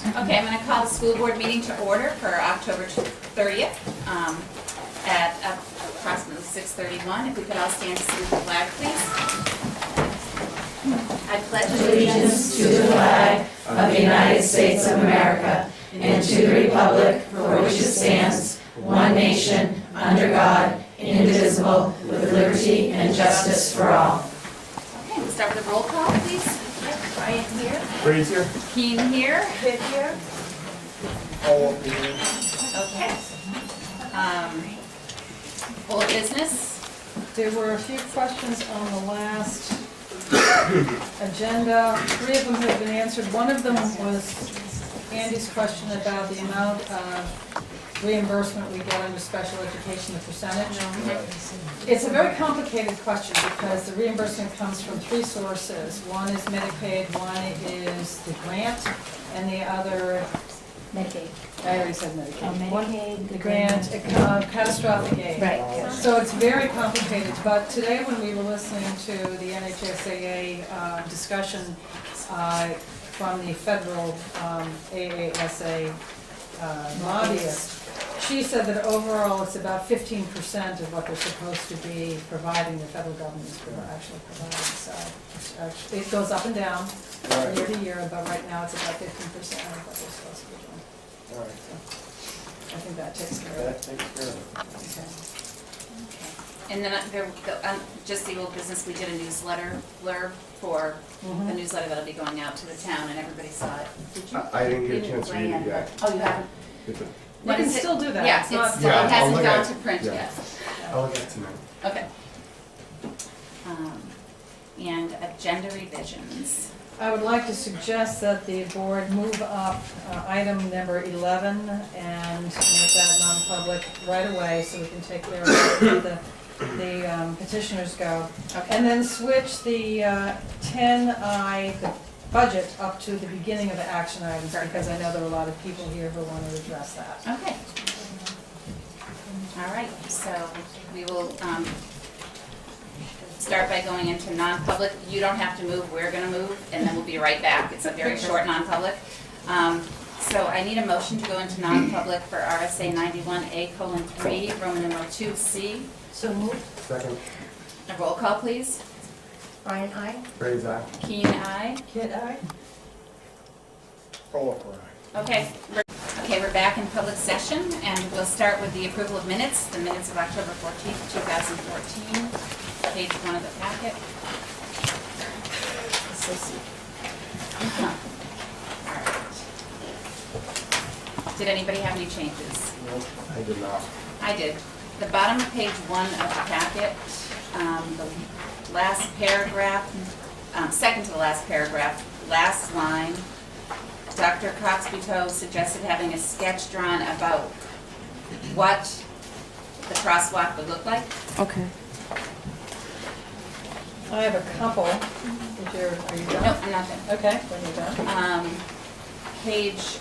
Okay, I'm going to call the school board meeting to order for October 30th at approximately 6:31. If we could all stand to salute the flag, please. I pledge Allegiance to the flag of the United States of America and to the republic for which it stands, one nation, under God, indivisible, with liberty and justice for all. Okay, we'll start with a roll call, please. Ryan here. Brady's here. Keen here. Kid here? All here. Okay. Full business. There were a few questions on the last agenda. 3 of them have been answered. One of them was Andy's question about the amount of reimbursement we get under special education, the percentage. It's a very complicated question because the reimbursement comes from 3 sources. One is Medicaid, one is the grant, and the other, Medicaid. I already said Medicaid. One, Medicaid, the grant, catastrophic aid. Right. So it's very complicated, but today when we were listening to the NHSAA discussion from the federal AASA lobbyist, she said that overall it's about 15% of what they're supposed to be providing, the federal government is actually providing. So it's actually, it goes up and down year to year, but right now it's about 15% of what they're supposed to be doing. All right. I think that takes care of it. That takes care of it. Okay. And then just the old business, we did a newsletter blurb for the newsletter that'll be going out to the town, and everybody saw it. Did you? I didn't get a chance to read it yet. Oh, you haven't? Get the- You What can is it? still do that. Yeah, It's not- it Yeah, I'll hasn't look gone at to it. print Yeah. yet. I'll look at it tonight. Okay. And agenda revisions. I would like to suggest that the board move up item number 11 and make that non-public right away so we can take care of it, let the petitioners go. And then switch the 10I, the budget, up to the beginning of the action items, because I know there are a lot of people here who want to address that. Okay. All right, so we will start by going into non-public. You don't have to move, we're gonna move, and then we'll be right back. It's a very short non-public. So I need a motion to go into non-public for RSA 91A:3, Roman numeral 2C. So moved. Second, A roll call, please. Ryan, aye. Brady's eye. Keen, aye. Kid, aye? All right. Okay, we're back in public session, and we'll start with the approval of minutes, the minutes of October 14th, 2014, page 1 of the packet. All right. Did anybody have any changes? Nope, I did not. I did. The bottom of page 1 of the packet, the last paragraph, second to the last paragraph, last line, Dr. Cox-Buteau suggested having a sketch drawn about what the crosswalk would look like. Okay. I have a couple. Are you done? Nope, I'm not done. Okay, when you're done. Page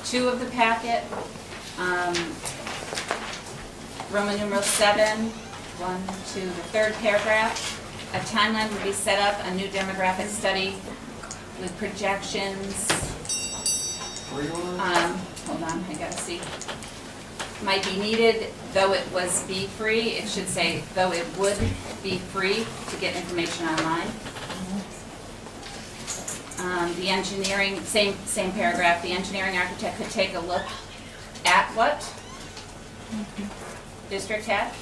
2 of the packet, Roman numeral 7, 1, 2, the third paragraph. A timeline would be set up, a new demographic study with projections. Hold on, I gotta see. Might be needed, though it was be free, it should say, though it would be free to get information online. The engineering, same paragraph, the engineering architect could take a look at what? District had?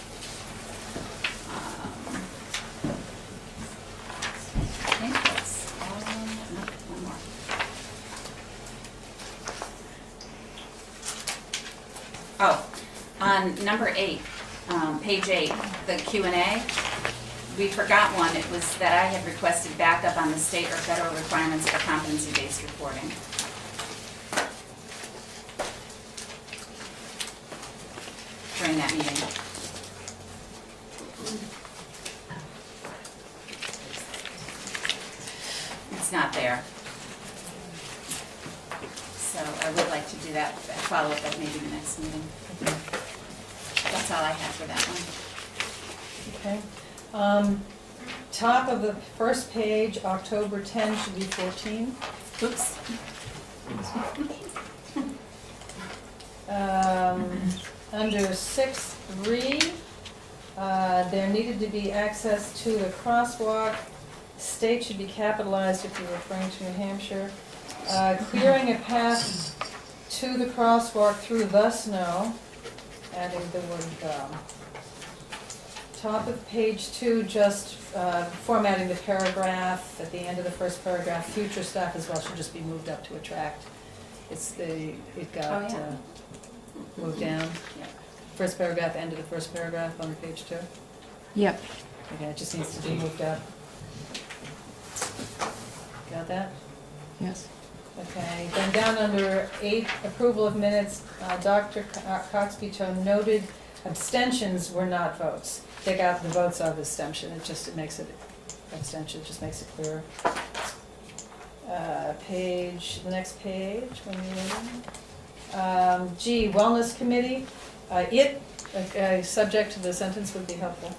I think that's, no, one more. Oh, on number 8, page 8, the Q&A, we forgot one. It was that I had requested backup on the state or federal requirements for competency-based reporting. During that meeting. It's not there. So I would like to do that, follow up at maybe the next meeting. That's all I have for that one. Okay. Top of the first page, October 10 should be 14. Oops. Under 6.3, there needed to be access to the crosswalk. State should be capitalized if you're referring to New Hampshire. Clearing a path to the crosswalk through the snow, adding the word top of page 2, just formatting the paragraph at the end of the first paragraph. Future staff as well should just be moved up to attract. It got Oh, yeah. moved down. Yeah. First paragraph, end of the first paragraph on page 2. Yep. Okay, it just needs to be moved up. Got that? Yes. Okay, then down under 8, approval of minutes, Dr. Cox-Beto noted abstentions were not votes. They got the votes of abstention, it makes it, abstention just makes it clearer. The next page, when you're G, Wellness Committee, subject to the sentence would be helpful.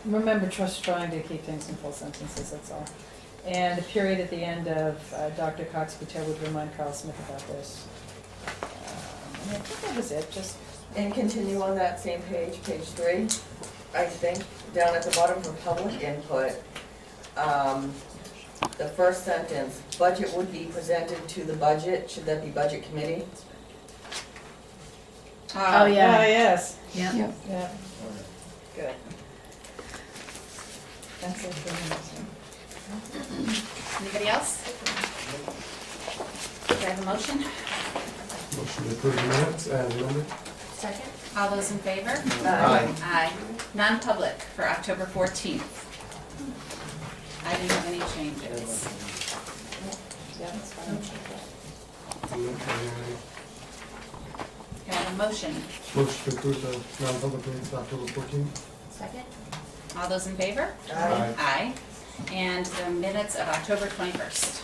Remember, just trying to keep things in full sentences, that's all. And a period at the end of Dr. Cox-Beto would remind Carl Smith about this. And I think that was it, just, And continue on that same page, page 3, I think, down at the bottom for public input. The first sentence, budget would be presented to the budget, should that be budget committee? oh, yes, Yep. yeah, good. That's it for me. Anybody else? Do I have a motion? Motion to approve the minutes as amended. Second? All those in favor? Aye. Aye. Non-public for October 14th. I didn't have any changes. Yeah, that's fine. Can I have a motion? Motion to approve the non-public minutes October 14th. Second? All those in favor? Aye. Aye. And the minutes of October 21st.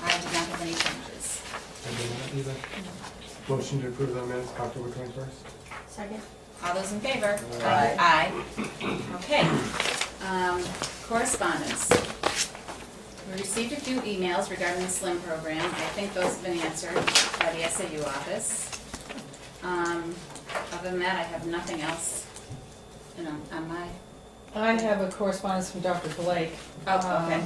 I did not have any changes. I did not either. Motion to approve the minutes October 21st. Second? All those in favor? Aye. Aye. Okay. Correspondence. We received a few emails regarding the SLIM program. I think those have been answered by the SAU office. Other than that, I have nothing else, on my, I have a correspondence from Dr. Blake. oh, okay.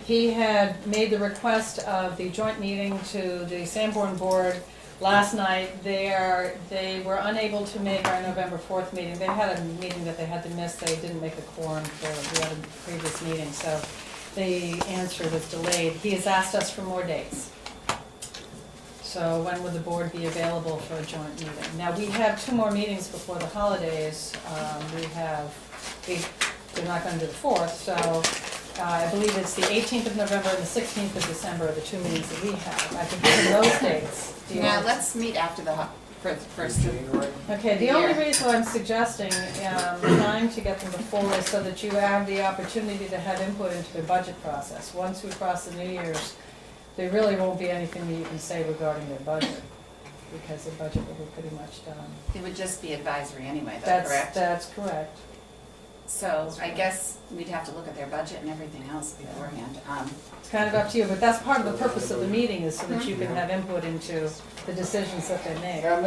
He had made the request of the joint meeting to the Sanborn Board last night. They were unable to make our November 4th meeting. They had a meeting that they had to miss. They didn't make a quorum for the other previous meeting, so the answer was delayed. He has asked us for more dates. So when would the board be available for a joint meeting? Now, we have 2 more meetings before the holidays. They're not going to do the 4th, so I believe it's the 18th of November and the 16th of December are the 2 meetings that we have. I can give them those dates. Do you Now, want- let's meet after the, first. Okay, the only Yeah. reason I'm suggesting trying to get them before is so that you have the opportunity to have input into the budget process. Once we cross the New Year's, there really won't be anything that you can say regarding their budget, because the budget will be pretty much done. It would just be advisory anyway, though, correct? That's correct. So I guess we'd have to look at their budget and everything else beforehand. It's kind of up to you, but that's part of the purpose of the meeting, is so that you can have input into the decisions that they make. Yeah,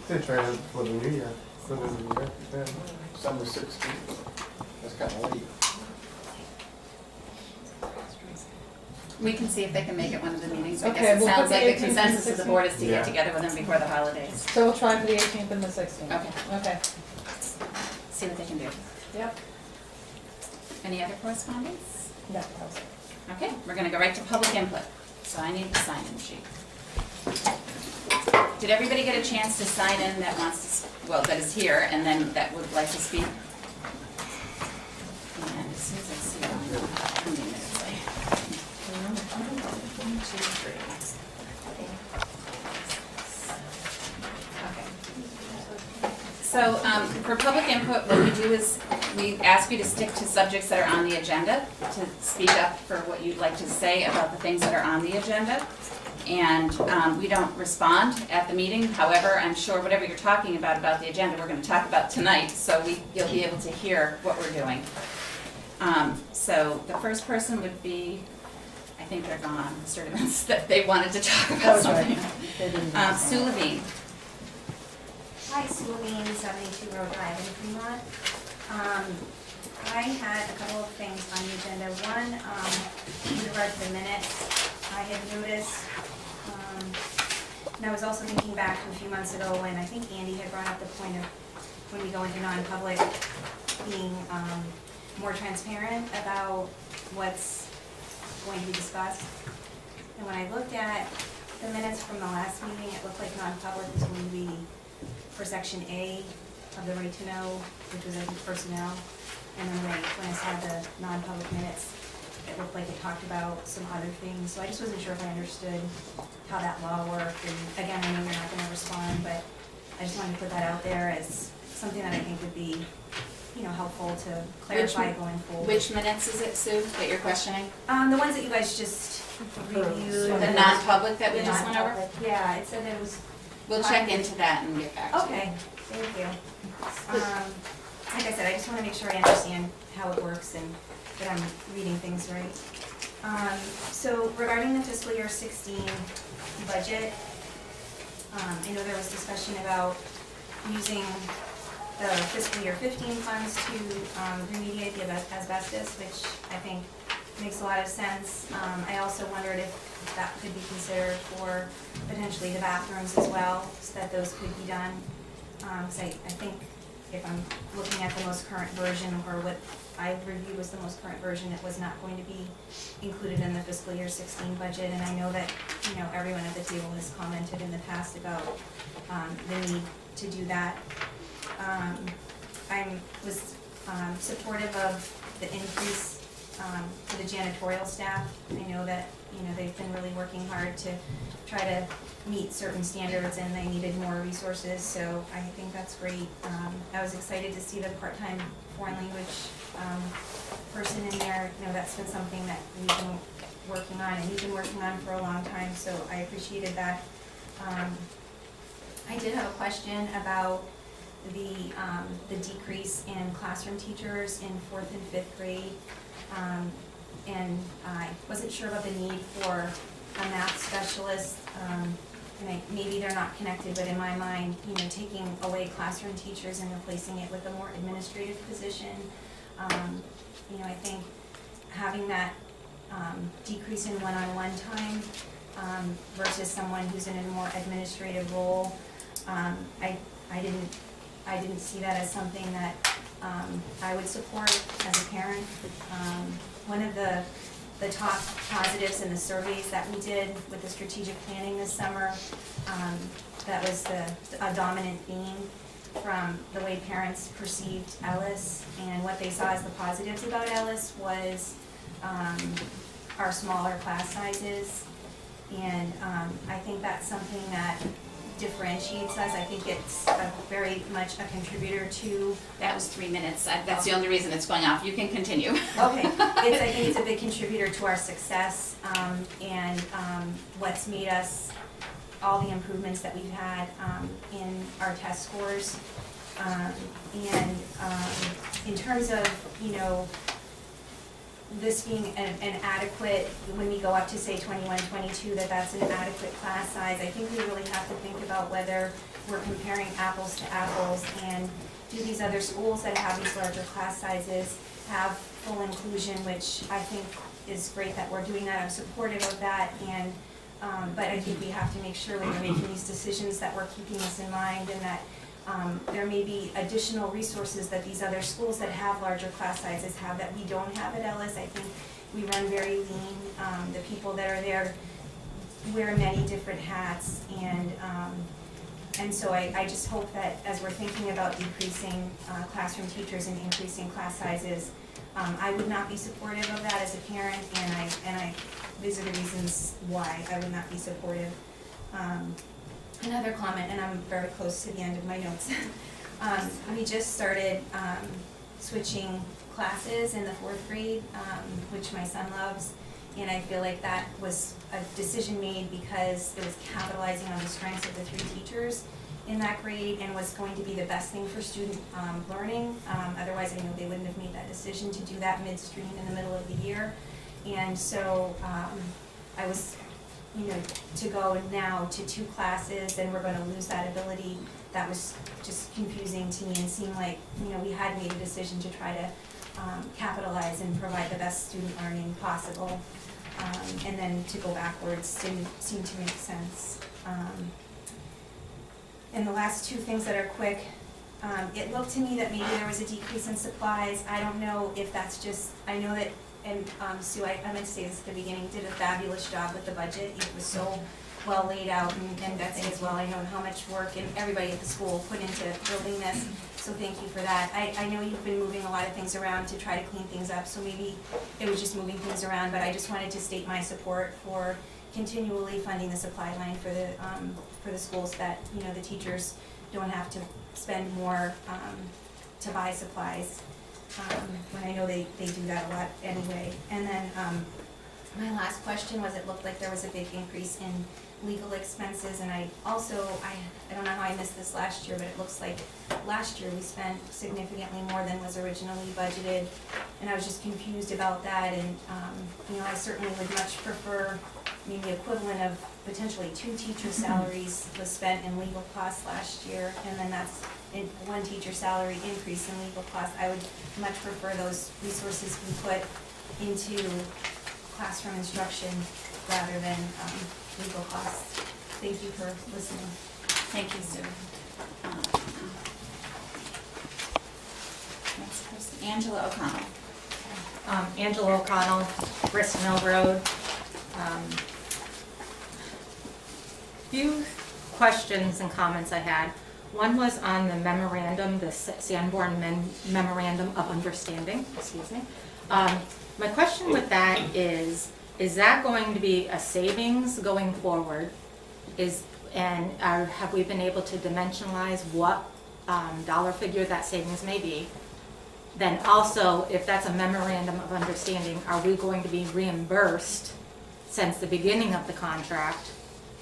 they try it for the new year, for the new year, yeah. December 16th. That's kind of late. We can see if they can make it one of the meetings. I Okay, guess it we'll put sounds the like the 18th and consensus of the board is to Yeah. get together with them before the holidays. So we'll try for the 18th and the 16th. Okay. Okay. See what they can do. Yep. Any other correspondence? Yeah, that's it. Okay, we're gonna go right to public input. So I need the sign-in sheet. Did everybody get a chance to sign in that wants to, that is here and then that would like to speak? And as soon as I see it, I'll know how many minutes I have. 1, 2, 3. Okay. So, for public input, what we do is we ask you to stick to subjects that are on the agenda, to speak up for what you'd like to say about the things that are on the agenda. And we don't respond at the meeting. However, I'm sure whatever you're talking about the agenda, we're going to talk about tonight, so you'll be able to hear what we're doing. So the first person would be, I I think they're gone, students that they wanted to talk That about was right. something. They didn't. Sue Levine. Hi, Sue Levine, 72 Road Drive in Fremont. I had a couple of things on the agenda. One, with regard to the minutes, I had noticed, and I was also thinking back to a few months ago when I think Andy had brought up the point of when we go into non-public, being more transparent about what's going to be discussed. And when I looked at the minutes from the last meeting, it looked like non-public was going to be for section A of the right to know, which was I think personnel. And then when I saw the non-public minutes, it looked like it talked about some other things. So I just wasn't sure if I understood how that law worked. And again, I know you're not gonna respond, but I just wanted to put that out there as something that I think would be, helpful to clarify going forward. Which minutes is it, Sue, that you're questioning? The ones that you guys just reviewed. The non-public that we The just went over? non-public. Yeah, it said it was. We'll check into that and get back to you. Okay, thank you. Like I said, I just want to make sure I understand how it works and that I'm reading things right. So regarding the fiscal year 16 budget, I know there was discussion about using the fiscal year 15 funds to remediate the asbestos, which I think makes a lot of sense. I also wondered if that could be considered for potentially the bathrooms as well, so that those could be done. So I think if I'm looking at the most current version, or what I reviewed was the most current version, it was not going to be included in the fiscal year 16 budget. And I know that, everyone at the table has commented in the past about the need to do that. I was supportive of the increase to the janitorial staff. I know that, they've been really working hard to try to meet certain standards and they needed more resources, so I think that's great. I was excited to see the part-time foreign language person in there. That's been something that we've been working on and you've been working on for a long time, so I appreciated that. I did have a question about the decrease in classroom teachers in 4th and 5th grade. And I wasn't sure about the need for a math specialist. And maybe they're not connected, but in my mind, taking away classroom teachers and replacing it with a more administrative position, I think having that decrease in one-on-one time versus someone who's in a more administrative role, I didn't see that as something that I would support as a parent. One of the top positives in the surveys that we did with the strategic planning this summer, that was a dominant theme from the way parents perceived Ellis, and what they saw as the positives about Ellis was our smaller class sizes, and I think that's something that differentiates us. I think it's very much a contributor to. That was 3 minutes. That's the only reason it's going off. You can continue. Okay, I think it's a big contributor to our success, and what's made us all the improvements that we've had in our test scores. And in terms of, this being an adequate, when we go up to say 21, 22, that's an adequate class size, I think we really have to think about whether we're comparing apples to apples, and do these other schools that have these larger class sizes have full inclusion, which I think is great that we're doing that. I'm supportive of that, and but I think we have to make sure when we're making these decisions that we're keeping this in mind, and that there may be additional resources that these other schools that have larger class sizes have that we don't have at Ellis. I think we run very lean. The people that are there wear many different hats, and so I just hope that as we're thinking about decreasing classroom teachers and increasing class sizes, I would not be supportive of that as a parent, and these are the reasons why I would not be supportive. Another comment, and I'm very close to the end of my notes. We just started switching classes in the 4th grade, which my son loves, and I feel like that was a decision made because it was capitalizing on the strengths of the 3 teachers in that grade and was going to be the best thing for student learning. Otherwise, I know they wouldn't have made that decision to do that midstream in the middle of the year. And so, I was, to go now to 2 classes and we're gonna lose that ability, that was just confusing to me and seemed like, we had made a decision to try to capitalize and provide the best student learning possible. And then to go backwards didn't seem to make sense. And the last 2 things that are quick, it looked to me that maybe there was a decrease in supplies. I don't know if that's just, I know that, and Sue, I meant to say this at the beginning, did a fabulous job with the budget. It was so well laid out, and Betsy as well. I know how much work and everybody at the school put into building this, so thank you for that. I know you've been moving a lot of things around to try to clean things up, so maybe it was just moving things around, but I just wanted to state my support for continually funding the supply line for the schools, that, the teachers don't have to spend more to buy supplies, when I know they do that a lot anyway. And then my last question was, it looked like there was a big increase in legal expenses, and I don't know how I missed this last year, but it looks like last year we spent significantly more than was originally budgeted, and I was just confused about that. And I certainly would much prefer, the equivalent of potentially 2 teacher salaries was spent in legal costs last year, and then that's in 1 teacher salary increase in legal costs. I would much prefer those resources be put into classroom instruction rather than legal costs. Thank you for listening. Thank you, Sue. Next person, Angela O'Connell. Angela O'Connell, Grist Mill Road. Few questions and comments I had. One was on the memorandum, the Sanborn Memorandum of Understanding, excuse me. My question with that is that going to be a savings going forward? Have we been able to dimensionalize what dollar figure that savings may be? Then also, if that's a memorandum of understanding, are we going to be reimbursed since the beginning of the contract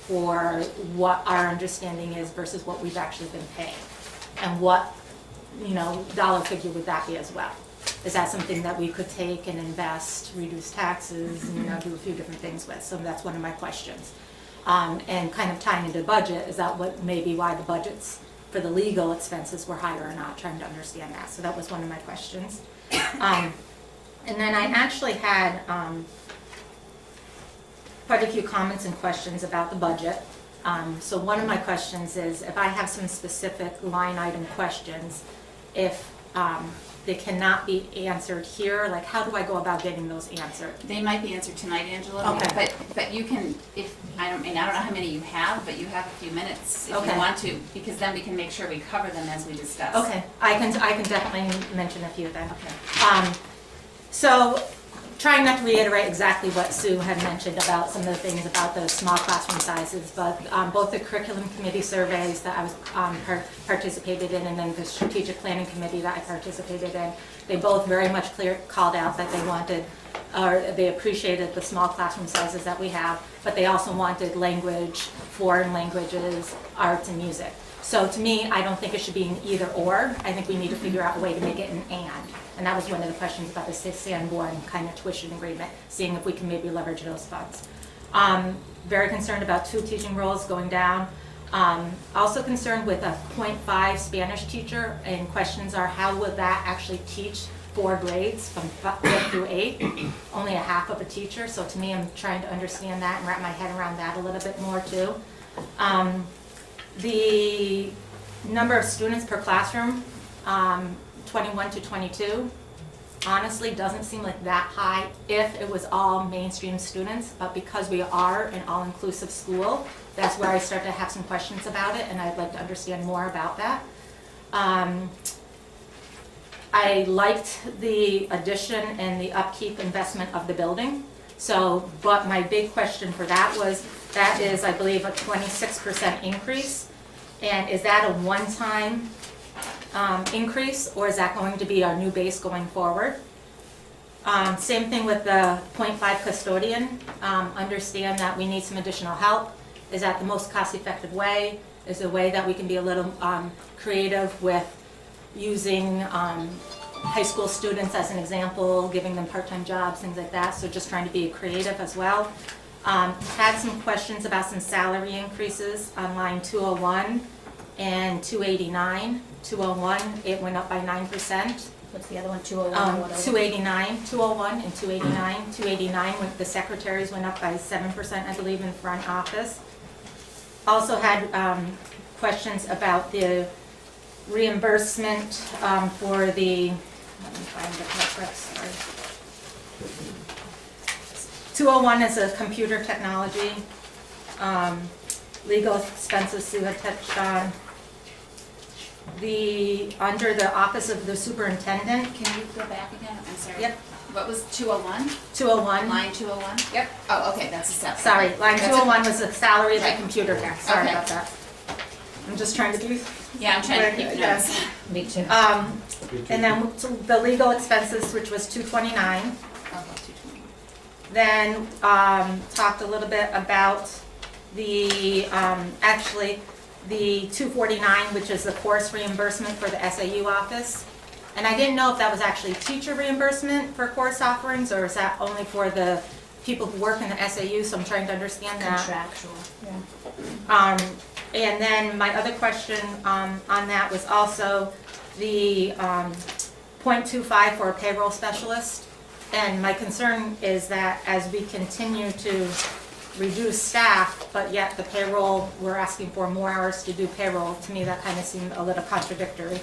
for what our understanding is versus what we've actually been paying? And what, dollar figure would that be as well? Is that something that we could take and invest, reduce taxes, do a few different things with? So that's one of my questions. And kind of tying into budget, is that what maybe why the budgets for the legal expenses were higher or not? Trying to understand that. So that was one of my questions. And then I actually had quite a few comments and questions about the budget. So one of my questions is, if I have some specific line item questions, if they cannot be answered here, like how do I go about getting those answered? They might be answered tonight, Angela. Okay. But you can, I don't know how many you have, but you have a few minutes if Okay. you want to, because then we can make sure we cover them as we discuss. Okay, I can definitely mention a few then. Okay. So, trying not to reiterate exactly what Sue had mentioned about some of the things about the small classroom sizes, but both the curriculum committee surveys that I was participated in, and then the strategic planning committee that I participated in, they both very much called out that they wanted, or they appreciated the small classroom sizes that we have, but they also wanted language, foreign languages, arts, and music. So to me, I don't think it should be an either or. I think we need to figure out a way to make it an and. And that was one of the questions about the Sanborn kind of tuition agreement, seeing if we can maybe leverage those funds. Very concerned about 2 teaching roles going down. Also concerned with a 0.5 Spanish teacher, and questions are how would that actually teach 4 grades from 5th through 8th? Only a half of a teacher, so to me I'm trying to understand that and wrap my head around that a little bit more too. The number of students per classroom, 21 to 22, honestly doesn't seem like that high if it was all mainstream students, but because we are an all-inclusive school, that's where I start to have some questions about it, and I'd like to understand more about that. I liked the addition and the upkeep investment of the building. So, but my big question for that was, that is, I believe, a 26% increase. And is that a one-time increase, or is that going to be our new base going forward? Same thing with the 0.5 custodian. Understand that we need some additional help. Is that the most cost-effective way? Is there a way that we can be a little creative with using high school students as an example, giving them part-time jobs, things like that, so just trying to be creative as well. Had some questions about some salary increases on line 201 and 289. 201, it went up by 9%. What's the other one, 201? What else? 289, 201 and 289. 289, with the secretaries went up by 7%, I believe, in front office. Also had questions about the reimbursement for the, let me find the correct, sorry. 201 is a computer technology. Legal expenses Sue had touched on. Under the office of the superintendent. Can you go back again? I'm sorry. Yep. What was 201? 201. Line 201? Yep. Oh, okay, that's a separate. Sorry, line That's 201 was the salary of the Right. computer. Sorry Okay. about that. I'm just trying to be. Yeah, I'm trying to keep Yes. notes. Me too. And then the legal expenses, which was 229. I'll go 220. Then talked a little bit about the, actually, the 249, which is the course reimbursement for the SAU office. And I didn't know if that was actually teacher reimbursement for course offerings, or is that only for the people who work in the SAU, so I'm trying to understand that. Contractual. And then my other question on that was also the 0.25 for a payroll specialist. And my concern is that as we continue to reduce staff, but yet the payroll, we're asking for more hours to do payroll, to me that kind of seemed a little contradictory.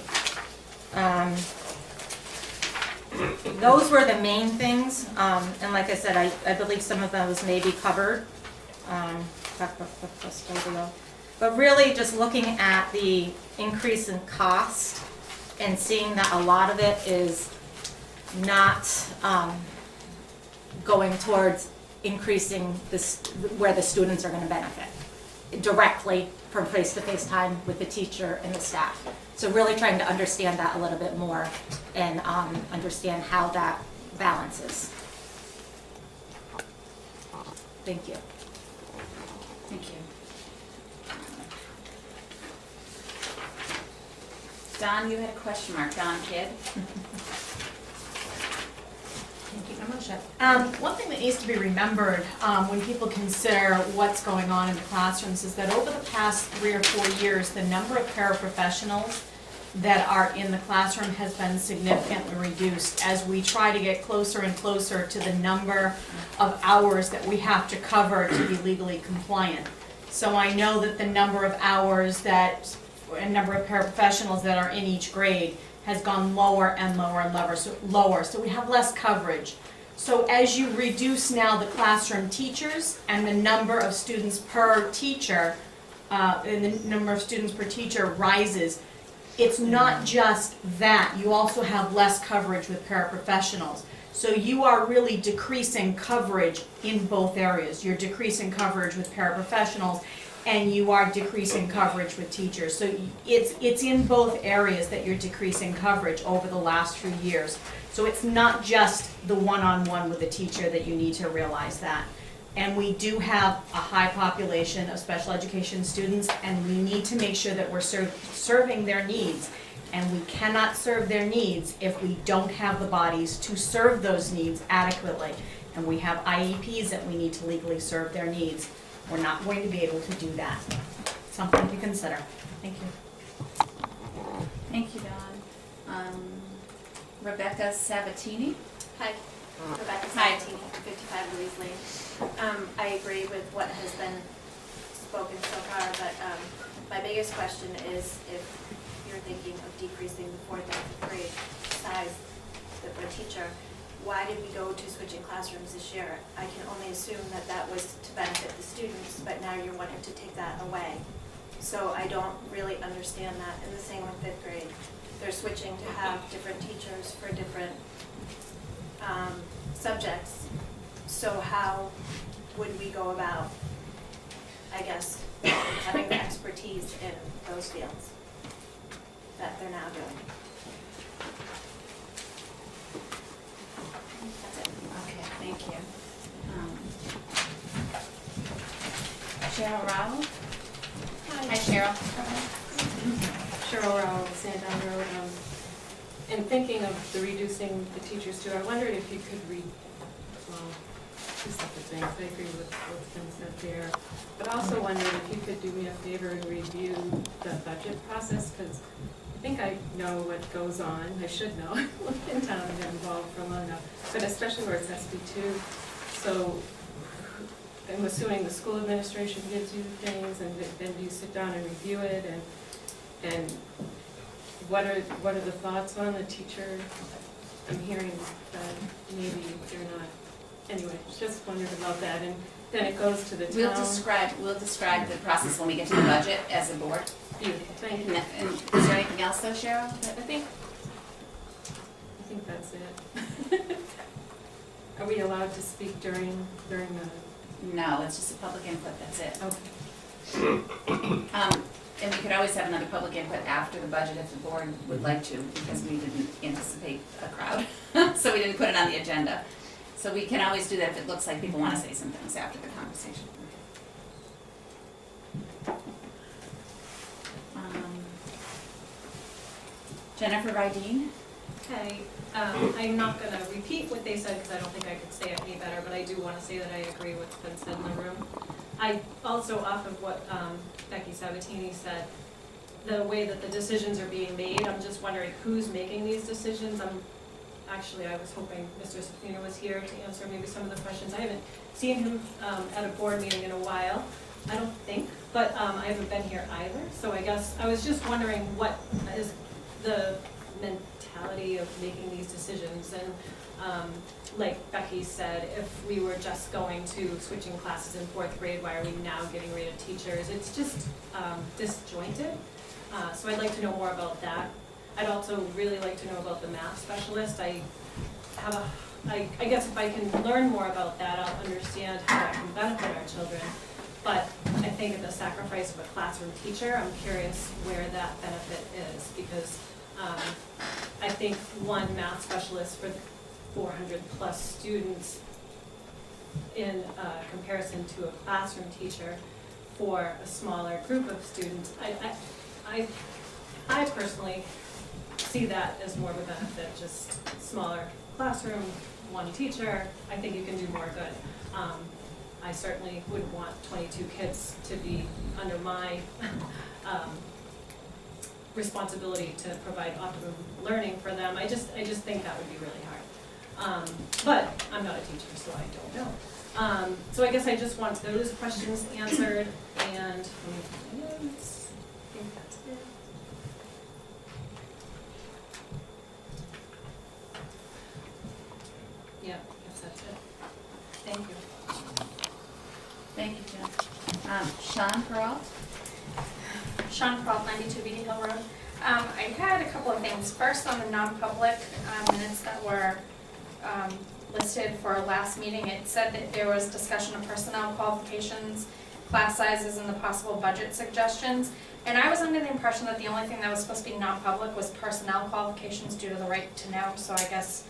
Those were the main things, and like I said, I believe some of those may be covered. But really just looking at the increase in cost and seeing that a lot of it is not going towards increasing this, where the students are going to benefit directly from face-to-face time with the teacher and the staff. So really trying to understand that a little bit more and understand how that balances. Thank you. Thank you. Don, you had a question mark. Don Kidd? Thank you, Marcia. One thing that needs to be remembered when people consider what's going on in the classrooms is that over the past 3 or 4 years, the number of paraprofessionals that are in the classroom has been significantly reduced as we try to get closer and closer to the number of hours that we have to cover to be legally compliant. So I know that the number of hours that, and number of paraprofessionals that are in each grade has gone lower and lower and lower, so we have less coverage. So as you reduce now the classroom teachers and the number of students per teacher, and the number of students per teacher rises, it's not just that, you also have less coverage with paraprofessionals. So you are really decreasing coverage in both areas. You're decreasing coverage with paraprofessionals and you are decreasing coverage with teachers. So it's in both areas that you're decreasing coverage over the last few years. So it's not just the one-on-one with the teacher that you need to realize that. And we do have a high population of special education students, and we need to make sure that we're serving their needs. And we cannot serve their needs if we don't have the bodies to serve those needs adequately. And we have IEPs that we need to legally serve their needs. We're not going to be able to do that. Something to consider. Thank you. Thank you, Dawn. Rebecca Sabatini? Hi, Rebecca Hi. Sabatini, 55 Louise Lane. I agree with what has been spoken so far, but my biggest question is if you're thinking of decreasing the 4th and 5th grade size for a teacher, why did we go to switching classrooms this year? I can only assume that that was to benefit the students, but now you're wanting to take that away. So I don't really understand that. And the same with 5th grade. They're switching to have different teachers for different subjects. So how would we go about, I guess, having the expertise in those fields that they're now doing? That's it. Okay, thank you. Cheryl Rowell? Hi, Cheryl. Cheryl Rowell, Sandown Road. in thinking of the reducing the teachers too, I wondered if you could two separate things, I agree with what's been said there, but also wondered if you could do me a favor and review the budget process, because I think I know what goes on, I should know, in town, I've been involved for long enough, but especially where it's SB2, so I'm assuming the school administration gives you things, and then you sit down and review it, and what are the thoughts on the teacher? I'm hearing that maybe they're not, anyway, just wondered about that, and then it goes to the town. We'll describe the process when we get to the budget as a board. Beautiful, thank you. And is there anything else though, Cheryl? I think that's it. Are we allowed to speak during the? No, it's just a public input, that's it. Okay. And we could always have another public input after the budget if the board would like to, because we didn't anticipate a crowd. So we didn't put it on the agenda. So we can always do that if it looks like people want to say some things after the conversation. Jennifer Rydeen? Okay, I'm not gonna repeat what they said because I don't think I could say it any better, but I do wanna say that I agree with what's been said in the room. I also, off of what Becky Sabatini said, the way that the decisions are being made, I'm just wondering who's making these decisions. I was hoping Mr. Safina was here to answer maybe some of the questions. I haven't seen him at a board meeting in a while, I don't think, but I haven't been here either. So I guess I was just wondering what is the mentality of making these decisions, and like Becky said, if we were just going to switching classes in 4th grade, why are we now getting rid of teachers? It's just disjointed, so I'd like to know more about that. I'd also really like to know about the math specialist. I guess if I can learn more about that, I'll understand how that can benefit our children. But I think at the sacrifice of a classroom teacher, I'm curious where that benefit is, because I think one math specialist for 400 plus students in comparison to a classroom teacher for a smaller group of students, I personally see that as more of a benefit, just smaller classroom, one teacher. I think you can do more good. I certainly wouldn't want 22 kids to be under my responsibility to provide optimum learning for them. I just think that would be really hard. But I'm not a teacher, so I don't know. So I guess I just want those questions answered, and I think that's it. Yeah, I guess that's it. Thank you. Thank you, Jen. Sean Peralt? Sean Peralt, 92 Beatty Hill Road. I had a couple of things. First, on the non-public minutes that were listed for our last meeting, it said that there was discussion of personnel qualifications, class sizes, and the possible budget suggestions. And I was under the impression that the only thing that was supposed to be non-public was personnel qualifications due to the right to know. So I guess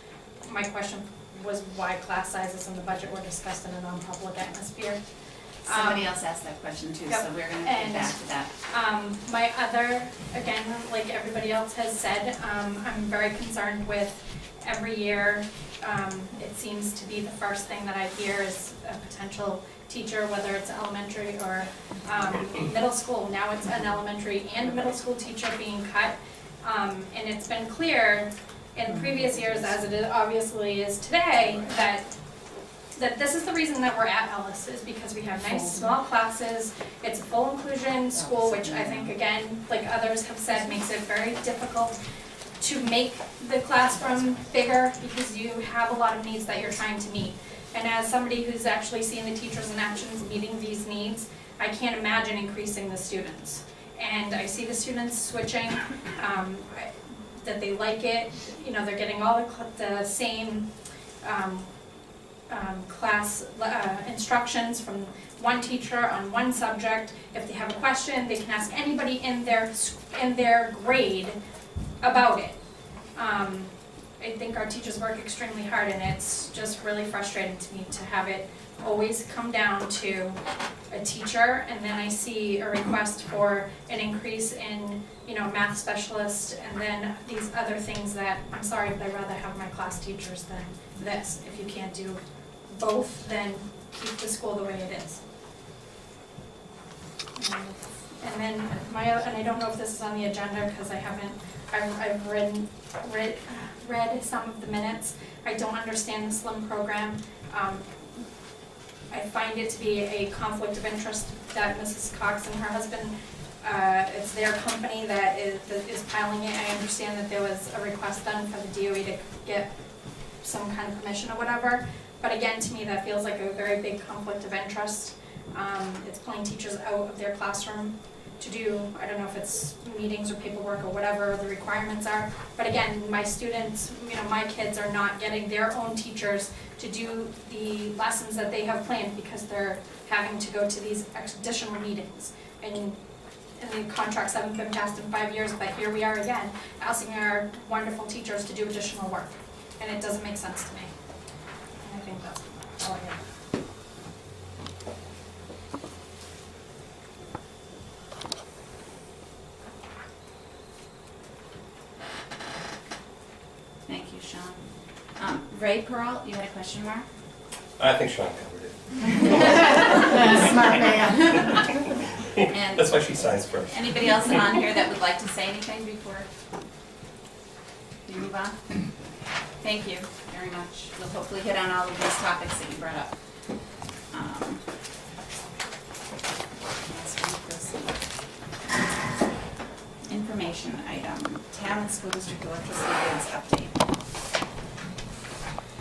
my question was why class sizes and the budget were discussed in a non-public atmosphere. Somebody else asked that question too, so we're gonna get back to that. My other, again, like everybody else has said, I'm very concerned with every year. It seems to be the first thing that I hear is a potential teacher, whether it's elementary or middle school. Now it's an elementary and middle school teacher being cut. And it's been clear in previous years, as it obviously is today, that this is the reason that we're at Ellis, is because we have nice small classes. It's a full inclusion school, which I think, again, like others have said, makes it very difficult to make the classroom bigger because you have a lot of needs that you're trying to meet. And as somebody who's actually seen the teachers in actions meeting these needs, I can't imagine increasing the students. And I see the students switching, that they like it. You know, they're getting all the same class instructions from one teacher on one subject. If they have a question, they can ask anybody in their grade about it. I think our teachers work extremely hard, and it's just really frustrating to me to have it always come down to a teacher, and then I see a request for an increase in, math specialist, and then these other things that, I'm sorry, but I'd rather have my class teachers than this. If you can't do both, then keep the school the way it is. And then and I don't know if this is on the agenda, because I've read some of the minutes. I don't understand the SLIM program. I find it to be a conflict of interest that Mrs. Cox and her husband, it's their company that is piling it. I understand that there was a request done for the DOE to get some kind of permission or whatever, but again, to me, that feels like a very big conflict of interest. It's pulling teachers out of their classroom to do, I don't know if it's meetings or paperwork or whatever the requirements are, but again, my students, my kids are not getting their own teachers to do the lessons that they have planned because they're having to go to these additional meetings. And the contracts haven't been passed in 5 years, but here we are again, asking our wonderful teachers to do additional work. And it doesn't make sense to me. And I think that's all I have. Thank you, Sean. Ray Pearl, you had a question, Mark? I think Sean covered it. Smart man. And that's why she signs first. anybody else on here that would like to say anything before we move on? Thank you very much. We'll hopefully hit on all of these topics that you brought up. Information item, town and school district electricity bills update.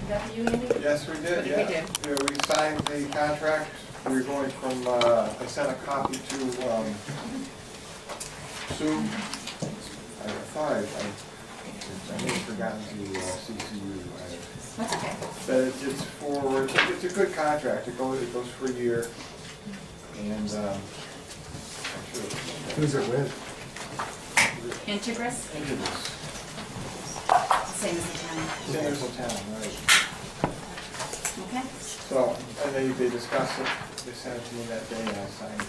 Is that you, Andy? Yes, we did, What did yeah. we do? Yeah, we signed the contract. We're going from, I sent a copy to, Sue. I thought I may have forgotten to CC you. That's okay. But it's a good contract. It goes for a year. And, I'm sure. Who's it with? Integris? Same as the town. Same as the town, right. Okay. So, and they discussed it. They sent it to me that day and I signed it.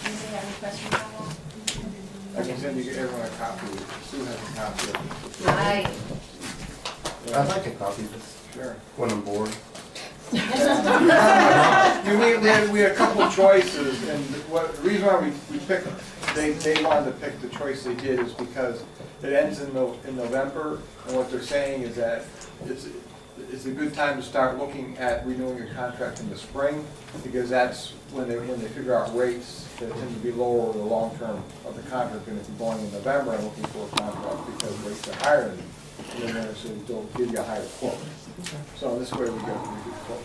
Anybody have any questions on that? I can send you everyone a copy. Sue has a copy of it. I'd like a copy of this. Sure. When I'm bored. We had a couple of choices, and the reason why we picked, they wanted to pick the choice they did is because it ends in November, and what they're saying is that it's a good time to start looking at renewing your contract in the spring, because that's when they figure out rates that tend to be lower over the long term of the contract, and if you're going in November and looking for a contract because rates are higher, and then so they'll give you a higher quote. So this way we get a pretty good quote.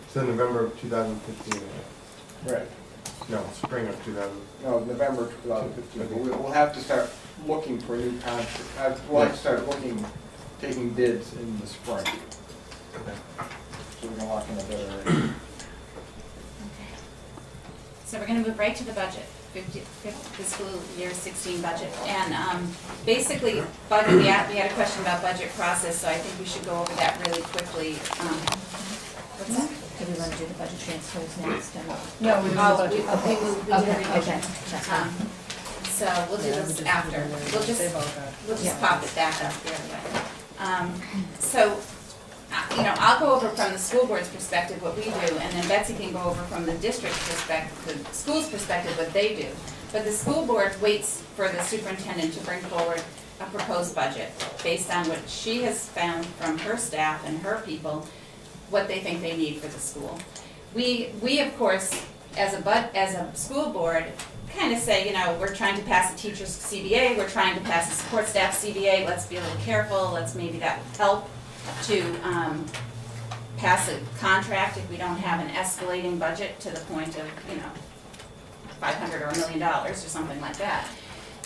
So November of 2015. Right. No, spring of 2000. No, November 2015. But we'll have to start looking for a new contract. We'll have to start taking bids in the spring. Okay. So we're gonna lock in a better rate. So we're gonna move right to the budget, fiscal year 16 budget. And basically, budget, we had a question about budget process, so I think we should go over that really quickly. What's that? Do we want to do the budget transfers next? No, we Oh, did the budget. we did the revision. Okay, that's fine. So we'll do this after. We'll just pop it back up the other way. So, I'll go over from the school board's perspective what we do, and then Betsy can go over from the district's perspective, the school's perspective, what they do. But the school board waits for the superintendent to bring forward a proposed budget based on what she has found from her staff and her people, what they think they need for the school. We of course, as a school board, kind of say, we're trying to pass a teacher's CBA, we're trying to pass a support staff CBA, let's be a little careful, that will help to pass a contract if we don't have an escalating budget to the point of, $500 or $1 million or something like that.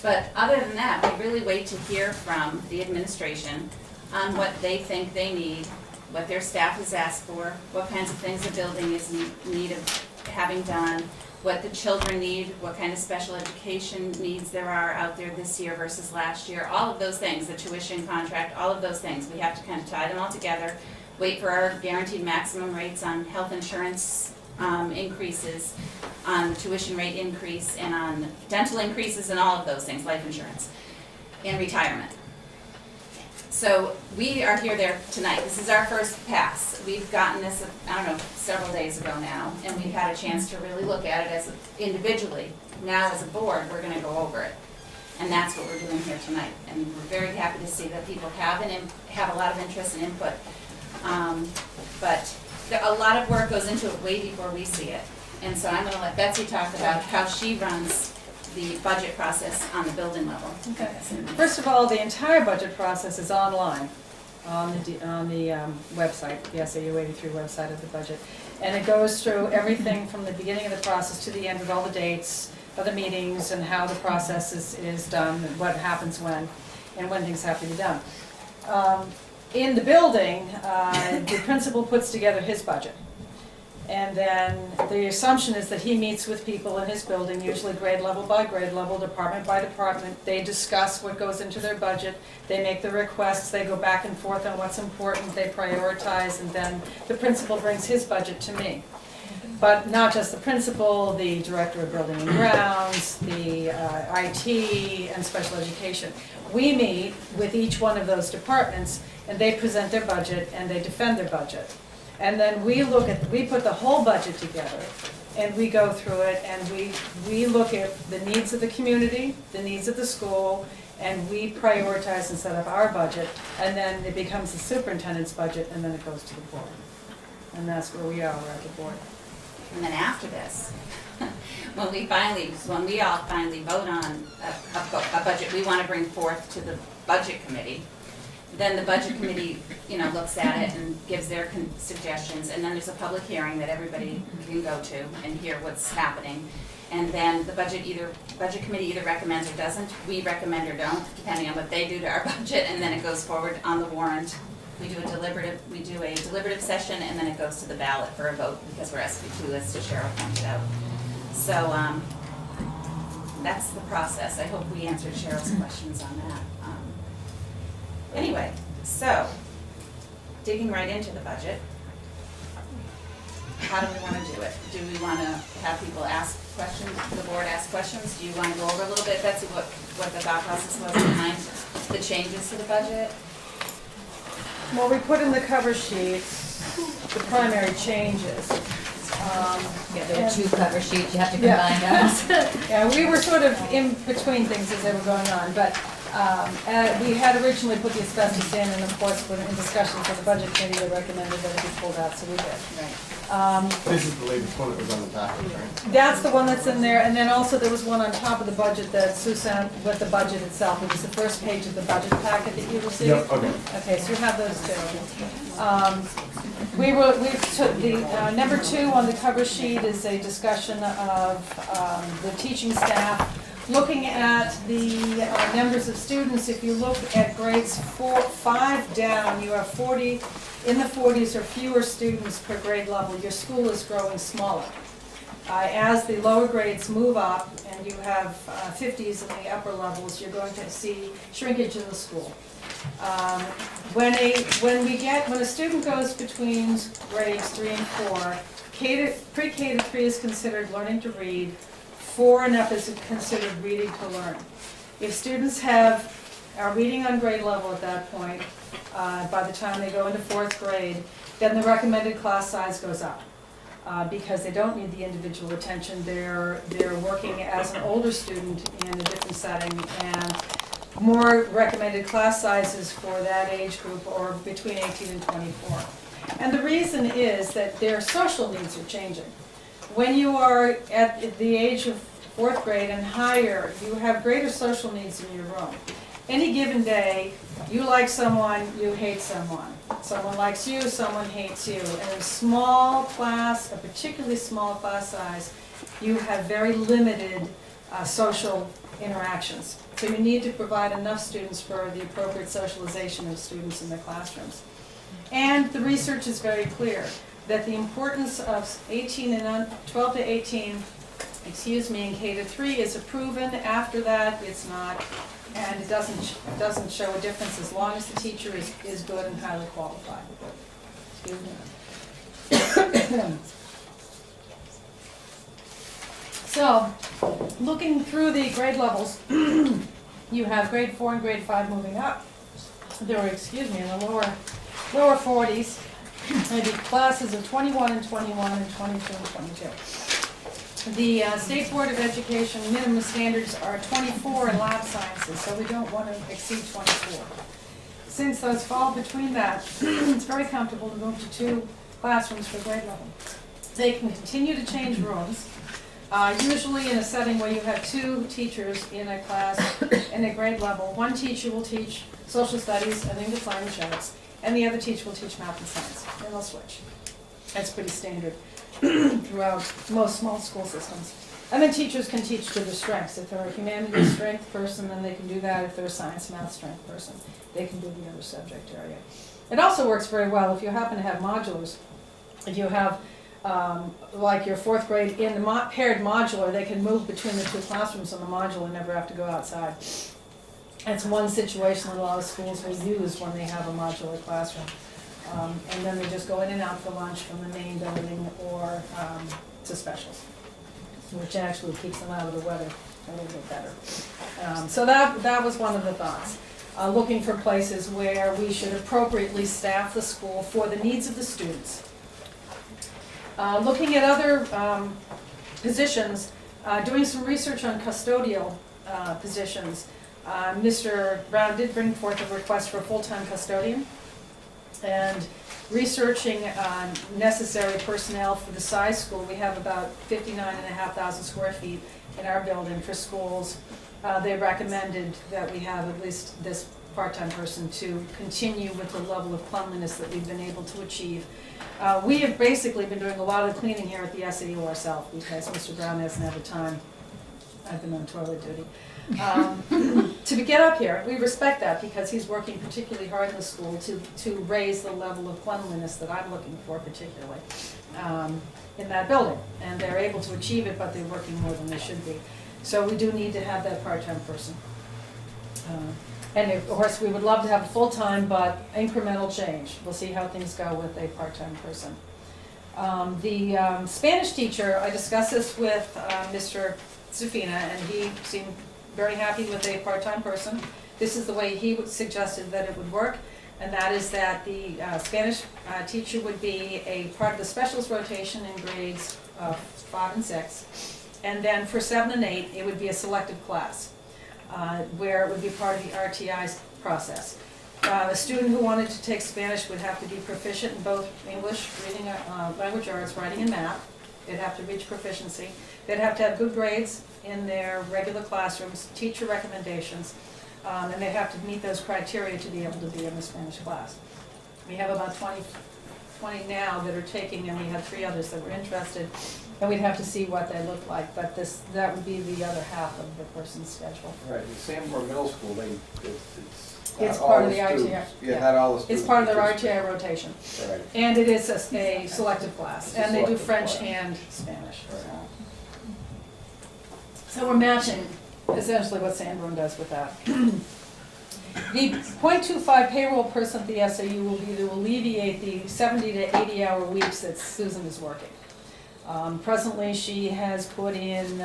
But other than that, we really wait to hear from the administration on what they think they need, what their staff has asked for, what kinds of things the building is in need of having done, what the children need, what kind of special education needs there are out there this year versus last year, all of those things, the tuition contract, all of those things. We have to kind of tie them all together, wait for our guaranteed maximum rates on health insurance increases, on tuition rate increase, and on dental increases and all of those things, life insurance, and retirement. So we are here there tonight. This is our first pass. We've gotten this, I don't know, several days ago now, and we've had a chance to really look at it as individually. Now as a board, we're gonna go over it. And that's what we're doing here tonight. And we're very happy to see that people have a lot of interest and input. But a lot of work goes into it way before we see it. And so I'm gonna let Betsy talk about how she runs the budget process on the building level. Okay. First of all, the entire budget process is online on the website, the SAU 83 website of the budget. And it goes through everything from the beginning of the process to the end with all the dates of the meetings and how the process is done, and what happens when, and when things have to be done. In the building, the principal puts together his budget. And then the assumption is that he meets with people in his building, usually grade level by grade level, department by department. They discuss what goes into their budget. They make the requests. They go back and forth on what's important. They prioritize, and then the principal brings his budget to me. But not just the principal, the director of building and grounds, the IT, and special education. We meet with each one of those departments, and they present their budget and they defend their budget. And then we put the whole budget together, and we go through it, and we look at the needs of the community, the needs of the school, and we prioritize and set up our budget, and then it becomes the superintendent's budget, and then it goes to the board. And that's where we are, we're at the board. And then after this, when we all finally vote on a budget we want to bring forth to the budget committee, then the budget committee, looks at it and gives their suggestions, and then there's a public hearing that everybody can go to and hear what's happening. And then the budget committee either recommends or doesn't. We recommend or don't, depending on what they do to our budget, and then it goes forward on the warrant. We do a deliberative session, and then it goes to the ballot for a vote because we're SB2, as Cheryl pointed out. So that's the process. I hope we answered Cheryl's questions on that. Anyway, so digging right into the budget, how do we want to do it? Do we want to have people ask questions, the board ask questions? Do you want to go over a little bit, Betsy, what the thought process was behind the changes to the budget? Well, we put in the cover sheet the primary changes. There were two cover sheets, you have to combine those. Yeah, we were sort of in between things as they were going on, but we had originally put the asbestos in, and of course, in discussions with the budget committee, they recommended that it be pulled out, so we did. Right. This is the latest one that was on the package, right? That's the one that's in there, and then also there was one on top of the budget that Susan, with the budget itself, it was the first page of the budget packet that you received. Yep, okay. Okay, so you have those two. We took the, number 2 on the cover sheet is a discussion of the teaching staff. Looking at the numbers of students, if you look at grades 5 down, you have 40, in the 40s or fewer students per grade level. Your school is growing smaller. As the lower grades move up and you have 50s in the upper levels, you're going to see shrinkage in the school. When a student goes between grades 3 and 4, pre-K to 3 is considered learning to read. 4 and up is considered reading to learn. If students are reading on grade level at that point, by the time they go into 4th grade, then the recommended class size goes up. Because they don't need the individual attention, they're working as an older student in a different setting, and more recommended class sizes for that age group or between 18 and 24. And the reason is that their social needs are changing. When you are at the age of 4th grade and higher, you have greater social needs in your room. Any given day, you like someone, you hate someone. Someone likes you, someone hates you. And in a small class, a particularly small class size, you have very limited social interactions. So you need to provide enough students for the appropriate socialization of students in the classrooms. And the research is very clear that the importance of 12 to 18, in K to 3 is proven. After that, it's not, and it doesn't show a difference as long as the teacher is good and highly qualified. Excuse me. So, looking through the grade levels, you have grade 4 and grade 5 moving up. There were, in the lower 40s, maybe classes of 21 and 21 and 22 and 22. The State Board of Education minimum standards are 24 in lab sciences, so we don't want to exceed 24. Since those fall between that, it's very comfortable to move to 2 classrooms per grade level. They can continue to change rooms, usually in a setting where you have 2 teachers in a class in a grade level. One teacher will teach social studies and English language arts, and the other teacher will teach math and science, and they'll switch. That's pretty standard throughout most small school systems. And then teachers can teach to their strengths. If they're a humanities strength person, then they can do that. If they're a science math strength person, they can do the other subject area. It also works very well if you happen to have modulars. If you have, like your 4th grade in the paired modular, they can move between the 2 classrooms on the modular and never have to go outside. That's one situation that a lot of schools will use when they have a modular classroom. And then they just go in and out for lunch from the main building or to specials, which actually keeps them out of the weather a little bit better. So that was one of the thoughts. Looking for places where we should appropriately staff the school for the needs of the students. Looking at other positions, doing some research on custodial positions. Mr. Brown did bring forth a request for a full-time custodian, and researching necessary personnel for the size school. We have about 59,500 square feet in our building for schools. They recommended that we have at least this part-time person to continue with the level of cleanliness that we've been able to achieve. We have basically been doing a lot of the cleaning here at the SAU ourselves because Mr. Brown hasn't had the time. I've been on toilet duty. To get up here, we respect that because he's working particularly hard in the school to raise the level of cleanliness that I'm looking for particularly in that building. And they're able to achieve it, but they're working more than they should be. So we do need to have that part-time person. And of course, we would love to have a full-time, but incremental change. We'll see how things go with a part-time person. The Spanish teacher, I discussed this with Mr. Zafina, and he seemed very happy with a part-time person. This is the way he suggested that it would work, and that is that the Spanish teacher would be a part of the specialist rotation in grades 5 and 6. And then for 7 and 8, it would be a selected class, where it would be part of the RTI process. A student who wanted to take Spanish would have to be proficient in both English, reading, language arts, writing, and math. They'd have to reach proficiency. They'd have to have good grades in their regular classrooms, teacher recommendations, and they'd have to meet those criteria to be able to be in the Spanish class. We have about 20 now that are taking, and we have 3 others that were interested, and we'd have to see what they look like, but that would be the other half of the person's schedule. Right, the Sanborn Middle School, It's part of the RTI. Yeah, not all the students. It's part of their RTI rotation. Right. And it is a selective class, and they do French class. and Spanish. So we're matching essentially what Sanborn does with that. The .25 payroll person at the SAU will be to alleviate the 70 to 80 hour weeks that Susan is working. Presently, she has put in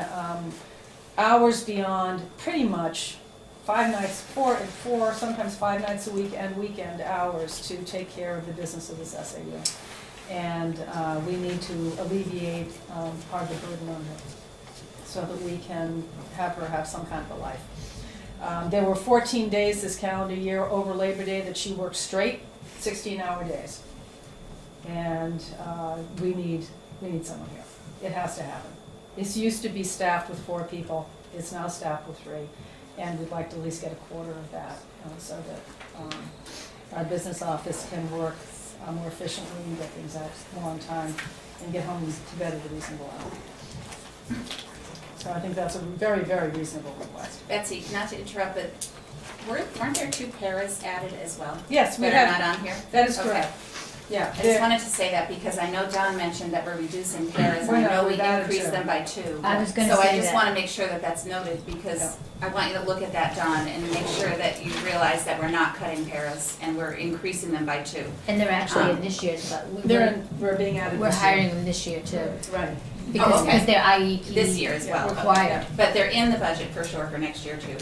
hours beyond pretty much 5 nights, 4, sometimes 5 nights a week and weekend hours to take care of the business of this SAU. And we need to alleviate part of the burden on her so that we can have her have some kind of a life. There were 14 days this calendar year over Labor Day that she worked straight, 16-hour days. And we need someone here. It has to happen. This used to be staffed with 4 people. It's now staffed with 3. And we'd like to at least get a quarter of that so that our business office can work more efficiently and get things out more on time and get home to bed at a reasonable hour. So I think that's a very, very reasonable request. Betsy, not to interrupt, but weren't there 2 paras added as well? Yes, we that have. are not on here? That is Okay. correct. Yeah. I just wanted to say that because I know Don mentioned that we're reducing paras, and I know we increased them by 2. I was gonna So say I just that. want to make sure that that's noted because I want you to look at that, Don, and make sure that you realize that we're not cutting paras and we're increasing them by 2. And they're actually in this year's, but We're being added we're this year. hiring them this year too. Right. Because, okay. because they're IEP. This year as well. Required. But they're in the budget for sure for next year too.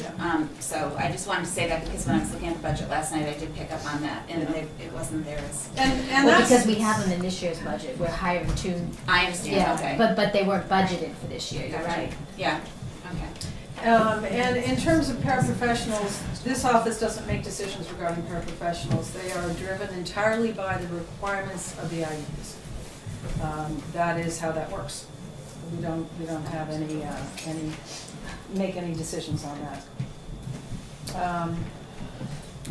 So I just wanted to say that because when I was looking at the budget last night, I did pick up on that and it wasn't there as, And Well, that's. because we have them in this year's budget, we're hiring two, I understand, yeah, okay. but they weren't budgeted for this year, you're Gotcha. right. Yeah, okay. And in terms of paraprofessionals, this office doesn't make decisions regarding paraprofessionals. They are driven entirely by the requirements of the IEPs. That is how that works. We don't have make any decisions on that.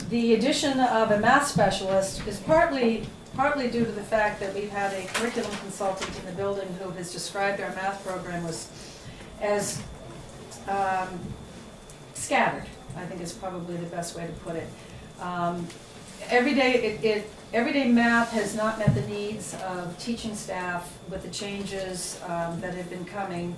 The addition of a math specialist is partly due to the fact that we've had a curriculum consultant in the building who has described our math program as scattered, I think is probably the best way to put it. Everyday math has not met the needs of teaching staff with the changes that have been coming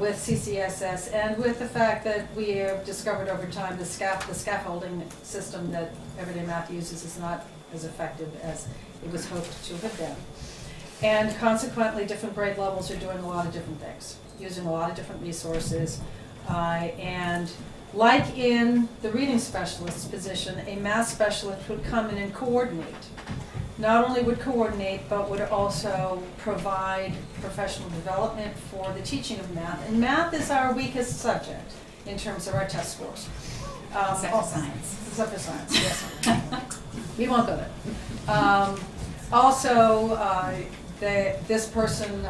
with CCSS and with the fact that we have discovered over time the scaffolding system that everyday math uses is not as effective as it was hoped to have been. And consequently, different grade levels are doing a lot of different things, using a lot of different resources. And like in the reading specialist position, a math specialist would come in and coordinate. Not only would coordinate, but would also provide professional development for the teaching of math. And math is our weakest subject in terms of our test scores. Except for science. Except for science, yes. We won't go there. This person,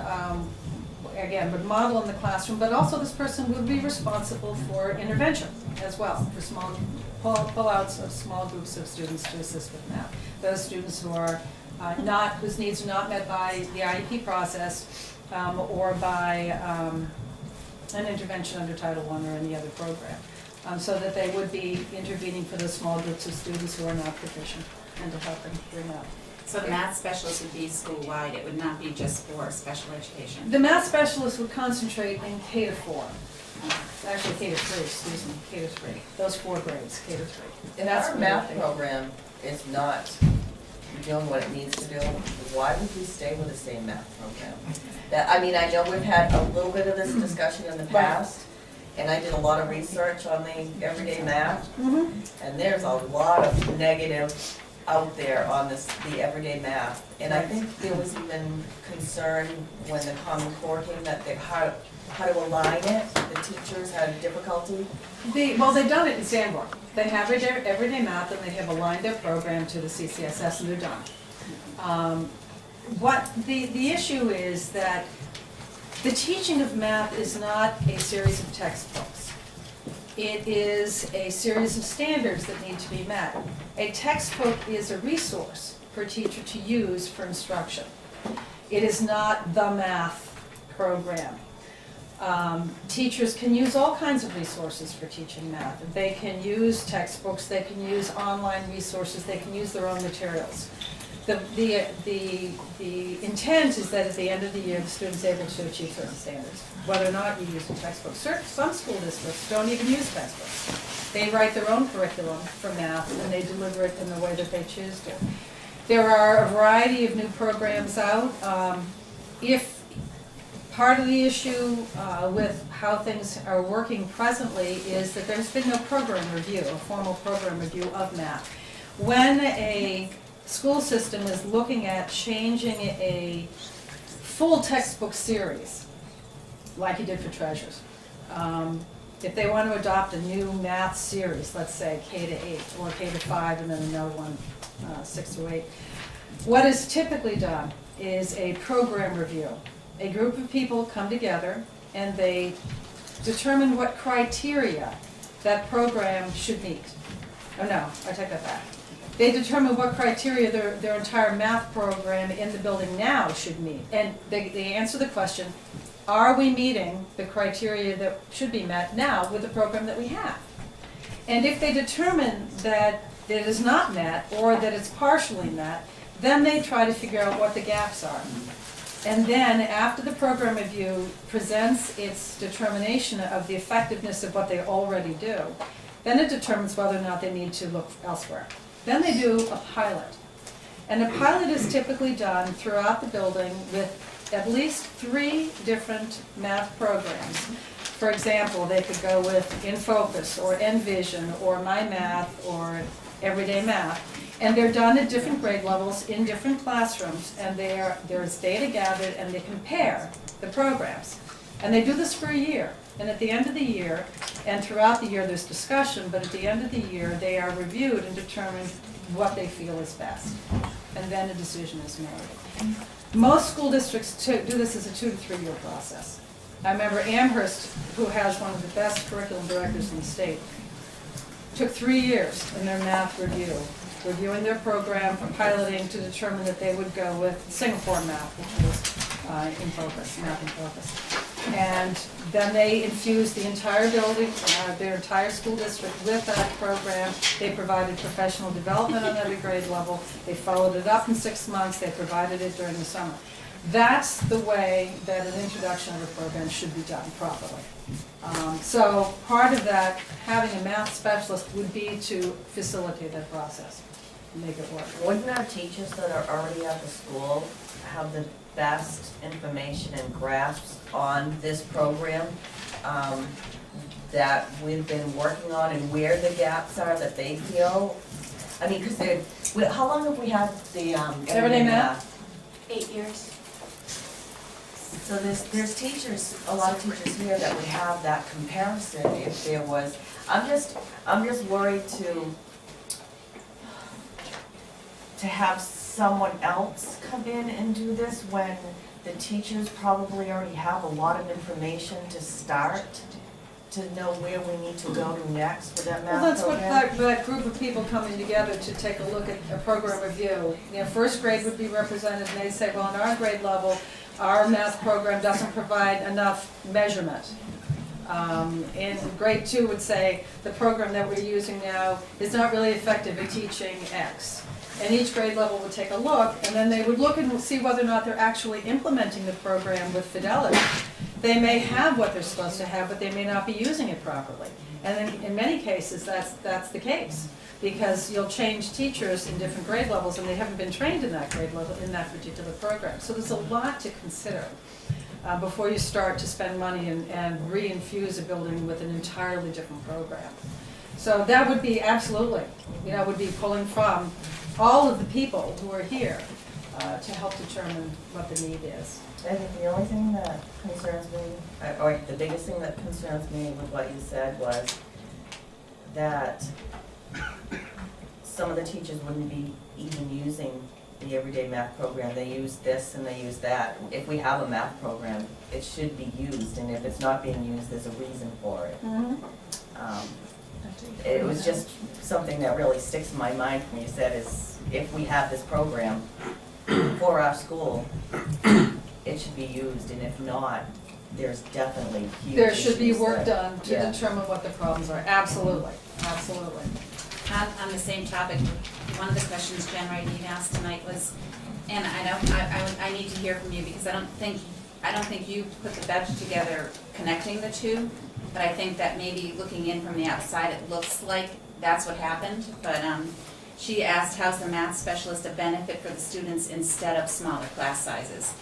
again, would model in the classroom, but also this person would be responsible for intervention as well, for small pull-outs of small groups of students to assist with math. Those students who are whose needs are not met by the IEP process or by an intervention under Title I or any other program, so that they would be intervening for those small groups of students who are not proficient and to help them bring up. So the math specialist would be school-wide, it would not be just for special education? The math specialist would concentrate in K to 4. Actually, K to 3, excuse me, K to 3. Those 4 grades, K to 3. If our math program is not doing what it needs to do, why would we stay with the same math program? I mean, I know we've had a little bit of this discussion in the past, and I did a lot of research on the everyday math, and there's a lot of negative out there on the everyday math. And I think there was even concern when the Common Core came that how to align it, the teachers had difficulty. They've done it in Sanborn. They have everyday math and they have aligned their program to the CCSS and they're done. What the issue is that the teaching of math is not a series of textbooks. It is a series of standards that need to be met. A textbook is a resource for a teacher to use for instruction. It is not the math program. Teachers can use all kinds of resources for teaching math. They can use textbooks, they can use online resources, they can use their own materials. The intent is that at the end of the year, the student's able to achieve certain standards, whether or not you use a textbook. Some school districts don't even use textbooks. They write their own curriculum for math and they deliver it in the way that they choose to. There are a variety of new programs out. If part of the issue with how things are working presently is that there's been no program review, a formal program review of math. When a school system is looking at changing a full textbook series, like you did for Treasures, if they want to adopt a new math series, let's say K to 8 or K to 5 and then another one 6 to 8, what is typically done is a program review. A group of people come together and they determine what criteria that program should meet. Oh no, I take that back. They determine what criteria their entire math program in the building now should meet. And they answer the question, are we meeting the criteria that should be met now with the program that we have? And if they determine that it is not met or that it's partially met, then they try to figure out what the gaps are. And then, after the program review presents its determination of the effectiveness of what they already do, then it determines whether or not they need to look elsewhere. Then they do a pilot. And a pilot is typically done throughout the building with at least 3 different math programs. For example, they could go with In Focus or Envision or My Math or Everyday Math. And they're done at different grade levels in different classrooms, and there's data gathered, and they compare the programs. And they do this for a year. And at the end of the year, and throughout the year there's discussion, but at the end of the year they are reviewed and determine what they feel is best. And then a decision is made. Most school districts do this as a 2 to 3 year process. I remember Amherst, who has one of the best curriculum directors in the state, took 3 years in their math review, reviewing their program, piloting to determine that they would go with Singapore math, which was in focus, math in focus. And then they infused the entire building, their entire school district with that program. They provided professional development on every grade level. They followed it up in 6 months. They provided it during the summer. That's the way that an introduction of a program should be done properly. So part of that, having a math specialist would be to facilitate that process, make it work. Wouldn't our teachers that are already at the school have the best information and grasps on this program that we've been working on, and where the gaps are that they feel? I mean, because how long have we had the Everyday Math? 8 years. So there's teachers, a lot of teachers here that would have that comparison if there was. I'm just worried to have someone else come in and do this when the teachers probably already have a lot of information to start, to know where we need to go to next with that math program. Well, that's what that group of people coming together to take a look at a program review. You know, first grade would be represented, and they say, well, in our grade level, our math program doesn't provide enough measurement. And grade 2 would say, the program that we're using now is not really effective at teaching X. And each grade level would take a look, and then they would look and see whether or not they're actually implementing the program with fidelity. They may have what they're supposed to have, but they may not be using it properly. And then in many cases, that's the case, because you'll change teachers in different grade levels, and they haven't been trained in that grade level, in that particular program. So there's a lot to consider before you start to spend money and re-infuse a building with an entirely different program. So that would be absolutely, would be pulling from all of the people who are here to help determine what the need is. I think the only thing that concerns me, or the biggest thing that concerns me with what you said was that some of the teachers wouldn't be even using the everyday math program. They use this and they use that. If we have a math program, it should be used, and if it's not being used, there's a reason for it. It was just something that really sticks in my mind when you said is, if we have this program for our school, it should be used, and if not, there's definitely huge There should be issues work there. done to Yeah. determine what the problems are. Absolutely, absolutely. On the same topic, one of the questions Jen Wright asked tonight was, and I need to hear from you, because I don't think you put the budget together connecting the two, but I think that maybe looking in from the outside, it looks like that's what happened. But she asked, how's the math specialist a benefit for the students instead of smaller class sizes?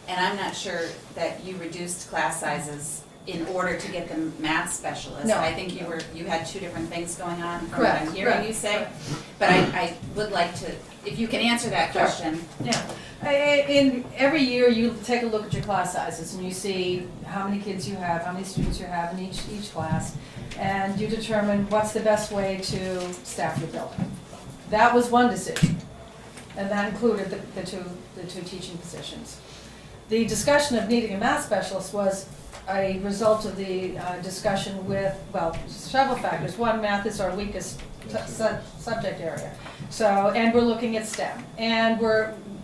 And I'm not sure that you reduced class sizes in order to get the math specialist. No. I think you had two different things going on from what Correct, I'm hearing correct, you say. correct. But I would like to, if you can answer that Sure. question. Yeah. In every year, you take a look at your class sizes, and you see how many kids you have, how many students you have in each class, and you determine what's the best way to staff your building. That was one decision, and that included the two teaching positions. The discussion of needing a math specialist was a result of the discussion with, well, several factors. One, math is our weakest subject area. So, and we're looking at STEM. And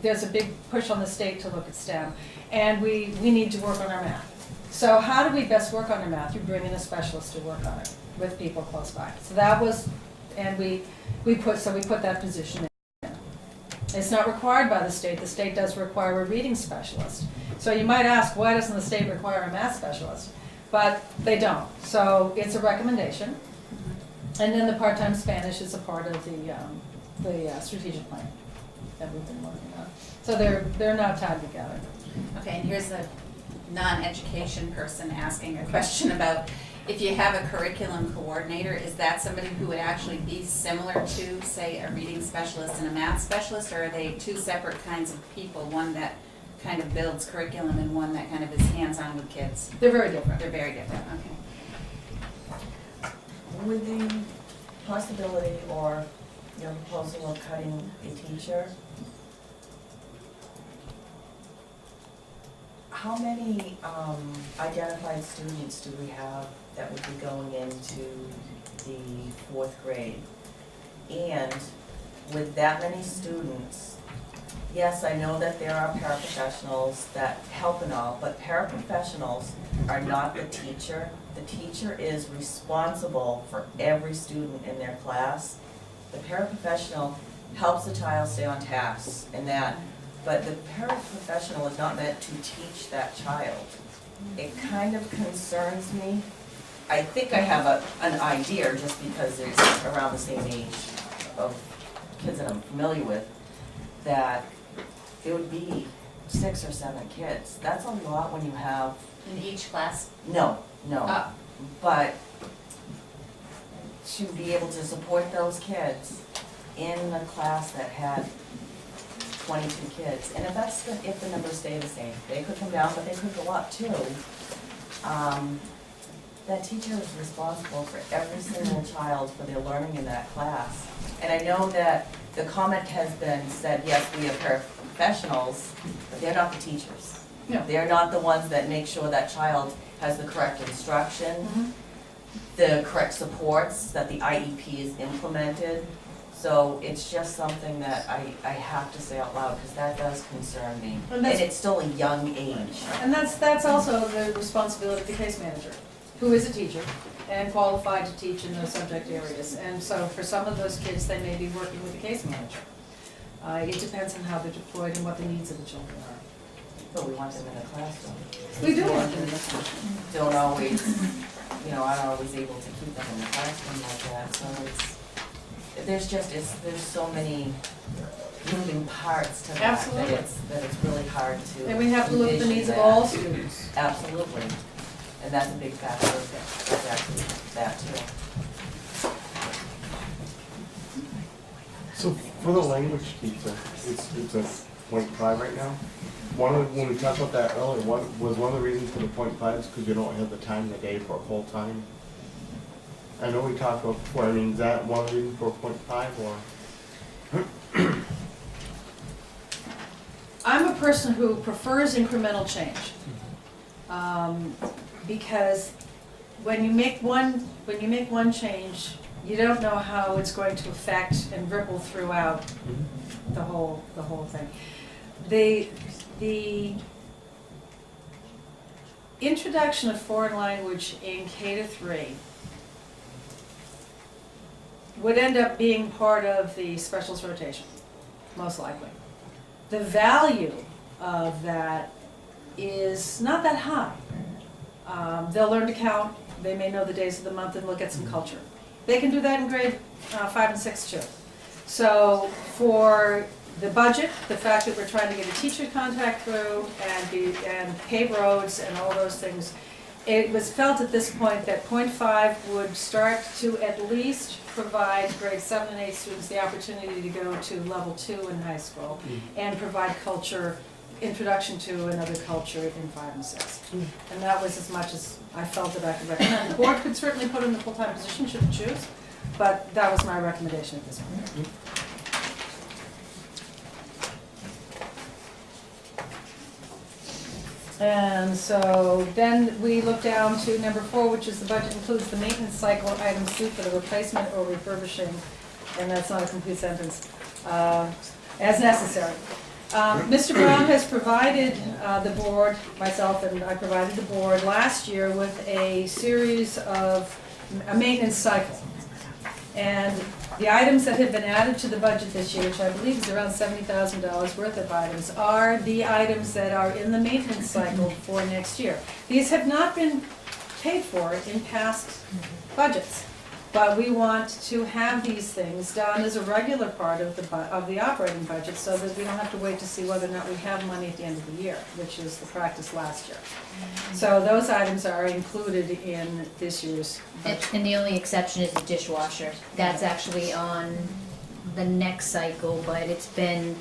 there's a big push on the state to look at STEM. And we need to work on our math. So how do we best work on our math? You bring in a specialist to work on it with people close by. So that was, and we put that position in. It's not required by the state. The state does require a reading specialist. So you might ask, why doesn't the state require a math specialist? But they don't. So it's a recommendation. And then the part-time Spanish is a part of the strategic plan that we've been working on. So they're not tied together. Okay, and here's a non-education person asking a question about if you have a curriculum coordinator, is that somebody who would actually be similar to, say, a reading specialist and a math specialist, or are they two separate kinds of people, one that kind of builds curriculum and one that kind of is hands-on with kids? They're very different. They're very different, okay. With the possibility or, proposal of cutting a teacher, how many identified students do we have that would be going into the 4th grade? And with that many students, yes, I know that there are paraprofessionals that help and all, but paraprofessionals are not the teacher. The teacher is responsible for every student in their class. The paraprofessional helps the child stay on task and that, but the paraprofessional is not meant to teach that child. It kind of concerns me. I think I have an idea, just because it's around the same age of kids that I'm familiar with, that it would be 6 or 7 kids. That's a lot when you have, In each class? no, Oh. but to be able to support those kids in a class that had 22 kids, and if the numbers stay the same, they could come down, but they could go up too. That teacher is responsible for every single child for their learning in that class. And I know that the comment has been said, yes, we have paraprofessionals, but they're not the teachers. No. They're not the ones that make sure that child has the correct instruction, the correct supports, that the IEP is implemented. So it's just something that I have to say out loud, because that does concern me. And And it's still a young age. And that's also the responsibility of the case manager, who is a teacher and qualified to teach in those subject areas. And so for some of those kids, they may be working with the case manager. It depends on how they're deployed and what the needs of the children are. But we want them in the classroom. We do want them in the classroom. Don't always, aren't always able to keep them in the classroom like that, so there's so many moving parts to that. Absolutely. That it's really hard to And we have to look at the needs of envision all that. students. Absolutely, and that's a big factor of exactly that too. So for the language teacher, it's a 0.5 right now. When we talked about that earlier, one of the reasons for the 0.5 is because you don't have the time in the day for a full time. I know we talked about before. I mean, is that one of the reasons for a 0.5 or? I'm a person who prefers incremental change. Because when you make one change, you don't know how it's going to affect and ripple throughout the whole thing. The introduction of foreign language in K-3 would end up being part of the specialist rotation, most likely. The value of that is not that high. They'll learn to count, they may know the days of the month, and look at some culture. They can do that in grade 5 and 6 too. So for the budget, the fact that we're trying to get a teacher contact through and pave roads and all those things, it was felt at this point that 0.5 would start to at least provide grade 7 and 8 students the opportunity to go to level 2 in high school and provide culture, introduction to another culture in 5 and 6. And that was as much as I felt that I could recommend. The board could certainly put in the full-time position should it choose, but that was my recommendation at this point. And so then we look down to number 4, which is the budget includes the maintenance cycle item C for the replacement or refurbishing, and that's not a complete sentence, as necessary. Mr. Brown has provided the board, myself and I provided the board last year with a series of a maintenance cycle. And the items that have been added to the budget this year, which I believe is around $70,000 worth of items, are the items that are in the maintenance cycle for next year. These have not been paid for in past budgets. But we want to have these things done as a regular part of the operating budget, so that we don't have to wait to see whether or not we have money at the end of the year, which is the practice last year. So those items are included in this year's budget. And the only exception is the dishwasher. That's actually on the next cycle, but it's been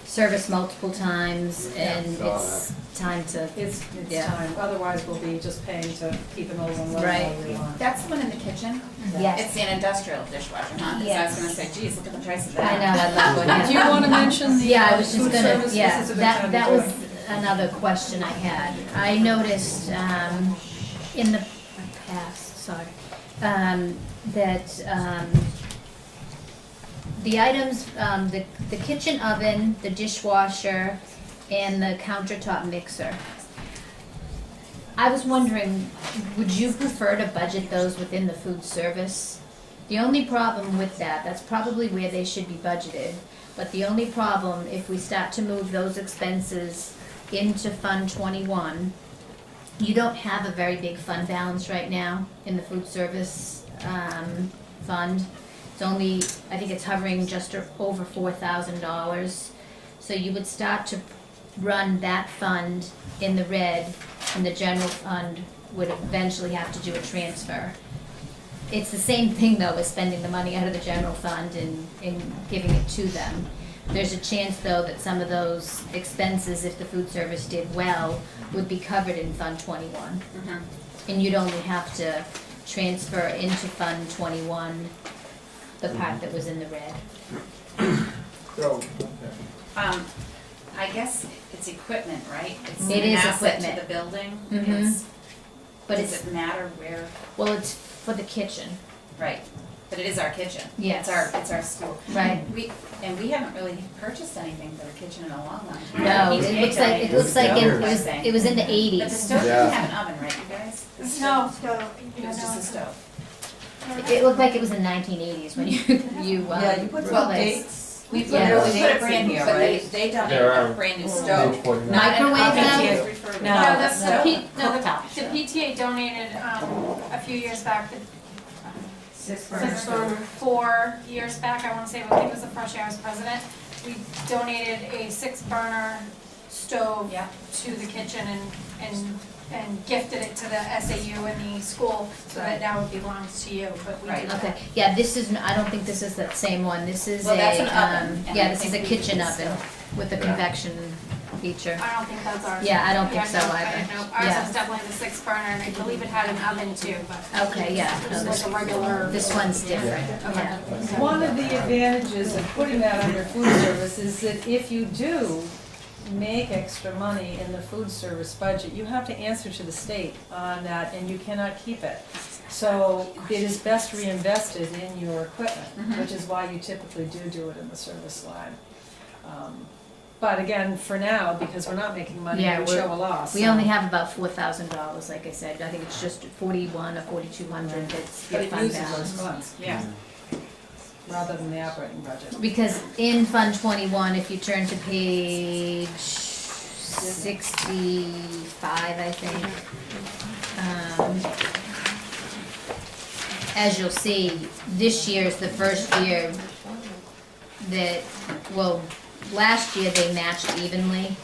serviced multiple times, and it's time to, It's Yeah. time, otherwise we'll be just paying to keep an old one running Right. all year long. That's the one in the kitchen? Yes. It's an industrial dishwasher, huh? 'Cause I was Yes. gonna say, geez, look at the price of I that. know, I love one. Do you want to mention the Yeah, I was just food gonna, service? yeah, This is a good time that to do was it. another question I had. I noticed, in the past, that, the items, the kitchen oven, the dishwasher, and the countertop mixer. I was wondering, would you prefer to budget those within the food service? The only problem with that, that's probably where they should be budgeted, but the only problem, if we start to move those expenses into Fund 21, you don't have a very big fund balance right now in the food service fund. It's only, I think it's hovering just over $4,000. So you would start to run that fund in the red, and the general fund would eventually have to do a transfer. It's the same thing though as spending the money out of the general fund and giving it to them. There's a chance though that some of those expenses, if the food service did well, would be covered in Fund 21. And you'd only have to transfer into Fund 21 the part that was in the red. So, I guess it's equipment, right? It's It an is asset equipment. to the building. Mhm. It's, But does it's, it matter where? well, it's for the kitchen. Right, but it is our kitchen. Yes. It's our school. Right. We haven't really purchased anything for the kitchen in a long, long time. No, PTA it looks like, it donated looks like stove, it I was, think. it was in the But the 80s. stove Yeah. didn't have an oven, right, you guys? The No, stove- It was just a stove. It looked like it was in the 1980s when you Yeah, you put some replaced. dates. We put, Yeah. we put a brand new, here, but right? they donated There are a brand new stove. Page 49. Not an Microwave oven, now? it's refurbished. No, No, that's the not- P, the PTA donated, a few years back, Six six or 4 years back, I wanna say, I think it was the first year I was president, we donated a 6-burner stove Yeah. to the kitchen and gifted it to the SAU in the school, so that now it belongs to you, but we Right. did that. Okay, yeah, this is, I don't think this is that same one. This is Well, that's a, an oven, and yeah, I this is a think we kitchen can oven with a Yeah. convection feature. I don't think that's ours. Yeah, I don't think so no, either. no, ours Yeah. is definitely the 6-burner, and I believe it had an oven too, but. Okay, yeah, It no, was like a regular. this one's different, Okay. yeah. One of the advantages of putting that under food service is that if you do make extra money in the food service budget, you have to answer to the state on that, and you cannot keep it. So it is best reinvested in your equipment, which is why you typically do it in the service line. But again, for now, because we're not making money, Yeah, it would show a loss. We so- only have about $4,000, like I said. I think it's just 41 or 4,200 that's But your it fund uses those balance. funds, Yeah. rather than the operating budget. Because in Fund 21, if you turn to page 65, I think, as you'll see, this year is the first year that, well, last year they matched evenly,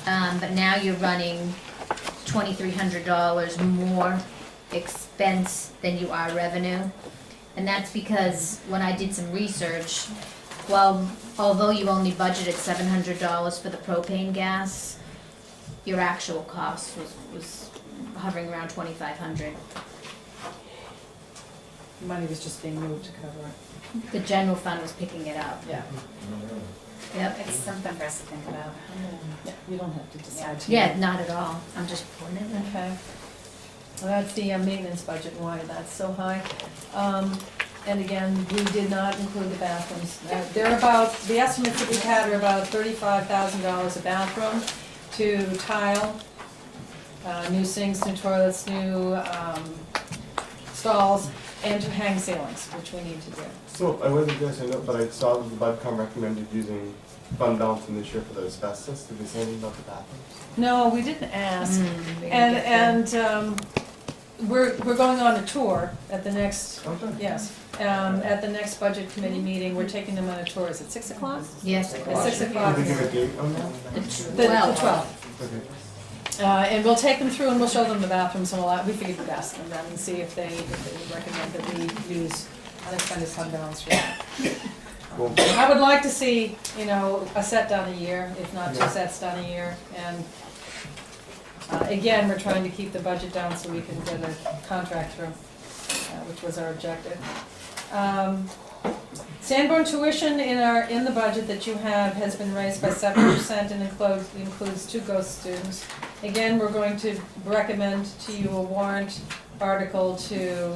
but now you're running $2,300 more expense than you are revenue. And that's because when I did some research, well, although you only budgeted $700 for the propane gas, your actual cost was hovering around $2,500. Money was just being moved to cover it. The general fund was picking it up. Yeah. Yep. It's something for us to think about. You don't have to decide. Yeah, not at all. I'm just putting it in. Okay. Well, that's the maintenance budget, and why that's so high. And again, we did not include the bathrooms. They're about, the estimates that we've had are about $35,000 a bathroom to tile, new sinks, new toilets, new stalls, and to hang ceilings, which we need to do. So I wasn't gonna say no, but I saw that the BudCom recommended using fund balance in this year for the asbestos. Did they say anything about the bathrooms? No, we didn't ask. And we're going on a tour at the next, Okay. yes, at the next budget committee meeting, we're taking them on a tour, is it 6 o'clock? Yes. At 6 o'clock. Did they give a date on that? The 12th. Okay. And we'll take them through and we'll show them the bathrooms and we figured we'd ask them then and see if they would recommend that we use unexpended fund balance for that. Cool. I would like to see, you know, a set done a year, if not 2 sets done a year. And again, we're trying to keep the budget down so we can get a contract through, which was our objective. Sanborn tuition in the budget that you have has been raised by 7% and includes 2 ghost students. Again, we're going to recommend to you a warrant article to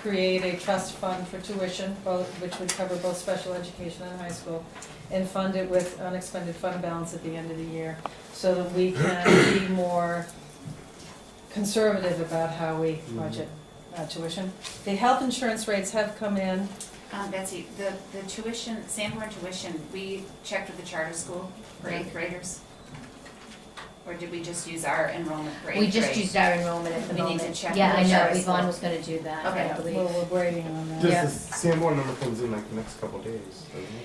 create a trust fund for tuition, which would cover both special education and high school, and fund it with unexpended fund balance at the end of the year, so that we can be more conservative about how we budget tuition. The health insurance rates have come in. Betsy, the tuition, Sanborn tuition, we checked with the charter school for 8th graders? Or did we just use our enrollment for 8th grade? We just used our enrollment at the We moment. need to check Yeah, I with the know, charter Yvonne school. was gonna do that, Okay. I believe. We're waiting on that. Yeah. Does the Sanborn number comes in like the next couple days, doesn't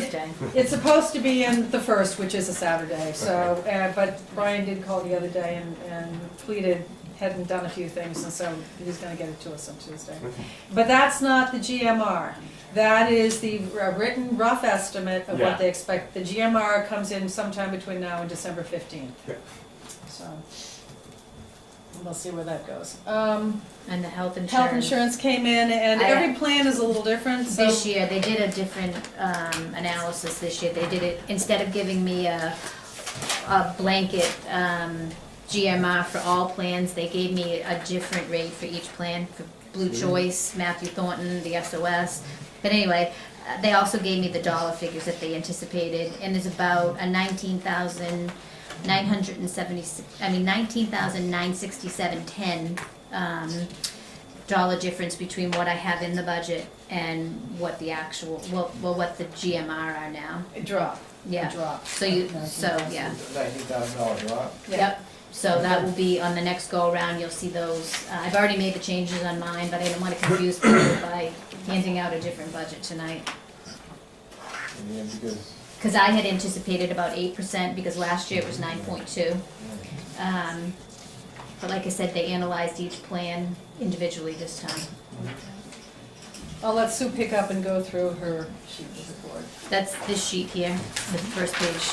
it? Tuesday. It's supposed to be in the 1st, which is a Saturday, so, but Brian did call the other day and pleaded, hadn't done a few things, and so he's gonna get it to us on Tuesday. Okay. But that's not the GMR. That is the written rough estimate of Yeah. what they expect. The GMR comes in sometime between now and December 15th. Yeah. So, we'll see where that goes. And the health insurance. Health insurance came in, and every plan is a little different, so. This year, they did a different analysis this year. They did it, instead of giving me a blanket GMR for all plans, they gave me a different rate for each plan, for Blue Choice, Matthew Thornton, the SOS. But anyway, they also gave me the dollar figures that they anticipated, and there's about a $19,967.10 dollar difference between what I have in the budget and what the actual, what the GMR are now. It dropped. Yeah. It dropped. So yeah. $19,000 drop. Yep. So that will be on the next go around, you'll see those. I've already made the changes on mine, but I didn't want to confuse people by handing out a different budget tonight. Yeah, because Because I had anticipated about 8%, because last year it was 9.2. But like I said, they analyzed each plan individually this time. I'll let Sue pick up and go through her sheet with the board. That's this sheet here, the first page.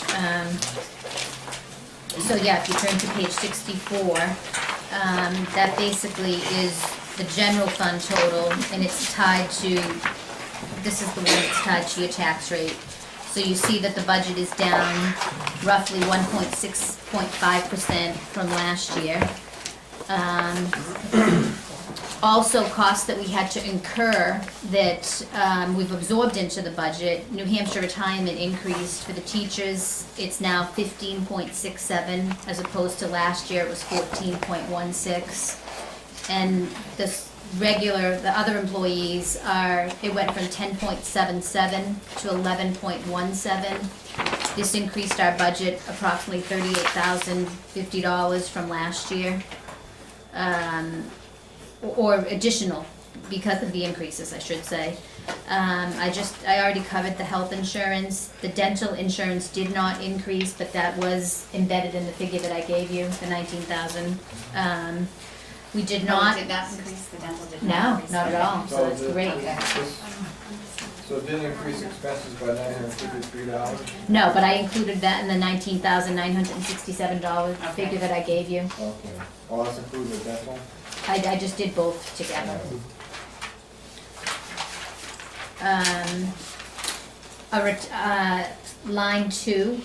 So yeah, if you turn to page 64, that basically is the general fund total, and it's tied to, this is the one that's tied to your tax rate. So you see that the budget is down roughly 1.5% from last year. Also, costs that we had to incur that we've absorbed into the budget. New Hampshire retirement increased for the teachers. It's now 15.67 as opposed to last year it was 14.16. And the other employees it went from 10.77 to 11.17. This increased our budget approximately $38,050 from last year. Or additional, because of the increases, I should say. I already covered the health insurance. The dental insurance did not increase, but that was embedded in the figure that I gave you, the 19,000. We did not. Did not increase the dental, did No, not increase. not at all, so that's great. So it didn't increase expenses by $953? No, but I included that in the $19,967 figure that I gave you. Okay. Oh, that's included with dental? I just did both together. Line 2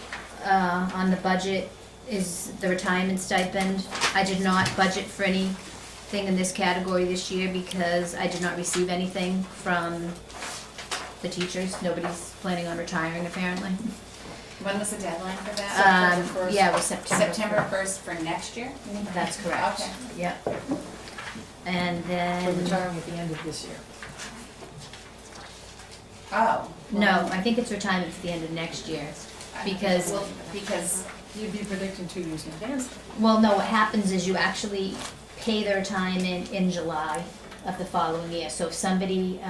on the budget is the retirement stipend. I did not budget for anything in this category this year because I did not receive anything from the teachers. Nobody's planning on retiring apparently. When was the deadline for that? September 1st. Yeah, it was September. September 1st for next year? That's correct. Okay. Yep. And For then, retiring at the end of this year. Oh. no, I think it's retirement for the end of next year. Because- Well, because, You'd be predicting 2 years in advance. Well, no, what happens is you actually pay their time in July of the following year. So if somebody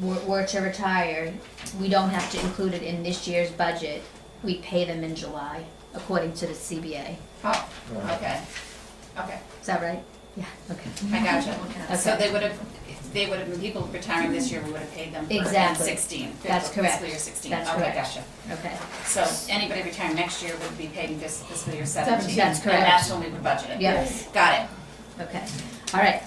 were to retire, we don't have to include it in this year's budget. We pay them in July, according to the CBA. Oh, okay, okay, Is that right? Yeah, okay. I gotcha. So Okay. they would have been people retiring this year, we would have paid them for Exactly. 16. That's correct. Fiscal year 16. That's Okay, correct. gotcha. Okay. So anybody retiring next year would be paid in fiscal year 17. That's correct. And that's when we would budget it. Yes. Got it. Okay, all right.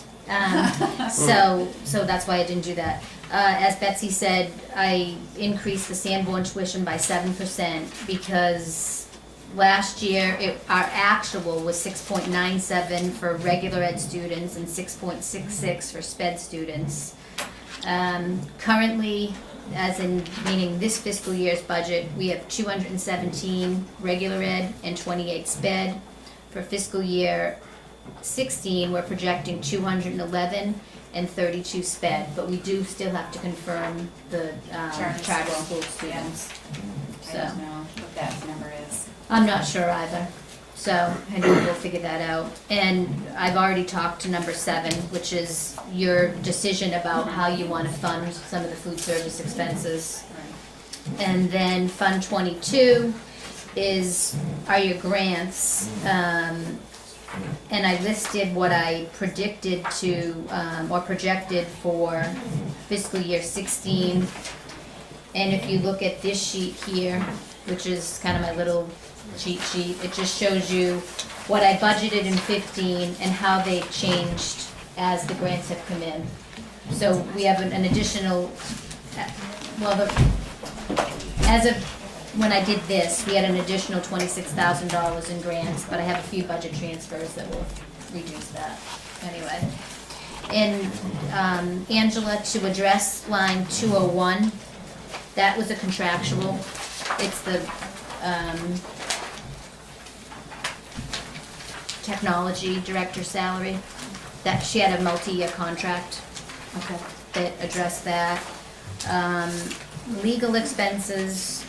So that's why I didn't do that. As Betsy said, I increased the Sanborn tuition by 7% because last year, our actual was 6.97 for regular ed students and 6.66 for sped students. Currently, meaning this fiscal year's budget, we have 217 regular ed and 28 sped. For fiscal year 16, we're projecting 211 and 32 sped, but we do still have to confirm the charter school students. I don't know what that number is. I'm not sure either, so I know we'll figure that out. And I've already talked to number 7, which is your decision about how you want to fund some of the food service expenses. And then Fund 22 are your grants. And I listed what I predicted or projected for fiscal year 16. And if you look at this sheet here, which is kind of my little cheat sheet, it just shows you what I budgeted in 15 and how they changed as the grants have come in. So we have an additional, as of when I did this, we had an additional $26,000 in grants, but I have a few budget transfers that will reduce that anyway. And Angela, to address line 201, that was a contractual. It's the technology director salary. That she had a multi-year contract. Okay. That addressed that. Legal expenses,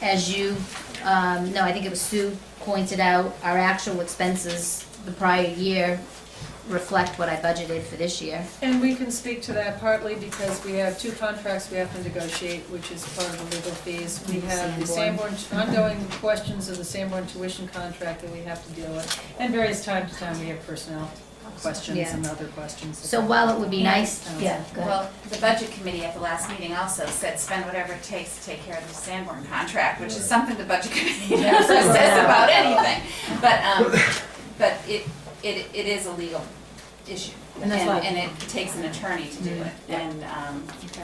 as you, no, I think it was Sue pointed out, our actual expenses the prior year reflect what I budgeted for this year. And we can speak to that partly because we have 2 contracts we have to negotiate, which is part of the legal fees. We have the Sanborn, ongoing questions of the Sanborn tuition contract that we have to deal with. And various time to time, we have personnel questions Yeah. and other questions. So while it would be nice, yeah, go ahead. Well, the budget committee at the last meeting also said spend whatever it takes to take care of the Sanborn contract, which is something the budget committee never says about anything. But it is a legal issue. And that's why- And it takes an attorney to do it. And,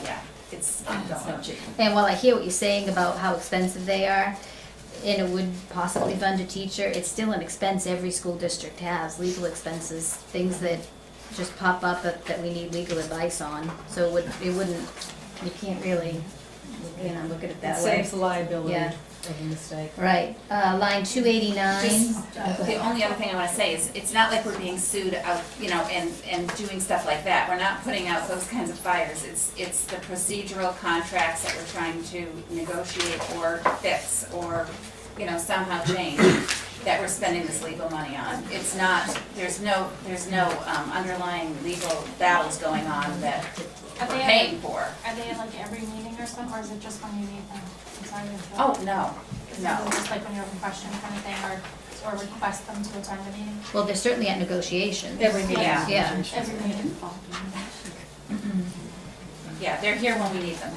yeah, it's ongoing. And while I hear what you're saying about how expensive they are, and it would possibly fund a teacher, it's still an expense every school district has, legal expenses, things that just pop up that we need legal advice on. So it wouldn't, you can't really, look at it It that way. saves the liability Yeah. of a mistake. Right, line 289. The only other thing I wanna say is, it's not like we're being sued out, and doing stuff like that. We're not putting out those kinds of fires. It's the procedural contracts that we're trying to negotiate or fix or, somehow change that we're spending this legal money on. It's not, there's no underlying legal battles going on that Are we're they paying for. Are they at like every meeting or something, or is it just when you need them? I'm sorry to interrupt. Oh, no, Is it no. just like when you have a question kind of thing, or request them to attend the meeting? Well, they're certainly at negotiations. Every meeting. Yeah. Yeah. Every meeting. Yeah, they're here when we need them.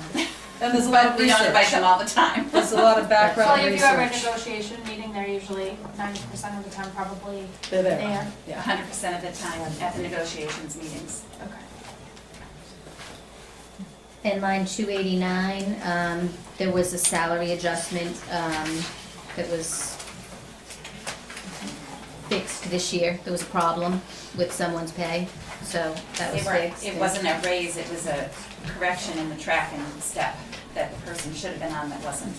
And there's a lot But of we don't invite research. them all the time. There's a lot of background So if you have a research. negotiation meeting, they're usually 90% of the time probably They're there. there. Yeah. 100% of the time at the negotiations meetings. Okay. In line 289, there was a salary adjustment that was fixed this year. There was a problem with someone's pay, so that was fixed. It wasn't a raise, it was a correction in the tracking step that the person should have been on that wasn't.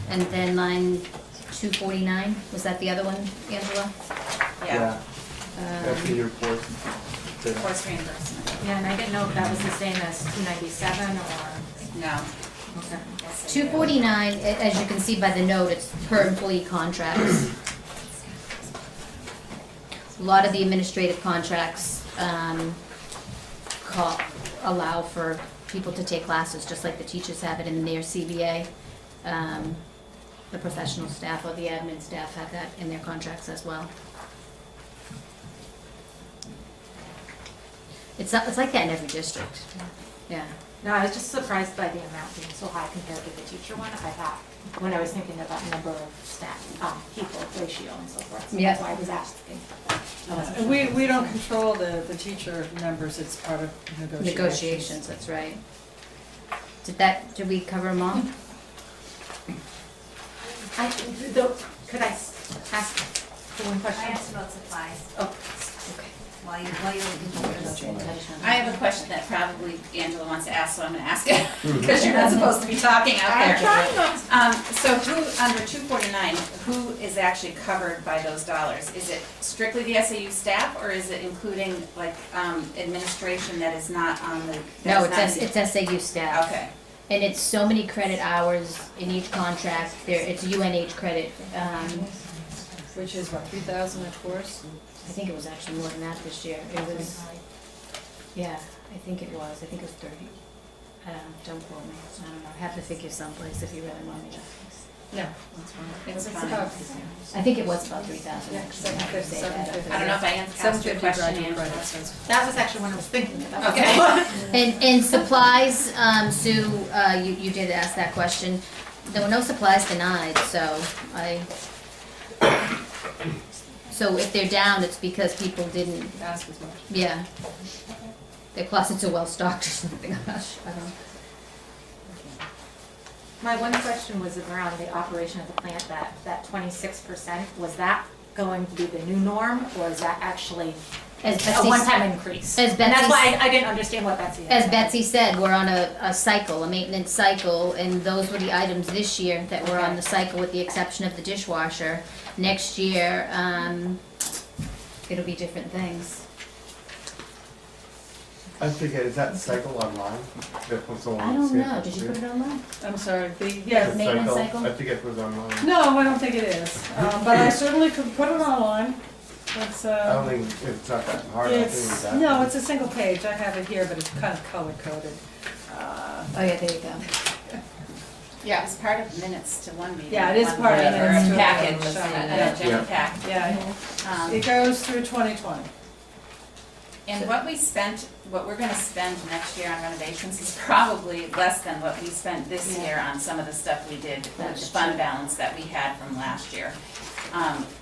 And then line 249, was that the other one, Angela? Yeah, That's in your course. course reimbursement. Yeah, and I didn't know if that was the same as 297 or, No. okay. 249, as you can see by the note, it's per employee contracts. a lot of the administrative contracts, allow for people to take classes, just like the teachers have it in their CBA. The professional staff or the admin staff have that in their contracts as well. It's like that in every district, yeah. No, I was just surprised by the amount being so high compared to the teacher one. I thought, when I was thinking about number of staff, people, ratio and so forth. So Yeah. that's why I was asking. I wasn't And sure. we don't control the teacher numbers, it's part of negotiations. Negotiations, that's right. Did we cover them all? Could I ask for one I question? asked about supplies Oh, while you're looking for those. I have a question that probably Angela wants to ask, so I'm gonna ask it, because you're not supposed to be talking out there. So who, under 249, who is actually covered by those dollars? Is it strictly the SAU staff, or is it including, like, administration that is not on the? No, that's it's not- SAU staff. Okay, And it's so many credit hours in each contract, it's UNH credit, Which is what, 3,000 a course? I think it was actually more than that this year, it was, yeah, I think it was 30. I don't quote me, I don't know, I have the figure someplace if you really want me to. No, that's fine. it's It's fine. about, I think it was about 3,000 yeah, actually. I would say that. 750. I don't know if I asked your 750 question, graduate Angela. credit, so that was actually what I was thinking about. Okay. And supplies, Sue, you did ask that question. There were no supplies denied, so so if they're down, it's because people didn't, ask as much. yeah. Their closets are well stocked or something, I don't know. My one question was around the operation of the plant, that 26%, was that going to be the new norm, or is that actually As a Betsy, one-time increase? as And that's Betsy- why I didn't understand what Betsy had as said. Betsy said, we're on a cycle, a maintenance cycle, and those were the items this year that were on the cycle with the exception of the dishwasher. Next year, it'll be different things. I forget, is that cycle online? That puts the one I don't schedule know, did you put it online? I'm sorry, The yeah, maintenance cycle? I think it was online. no, I don't think it is, but I certainly could put it online. It's, I don't think, it's not that hard, I don't think it's that. no, it's a single page, I have it here, but it's kind of color coded. Oh yeah, there you go. Yeah, it's part of minutes to one meeting. Yeah, it is one part of meeting, or minutes a to package, one meeting, an yeah. agenda Yeah. pack. Yeah, it goes through 2020. And what we spent, what we're gonna spend next year on renovations is probably less than what we spent this year on some of the stuff we did, with the That's fund true. balance that we had from last year.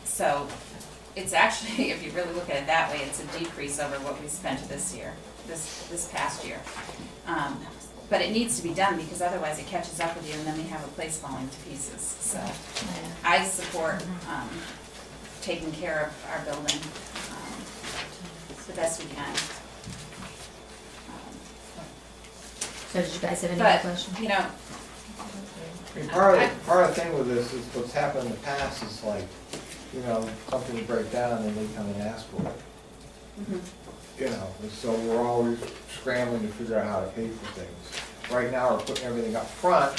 So it's actually, if you really look at it that way, it's a decrease over what we spent this year, this past year. But it needs to be done because otherwise it catches up with you and then we have a place falling to pieces. So I support taking care of our building the best we can. So did you guys have any other But, questions? you know, I mean, part of the thing with this is what's happened in the past is like, you know, something will break down and they come and ask for it. You know, and so we're always scrambling to figure out how to pay for things. Right now, we're putting everything up front,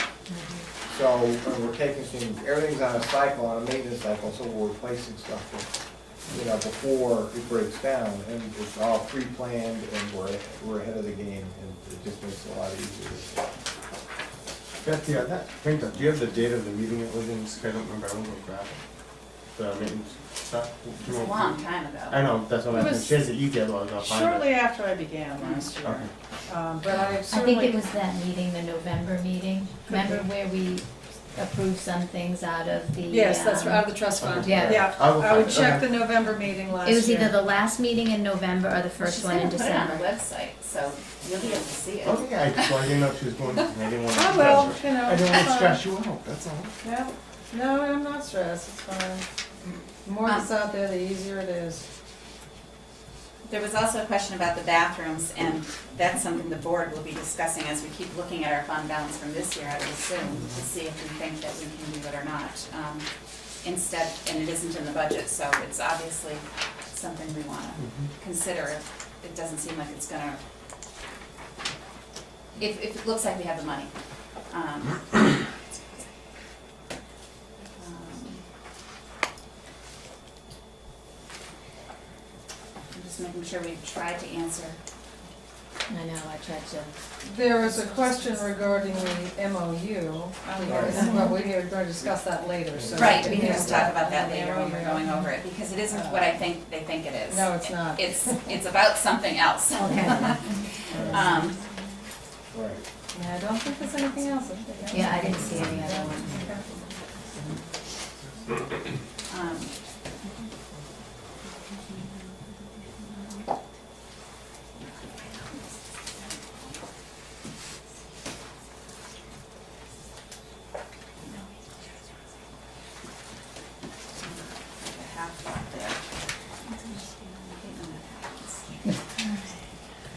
so when we're taking things, everything's on a cycle, on a maintenance cycle, so we're replacing stuff, you know, before it breaks down, and it's all pre-planned, and we're ahead of the game, and it just makes it a lot easier. Betsy, on that printout, do you have the date of the meeting it was in? I don't remember, I won't go grab it. The maintenance stuff? Do it you was a know- long time ago. I know, that's what It I'm was saying, she has the easy, otherwise I'll find it. Shortly after I began last year. Okay. But I I certainly. think it was that meeting, the November meeting. Could Remember be. where we approved some things out of the? Yes, that's out of the trust fund. Yeah. Yeah, I will I would find it, check okay. the November meeting last It year. was either the last meeting in November or the first one in She's gonna December. put it on the website, so you'll be able to see it. Okay, I just wanted to know if she was going, I didn't want to. I will, you know. I didn't want to it's stress you out, that's all. fine. Yeah, no, I'm not stressed, it's fine. The more that's out there, the easier it is. There was also a question about the bathrooms, and that's something the board will be discussing as we keep looking at our fund balance from this year, I would assume, to see if we think that we can do it or not. Instead, and it isn't in the budget, so it's obviously something we want to consider if it doesn't seem like it's gonna, if it looks like we have the money. just making sure we've tried to answer. I know, I tried to. There was a question regarding the MOU, but we're going to discuss that later, so. Right, we can just talk about that later when we're going over it, because it isn't what I think they think it is. No, it's not. It's about something else. Okay. Right. Yeah, I don't think there's anything else. Yeah, I didn't see any other one.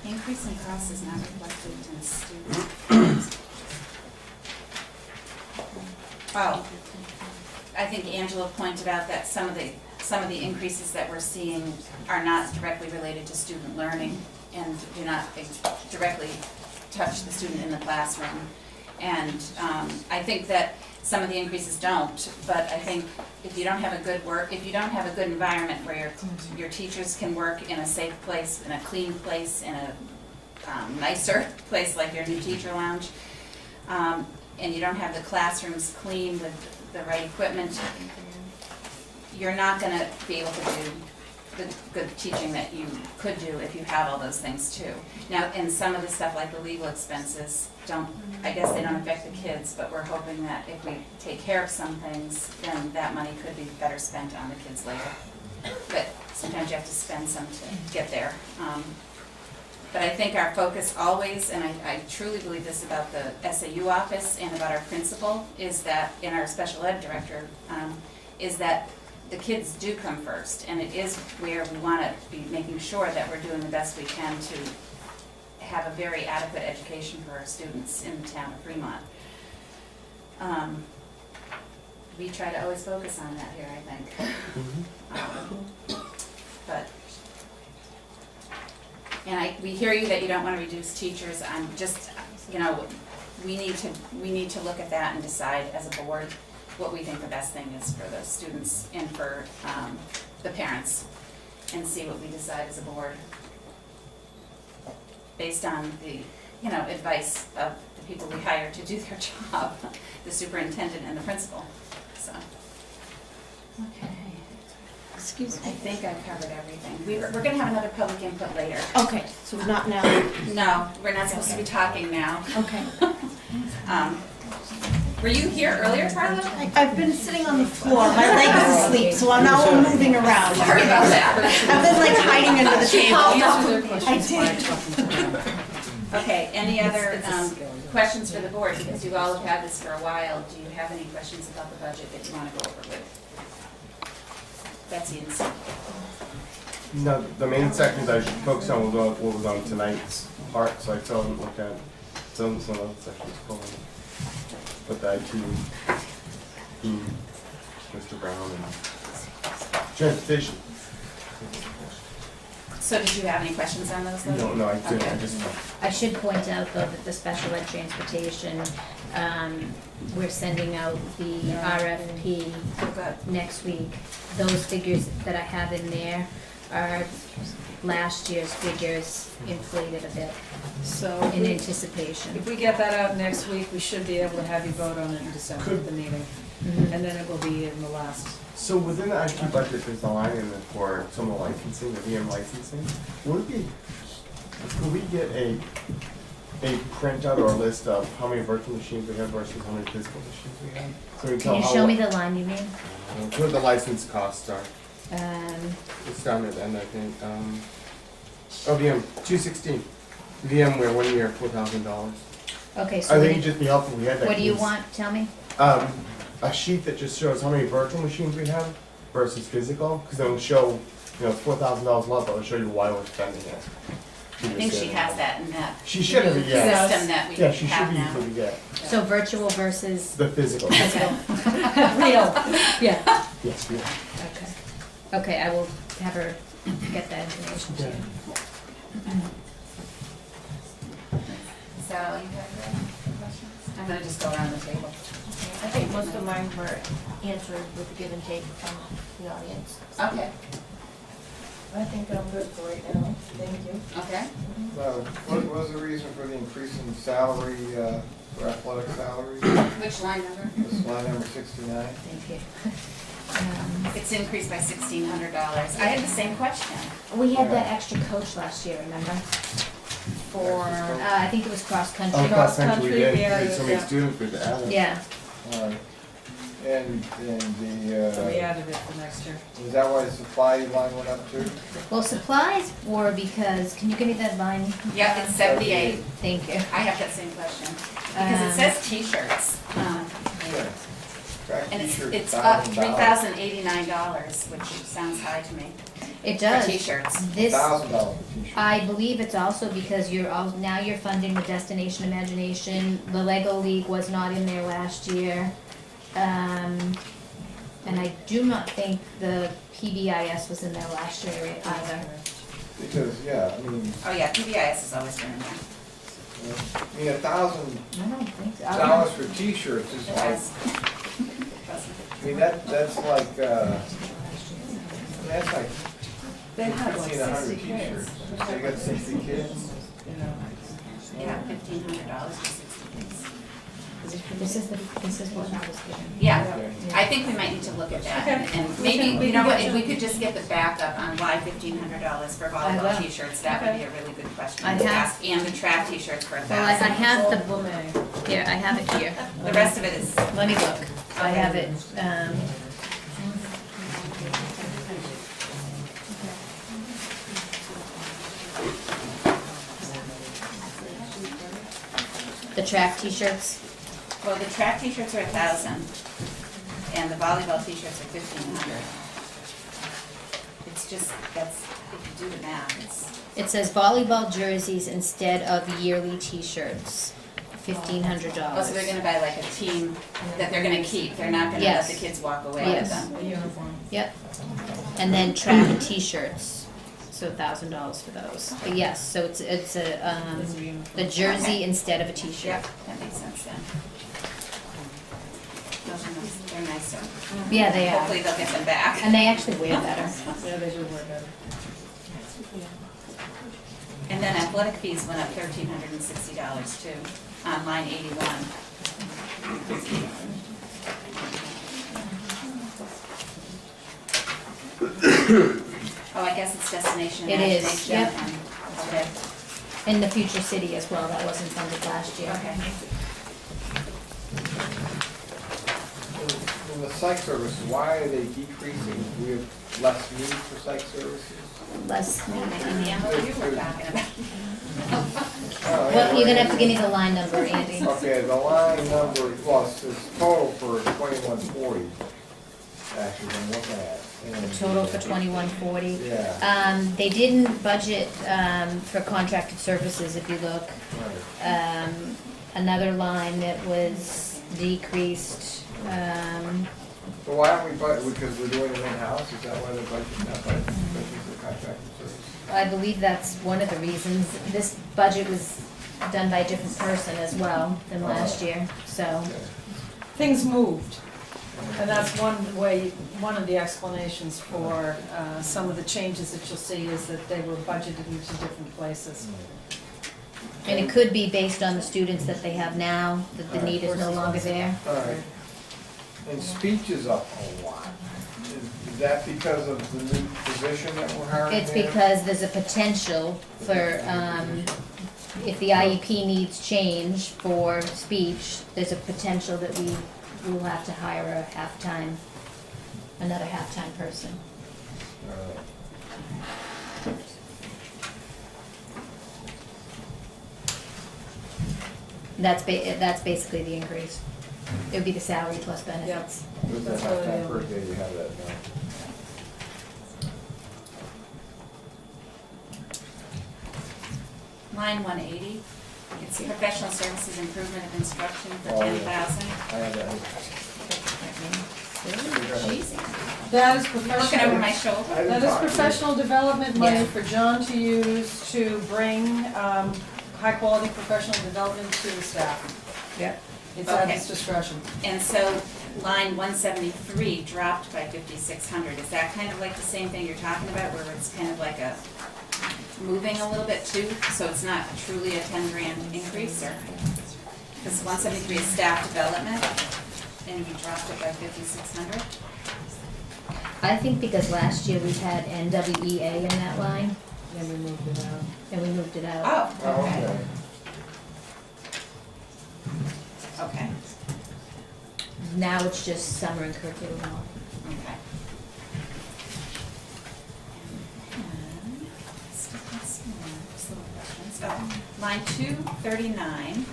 Increase in cost is not reflected in student. Oh, I think Angela pointed out that some of the increases that we're seeing are not directly related to student learning and do not directly touch the student in the classroom. And I think that some of the increases don't, but I think if you don't have a good environment where your teachers can work in a safe place, in a clean place, in a nicer place like your new teacher lounge, and you don't have the classrooms clean with the right equipment, you're not gonna be able to do the good teaching that you could do if you have all those things too. Now, and some of the stuff like the legal expenses I guess they don't affect the kids, but we're hoping that if we take care of some things, then that money could be better spent on the kids later. But sometimes you have to spend some to get there. But I think our focus always, and I truly believe this about the SAU office and about our principal, is that, and our special ed director, is that the kids do come first, and it is where we want to be making sure that we're doing the best we can to have a very adequate education for our students in the town of Fremont. We try to always focus on that here, I think. But, and we hear you that you don't want to reduce teachers. I'm just, we need to look at that and decide as a board what we think the best thing is for the students and for the parents, and see what we decide as a board based on the advice of the people we hire to do their job, the superintendent and the principal. So, okay. Excuse I think I've covered everything. We're going to have another public input later. Okay, so not now. No, we're not supposed to be talking now. Okay. Were you here earlier, Carla? I've been sitting on the floor. My leg is asleep, so I'm now moving around. Sorry about that. I've been like hiding under the table. I did. Okay, any other questions for the board? Because you all have had this for a while. Do you have any questions about the budget that you want to go over with? Betsy and Sue. No, the main sections I should focus on was what was on tonight's part, so I still haven't looked at some of the sections pulling. But the IT team, Mr. Brown, and transportation. So did you have any questions on those? No, I didn't. Okay. I just. I should point out though that the special ed transportation, we're sending out the RFP next week. Those figures that I have in there are last year's figures inflated a bit So in anticipation. if we get that out next week, we should be able to have you vote on it in December at the meeting. Mhm. And then it will be in the last. So within the IT budget, there's a line in it for some of the licensing, the VM licensing. Would it be, could we get a printout or a list of how many virtual machines we have versus how many physical machines we have? So we Can tell you how show me the line you mean? what the license costs are. Um, It's down at the end, I think. VM 216. VMware 1 year, $4,000. okay, I so think what it'd just be helpful if we had that. do you case. want, tell me? A sheet that just shows how many virtual machines we have versus physical, because it'll show, it's $4,000 less, but it'll show you why we're spending it. I think she has that in that She should have, new yeah. system that we Yeah, she should have be now. able to get So virtual versus the physical. okay. Real, yeah. Yes, yeah. Okay. Okay, I will have her get that information to you. So you have any questions? I'm going to just go around the table. I think most of mine were answered with the give and take from the audience. Okay. I think I'm good for right now, thank you. Okay. What was the reason for the increase in salary, for athletic salary? Which line number? This line number 69? Thank you. It's increased by $1,600. I had the same question. We had that extra coach last year, remember? For, I think it was cross-country. Oh, cross country, we did, yeah, we had so many yeah. students, we had to add it. Yeah, Alright. And So we the, added it for next year. is that why the supply line went up too? well, supplies were because, can you give me that line? Yeah, it's 78. Thank you. I have that same question. Because it says t-shirts. Yeah. Track And t-shirts, it's up $1,000. $3,089, which sounds high to me. It For does. t-shirts. This, $1,000 for t-shirts. I believe it's also because now you're funding the Destination Imagination. The Lego League was not in there last year. And I do not think the PBIS was in there last year either. Because, yeah, I mean, Oh, yeah, PBIS has always been in there. I mean, $1,000 I don't think so. for t-shirts is It like, was. I mean, that's like, that's like They had like 1,500 60 kids. t-shirts. They got 60 kids. Yeah, $1,500 for 60 kids. This is what I was given. Yeah, Okay. I think we might need to look at that. Okay. And We maybe, can- we you know can what, get if we you- could just get the backup on why $1,500 for I volleyball will. t-shirts, that would Okay. be a really good question I to have- ask. And the track t-shirts for $1,000. Well, I have the, LeMay. here, I have it here. The rest of it is, Let me look. I have it, the track t-shirts. well, the track t-shirts are $1,000 and the volleyball t-shirts are $1,500. It's just, that's, if you do the math, it's, It says volleyball jerseys instead of yearly t-shirts, $1,500. oh, so they're gonna buy like a team that they're gonna keep. They're not gonna let Yes. the kids walk away with Yes. them. The uniform. Yep. And then track t-shirts, so $1,000 for those. But yes, so it's the jersey instead of a t-shirt. Yep, that makes sense then. Those are nice, they're nicer. Yeah, they are. Hopefully they'll get them back. And they actually wear better. Yeah, they do work better. And then athletic fees went up $1,360 too, on line 81. Oh, I guess it's Destination It is, Imagination. yep. and- Okay, In the future city as well, that wasn't funded last year. okay. In the psych services, why are they decreasing? Do we have less need for psych services? Less Maybe needed. Andy, what you were talking about. Oh, Well, you're gonna have to anyway. give me the line number, Andy. Okay, the line number, well, it's total for 2140, actually, I'm looking at. The total for 2140. Yeah, They didn't budget, for contracted services, if you look. right. Another line that was decreased, So why aren't we budgeting, because we're doing it in-house, is that why the budget's not budgeting for contracted services? I believe that's one of the reasons. This budget was done by a different person as well than last year, so. Okay. Things moved. And that's one way, one of the explanations for some of the changes that you'll see is that they were budgeted into different places. And it could be based on the students that they have now, that the need is no longer there. All right. And speech is up a lot. Is that because of the new position that we're hiring? It's there? because there's a potential for, if the IEP needs change for speech, there's a potential that we will have to hire a half-time, another half-time person. All right. That's basically the increase. It would be the salary plus benefits. Who's That's that what I half-time do. birthday, you have that now? Line 180, it's professional services improvement of instruction for Oh, yeah. 10,000. I have that. Jeez, That is looking over professional, my shoulder. I didn't that is talk to you. professional development money Yeah. for John to use to bring high-quality professional development to the staff. Yep. It's at Okay. his discretion. And so line 173 dropped by 5,600. Is that kind of like the same thing you're talking about, where it's kind of like a moving a little bit too, so it's not truly a 10 grand increase, or? Because 173 is staff development, and we dropped it by 5,600. I think because last year we had NWEA in that line, And we moved it out. and we moved it out. Oh, Oh, okay. okay. Okay, Now it's just summer and curriculum. okay. And still got some more, just little questions. Oh, line 239.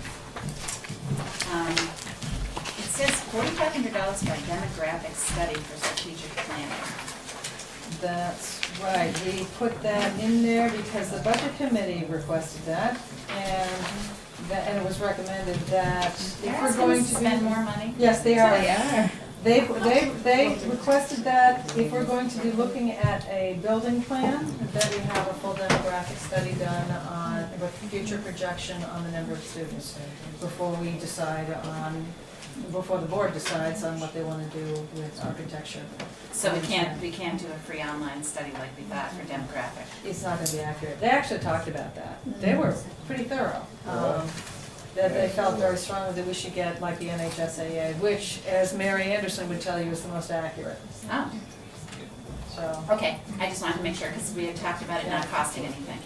It says $4,500 for a demographic study for strategic planning. That's right, we put that in there because the budget committee requested that, and it was recommended that if we're going to spend more money. Yes, they are. They are. They requested that if we're going to be looking at a building plan, that we have a full demographic study done on, with future projection on the number of students before we decide on, before the board decides on what they want to do with architecture. So we can't do a free online study like we thought for demographic. It's not gonna be accurate. They actually talked about that. They were pretty thorough. That they felt very strongly that we should get like the NHSAA, which, as Mary Anderson would tell you, is the most accurate. Oh, So, okay, I just wanted to make sure, because we had talked about it not costing anything.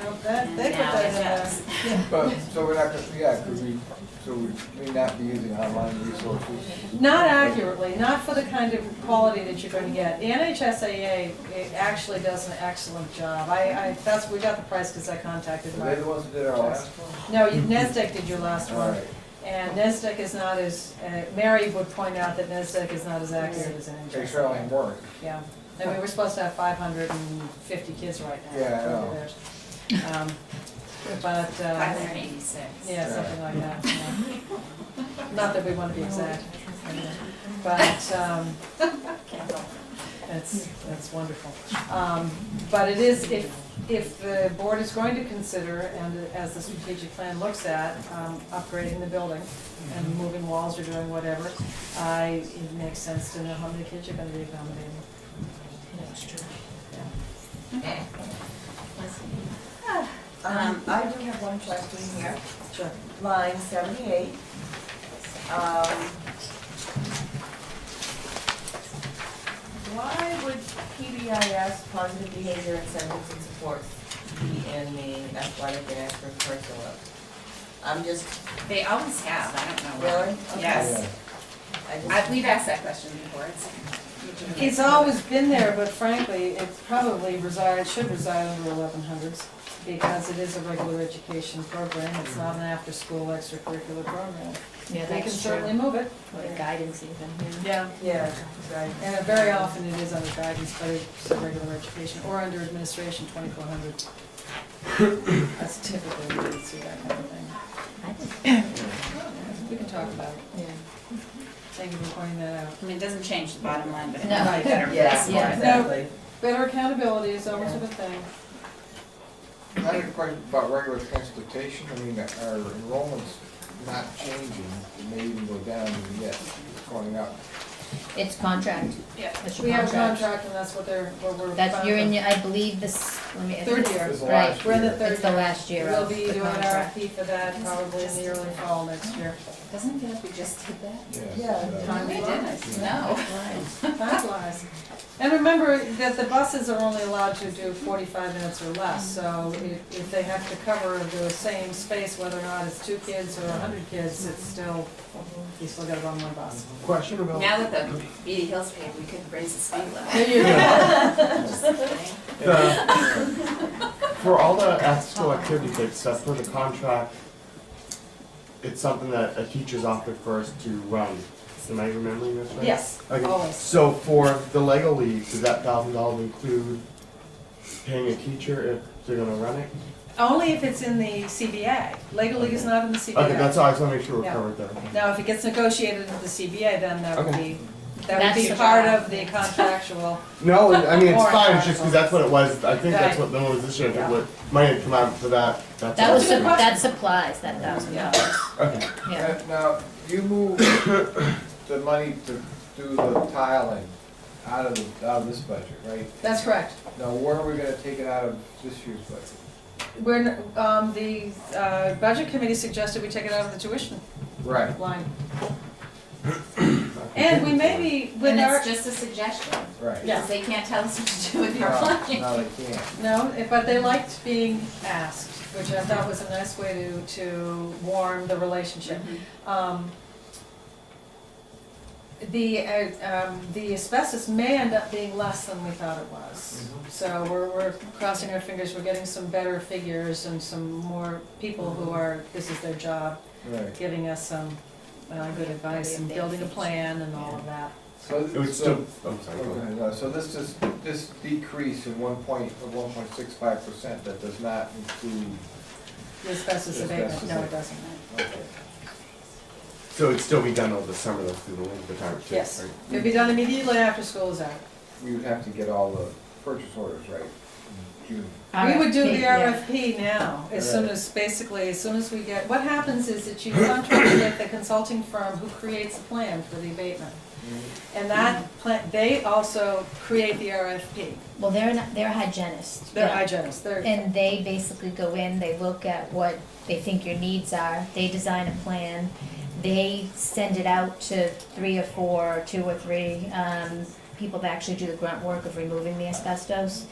no, they put Now that it in does. there. But, so we're not gonna, could we, so we may not be using online resources? Not accurately, not for the kind of quality that you're gonna get. The NHSAA, it actually does an excellent job. We got the price because I contacted Are they them. the ones that did our last one? No, NESDEC did your last All one. right. And NESDEC is not as, Mary would point out that NESDEC is not as accurate as They NHSAA. certainly weren't. Yeah, and we were supposed to have 550 kids right now. Yeah, I know. over theirs. But, 586. yeah, something like that, yeah. Not that we want to be exact. But, Can't help that's wonderful. But it is, if the board is going to consider, and as the strategic plan looks at, upgrading the building and moving walls or doing whatever, it makes sense to know how many kids you're gonna be accommodating. That's true. Okay. I do have one question here. Sure. Line 78. Why would PBIS, positive behavior incentives and supports, be in the athletic and extracurricular? I'm just, They always have, I don't know why. really? Okay. Yes. I just, We've asked that question before. It's always been there, but frankly, it probably should reside under 1100s, because it is a regular education program, it's not an after-school extracurricular program. Yeah, They can that's certainly true. move it. Or guidance even, Yeah, yeah, right. and very often it is under guidance, but it's a regular education, or under administration, 2400. That's typically where you see that kind of thing. I think, We can talk about it. yeah. Thank you for pointing that out. I mean, it doesn't change the bottom line, but it No. might be better. Yeah, Yeah. exactly. Better accountability is always a good thing. I had a question about regular transportation. I mean, our enrollment's not changing, it may even go down, and yet it's going up. It's contract. Yeah. That's your We have a contract. contract, and that's what we're. That's, you're in, I believe this, let me. I think Third it's- year. This is the Right. last We're in the year. third It's the year. last year We'll of be the doing an contract. RFP for that probably in the early fall next year. Doesn't it feel like we just did that? Yes. Time We flies. didn't, no. Time flies. And remember that the buses are only allowed to do 45 minutes or less, so if they have to cover the same space, whether or not it's 2 kids or 100 kids, it's still, you still gotta run one bus. Question about, Now that the Beatty Hills paved, we could raise the speed limit. There you go. Just kidding. for all the after-school activities, except for the contract, it's something that a teacher's offered first to run. Am I remembering this right? Yes, Okay, always. so for the Lego League, does that $1,000 include paying a teacher if they're gonna run it? Only if it's in the CBA. Lego League is not in the CBA. Okay, that's all, I just wanna make sure we're Yeah. covered there. Now, if it gets negotiated into the CBA, then that would Okay. be That's part the- of the contractual. No, I mean, it's Warrant fine, it's just article. because that's what it was, I think that's Right. what the one was this year, Yeah. what might have come out for that, that's That all. was, that supplies, that $1,000. Okay. Yeah. Now, you moved the money to do the tiling out of this budget, right? That's correct. Now, where are we gonna take it out of this year's budget? The budget committee suggested we take it out of the tuition Right. line. And we may be, with And our, it's just a suggestion, Right. Yeah. because they can't tell us what to do with your No, money. no, they can't. no, but they liked being asked, which I thought was a nice way to warm the relationship. The asbestos may end up being less than we thought it was. So we're crossing our fingers, we're getting some better figures and some more people who are, this is their job, Right. giving us some good advice and building a plan and all of that. So, It would still, I'm sorry, go ahead. okay, so this decrease in 1.65%, that does not include, The asbestos abatement, no, it doesn't. okay. So it'd still be done over the summer though, through the winter time too, Yes, right? it'll be done immediately after school is out. We would have to get all the purchase orders right in June. We would do the yeah. RFP now, as soon Right. as, basically, as soon as we get, what happens is that you contract with the consulting firm who creates a plan for the abatement. And that plan, they also create the RFP. Well, they're a hygienist. They're yeah. hygienists, they're, And they basically go in, they look at what they think your needs are, they design a plan, they send it out to 3 or 4, 2 or 3 people that actually do the grunt work of removing the asbestos.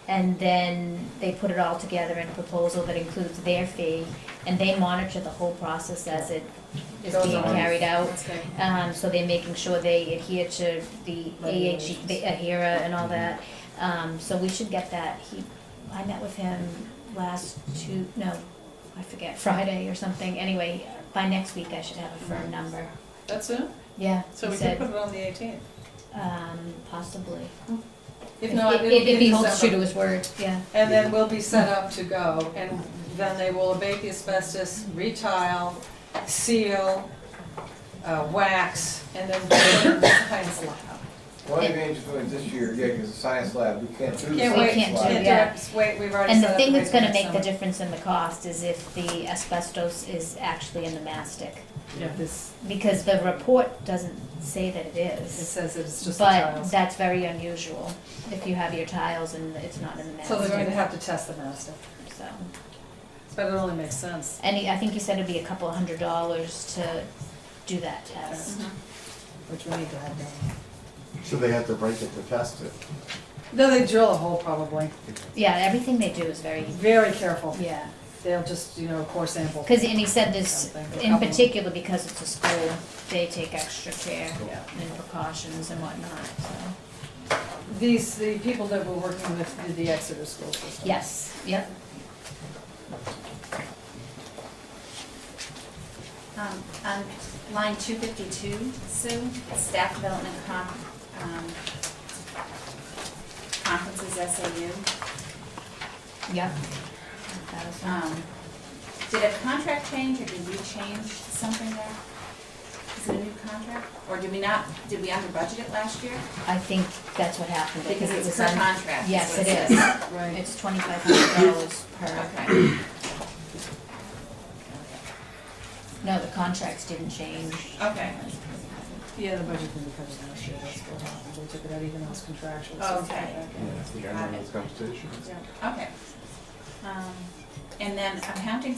And then they put it all together in a proposal that includes their fee, and they monitor the whole process as it is Goes being on. carried out. Okay. So they're making sure they adhere to the Regulations. the AHERA and all that. So we should get that. I met with him Friday or something. Anyway, by next week I should have a firm number. that's it? Yeah, So he we said, can put it on the 18th. possibly. If not, it'll If be he in holds true to December. his word, yeah. And then we'll be set up to go, and then they will abate the asbestos, retile, seal, wax, and then put it in the science lab. One advantage of doing this year, yeah, because the science lab, we can't do the Can't We wait, science can't do lab. can't do yeah. it, just wait, we've already And set the up thing the that's wait gonna for make next the summer. difference in the cost is if the asbestos is actually in the mastic. Yeah, this, Because the report doesn't say that it it is. says it's just the But tiles. that's very unusual if you have your tiles and it's not in the mastic. So they're going to have to test the master, So, but it only makes sense. and I think he said it'd be a couple $100 to do that test. Which we need to have done. So they have to break it to test it. No, they drill a hole probably, Yeah, everything they do is very, very careful. yeah. They'll just, core sample. Cause, and he said this, Something, a in couple. particular, because it's a school, they take extra care Yeah. and precautions and whatnot, so. The people that we're working with did the Exeter school system. Yes, yep. On line 252, Sue, staff development conferences, SAU. Yep. That was one. Did a contract change, or did we change something there? Is it a new contract? Or did we under budget it last year? I think that's what happened. I Because think it it's was per on- contract. is Yes, what it is. says. Right. It's $2,500 per. Okay, No, the contracts didn't change. okay. Yeah, the budget didn't cover it last year, that's what happened, they took it out even though it's contractual. so it's Okay. back in. Yeah, I think I remember this conversation. Okay. And then accounting,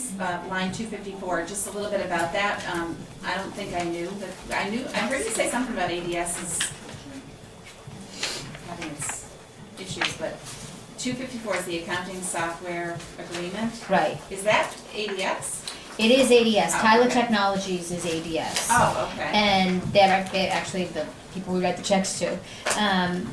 line 254, just a little bit about that. I don't think I knew, I heard you say something about ADS's having its issues, but 254 is the accounting software agreement. Right. Is that ADS? It is ADS. Oh, Tyler okay. Technologies is ADS. Oh, okay. And they're actually the people we write the checks to. And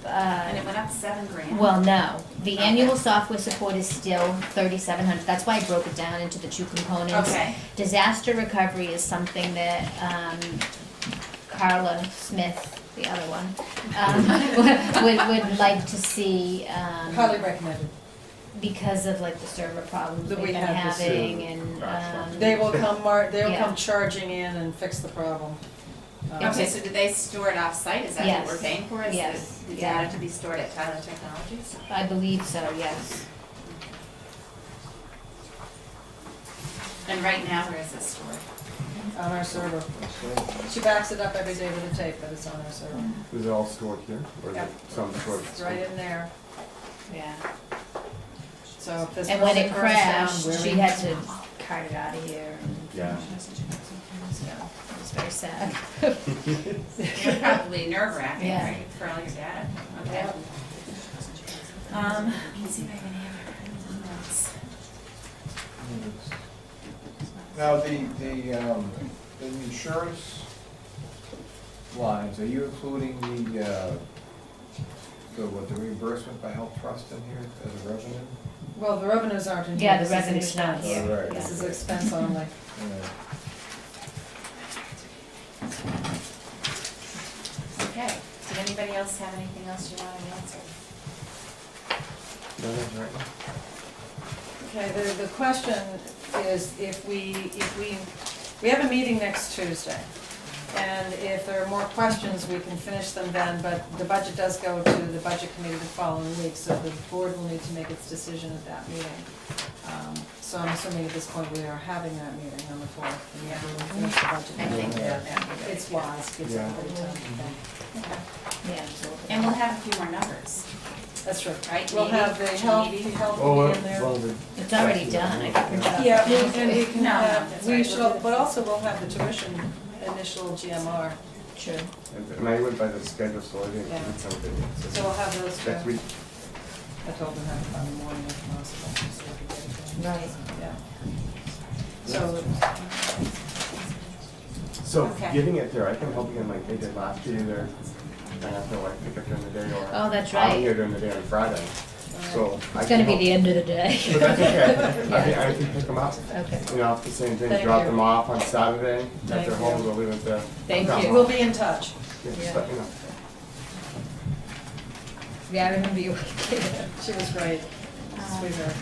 it went up $7,000. Well, no. The Okay. annual software support is still $3,700. That's why I broke it down into the two components. Okay. Disaster recovery is something that Carla Smith, the other one, would like to see. Highly recommended. Because of like the server problems That they've we been have this having and. They will come, Yeah. come charging in and fix the problem. Okay, so did they store it off-site? Is that Yes. what we're paying for? Is Yes. the Yeah. data to be stored at Tyler Technologies? I believe so, yes. And right now, where is it stored? On our server. She backs it up every day with a tape, but it's on our server. Is it all stored here, or is Yep. it some stored? It's right in there. Yeah. So if this And when building it burns down, crashed, we're she in- had to cart it out of here, and Yeah. so it was very sad. Probably nerve wracking, Yeah. right, for all your data, okay. Let me see if I can have her notes. Now, the insurance lines, are you including the reimbursement by Health Trust in here as a revenue? Well, the revenues aren't in here. Yeah, the This is revenue's not expense. here. Right. This is expense only. Okay, did anybody else have anything else you wanted answered? No, that's right. Okay, the question is if we have a meeting next Tuesday. And if there are more questions, we can finish them then, but the budget does go to the budget committee the following week, so the board will need to make its decision at that meeting. So I'm assuming at this point we are having that meeting on the 4th, and we will finish the budget. I think It's wise, gives Yeah. everybody time to think. Yeah. And we'll have a few more numbers, That's true. right? We'll have the health Oh, will be in there. well, It's already done, I think. Yeah, and we can No, have, that's we right. shall, but also we'll have the tuition initial GMR. True. and I went by the schedule, so I didn't Yeah. need something. So we'll have those two. Next week. I told them have it by the morning if possible, so we can get it done. Right. Yeah. So, So Okay. getting it there, I can help you in like they did last year, either I have to like pick up during the day or. Oh, that's I'm right. here during the day on Friday, so. I It's can gonna be help- the end of the day. But that's okay, I can pick them up, Okay. you know, off the same thing, Thank drop you. them off on Saturday, Thank at their you. homes, or leave it there. Thank Drop you. them we'll off. be in touch. Yeah, just Yeah. let me know. Yeah, I remember you. She was great, sweetheart.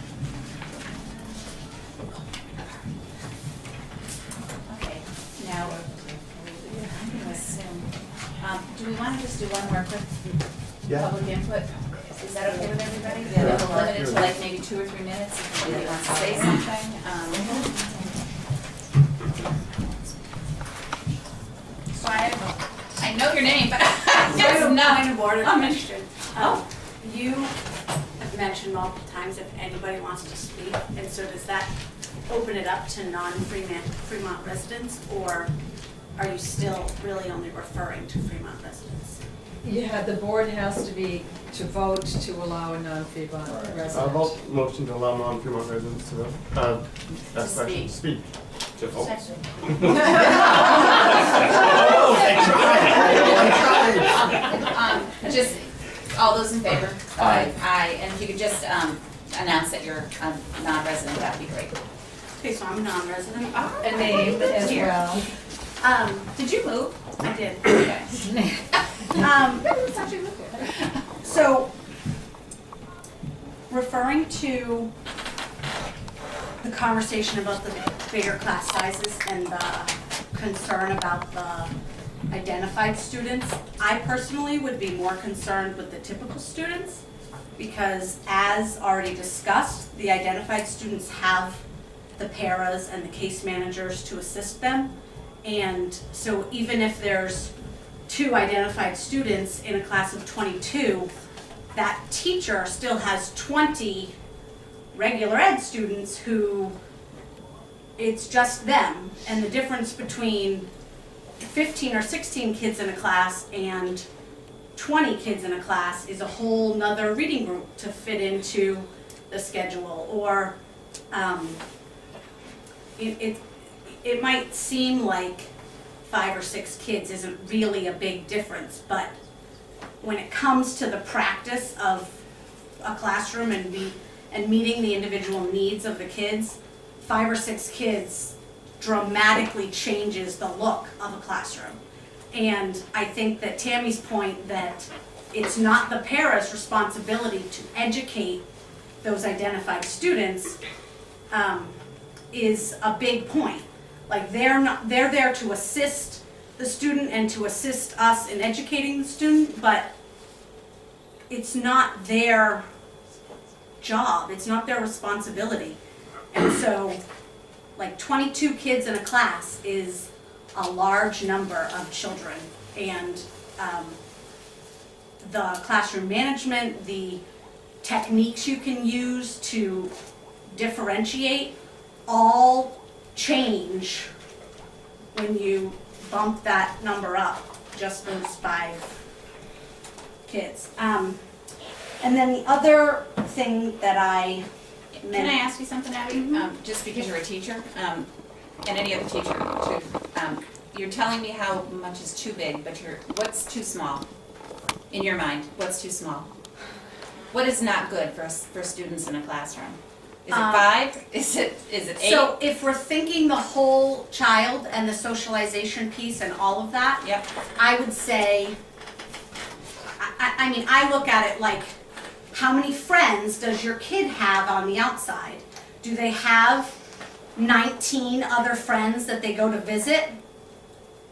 Okay, now, I'm gonna assume, do we wanna just do one more quick Yeah. public input? Is that okay with everybody? Yeah. We'll limit it to like maybe 2 or 3 minutes if anybody wants to say something. So I know your name, but I just Point know. of order, Oh, Commissioner. Oh. You have mentioned multiple times if anybody wants to speak, and so does that open it up to non-Fremont residents, or are you still really only referring to Fremont residents? Yeah, the board has to vote to allow a non-Fremont Right. resident. I'll vote motion to allow non-Fremont residents to vote, ask questions, speak. To vote. Just, all those in favor? Aye. Aye, and if you could just announce that you're a non-resident, that'd be great. Okay, so I'm a non-resident. A name as Here. well. Did you move? I did. Okay. So, referring to the conversation about the bigger class sizes and the concern about the identified students, I personally would be more concerned with the typical students, because as already discussed, the identified students have the paras and the case managers to assist them. And so even if there's 2 identified students in a class of 22, that teacher still has 20 regular ed students who, it's just them. And the difference between 15 or 16 kids in a class and 20 kids in a class is a whole nother reading group to fit into the schedule. Or it might seem like 5 or 6 kids isn't really a big difference, but when it comes to the practice of a classroom and meeting the individual needs of the kids, 5 or 6 kids dramatically changes the look of a classroom. And I think that Tammy's point that it's not the para's responsibility to educate those identified students is a big point. Like they're there to assist the student and to assist us in educating the student, but it's not their job, it's not their responsibility. And so like 22 kids in a class is a large number of children. And the classroom management, the techniques you can use to differentiate all change when you bump that number up, just those 5 kids. And then the other thing that I meant. Can I ask you something, Abby? Just because you're a teacher, and any other teacher too, you're telling me how much is too big, but what's too small? In your mind, what's too small? What is not good for students in a classroom? Is it 5? Is it 8? So if we're thinking the whole child and the socialization piece and all of that, Yep. I would say, I mean, I look at it like, how many friends does your kid have on the outside? Do they have 19 other friends that they go to visit?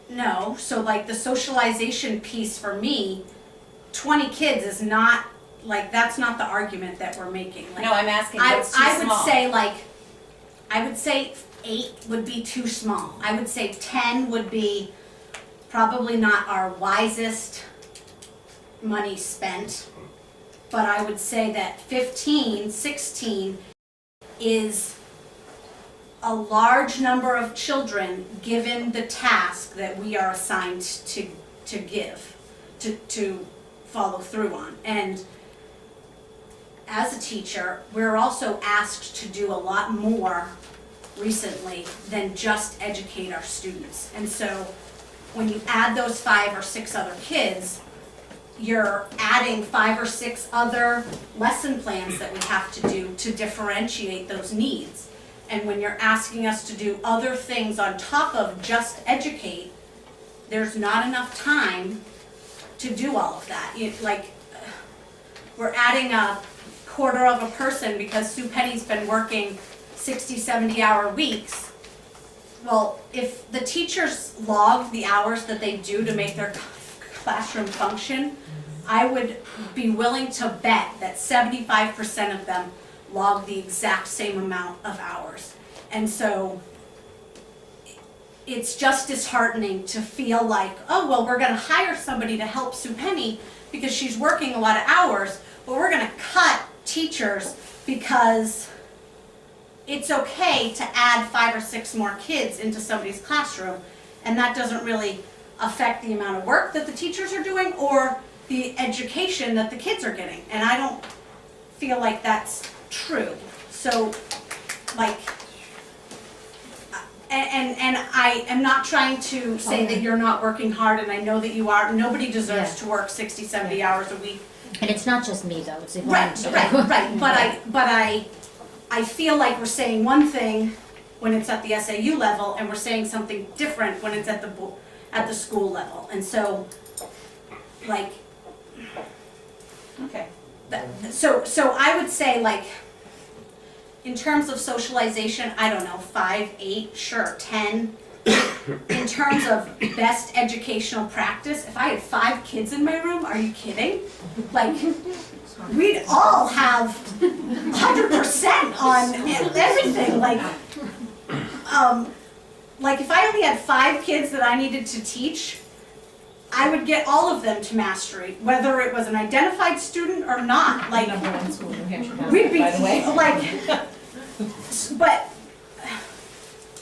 No. So like the socialization piece for me, 20 kids is not, like, that's not the argument that we're making. Like, No, I'm asking what's too small. I would say 8 would be too small. I would say 10 would be probably not our wisest money spent. But I would say that 15, 16 is a large number of children given the task that we are assigned to give, to follow through on. And as a teacher, we're also asked to do a lot more recently than just educate our students. And so when you add those 5 or 6 other kids, you're adding 5 or 6 other lesson plans that we have to do to differentiate those needs. And when you're asking us to do other things on top of just educate, there's not enough time to do all of that. We're adding a quarter of a person because Sue Penny's been working 60, 70-hour weeks. Well, if the teachers log the hours that they do to make their classroom function, I would be willing to bet that 75% of them log the exact same amount of hours. And so it's just disheartening to feel like, oh, well, we're gonna hire somebody to help Sue Penny because she's working a lot of hours, but we're gonna cut teachers because it's okay to add 5 or 6 more kids into somebody's classroom, and that doesn't really affect the amount of work that the teachers are doing or the education that the kids are getting. And I don't feel like that's true. So, like, and I am not trying to say that you're not working hard, and I know that you are. Nobody deserves to work 60, 70 hours a week. And it's not just me though, it's Right. But I feel like we're saying one thing when it's at the SAU level, and we're saying something different when it's at the school level. And so, like, Okay. so I would say, like, in terms of socialization, I don't know, 5, 8, sure, 10. In terms of best educational practice, if I had 5 kids in my room, are you kidding? Like, we'd all have 100% on everything. Like if I only had 5 kids that I needed to teach, I would get all of them to mastery, whether it was an identified student or not. Like, Number 1 school in New Hampshire, we'd be by the way. like, but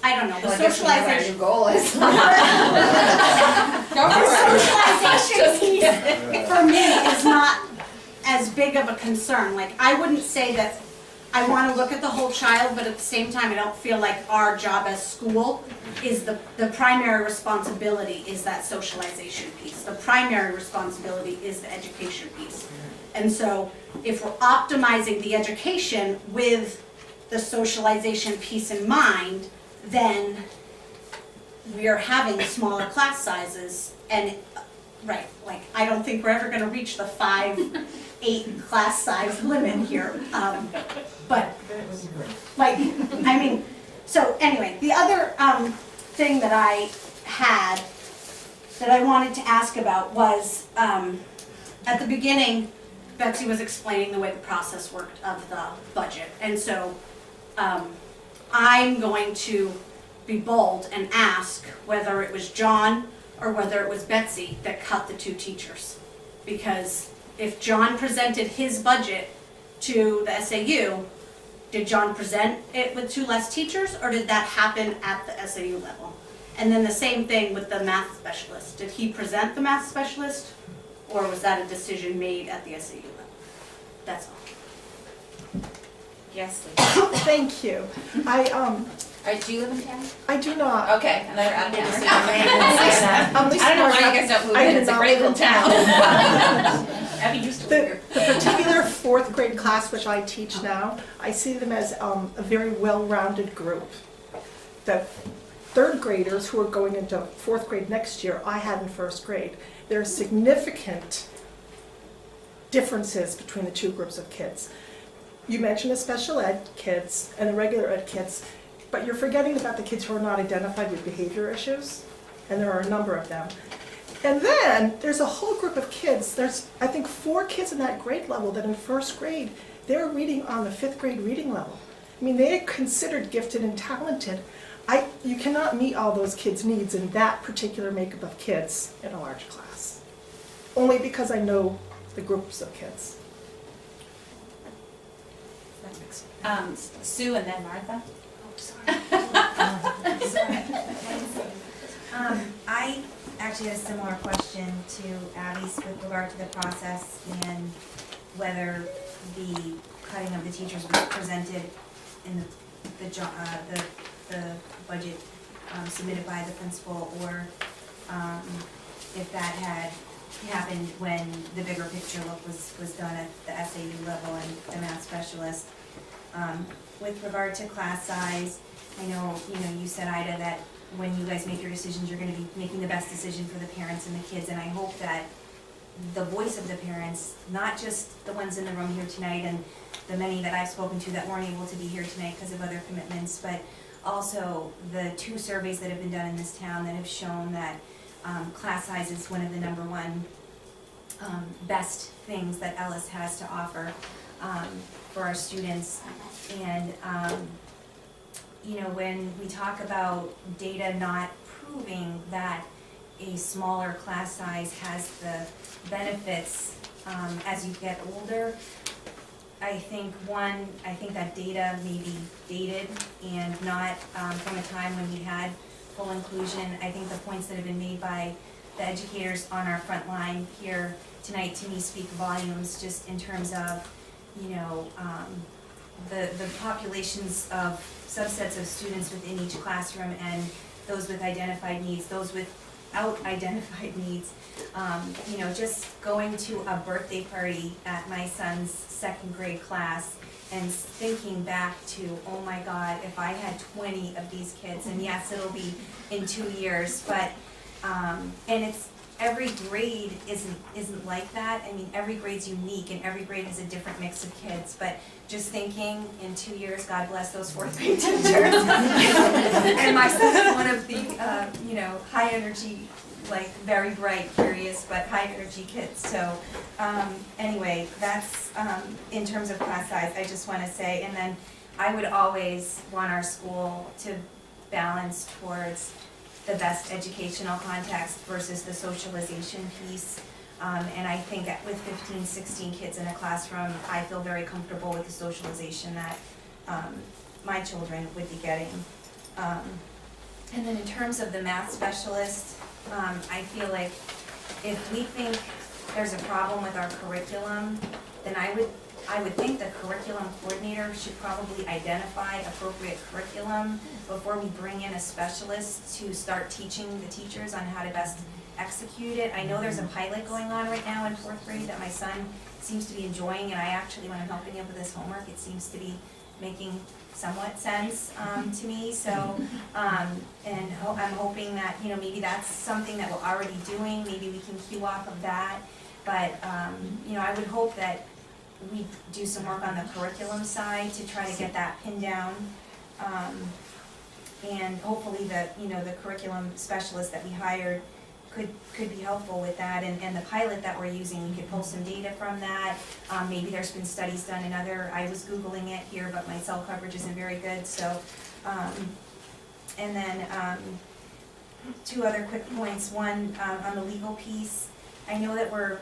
I don't know. The socialization goal is. The socialization piece for me is not as big of a concern. Like, I wouldn't say that I want to look at the whole child, but at the same time, I don't feel like our job as school is the primary responsibility is that socialization piece. The primary responsibility is the education piece. And so if we're optimizing the education with the socialization piece in mind, then we are having smaller class sizes. And right, like, I don't think we're ever going to reach the 5, 8 class size limit here. But like, I mean, so anyway, the other thing that I had that I wanted to ask about was at the beginning, Betsy was explaining the way the process worked of the budget. And so I'm going to be bold and ask whether it was John or whether it was Betsy that cut the 2 teachers. Because if John presented his budget to the SAU, did John present it with 2 less teachers, or did that happen at the SAU level? And then the same thing with the math specialist. Did he present the math specialist, or was that a decision made at the SAU level? That's all. Yes, Lisa. Thank you. All right, do you live in town? I do not. Okay, another out of town. At least I don't know why Martha, you guys don't move I in, do it's a not great live in little town. Abby used to live The here. particular 4th grade class which I teach now, I see them as a very well-rounded group. The 3rd graders who are going into 4th grade next year, I had in 1st grade. There are significant differences between the 2 groups of kids. You mentioned the special ed kids and the regular ed kids, but you're forgetting about the kids who are not identified with behavior issues, and there are a number of them. And then there's a whole group of kids, there's I think 4 kids in that grade level that in 1st grade, they're reading on the 5th grade reading level. I mean, they are considered gifted and talented. You cannot meet all those kids' needs in that particular makeup of kids in a large class. Only because I know the groups of kids. Sue and then Martha. I actually had a similar question to Abby's with regard to the process and whether the cutting of the teachers was presented in the budget submitted by the principal, or if that had happened when the bigger picture look was done at the SAU level and the math specialist. With regard to class size, I know, you said, Ida, that when you guys make your decisions, you're gonna be making the best decision for the parents and the kids, and I hope that the voice of the parents, not just the ones in the room here tonight and the many that I've spoken to that weren't able to be here tonight because of other commitments, but also the 2 surveys that have been done in this town that have shown that class size is one of the #1 best things that Ellis has to offer for our students. And when we talk about data not proving that a smaller class size has the benefits as you get older, I think that data may be dated and not from a time when we had full inclusion. I think the points that have been made by the educators on our front line here tonight, to me, speak volumes, just in terms of, the populations of subsets of students within each classroom, and those with identified needs, those without identified needs. Just going to a birthday party at my son's 2nd grade class and thinking back to, oh my God, if I had 20 of these kids, and yes, it'll be in 2 years, but, and it's, every grade isn't like that. I mean, every grade's unique and every grade has a different mix of kids, but just thinking in 2 years, God bless those 4th grade teachers. And my son is one of the, high energy, like very bright, curious, but high energy kids. So anyway, that's in terms of class size, I just want to say, and then I would always want our school to balance towards the best educational context versus the socialization piece. And I think with 15, 16 kids in a classroom, I feel very comfortable with the socialization that my children would be getting. And then in terms of the math specialist, I feel like if we think there's a problem with our curriculum, then I would think the curriculum coordinator should probably identify appropriate curriculum before we bring in a specialist to start teaching the teachers on how to best execute it. I know there's a pilot going on right now in 4th grade that my son seems to be enjoying, and I actually, when I'm helping him with his homework, it seems to be making somewhat sense to me. So, and I'm hoping that, maybe that's something that we're already doing. Maybe we can cue off of that. But, I would hope that we do some work on the curriculum side to try to get that pinned down. And hopefully the curriculum specialist that we hired could be helpful with that, and the pilot that we're using, we could pull some data from that. Maybe there's been studies done in other, I was Googling it here, but my cell coverage isn't very good, so, and then, two other quick points. One, on the legal piece, I know that we're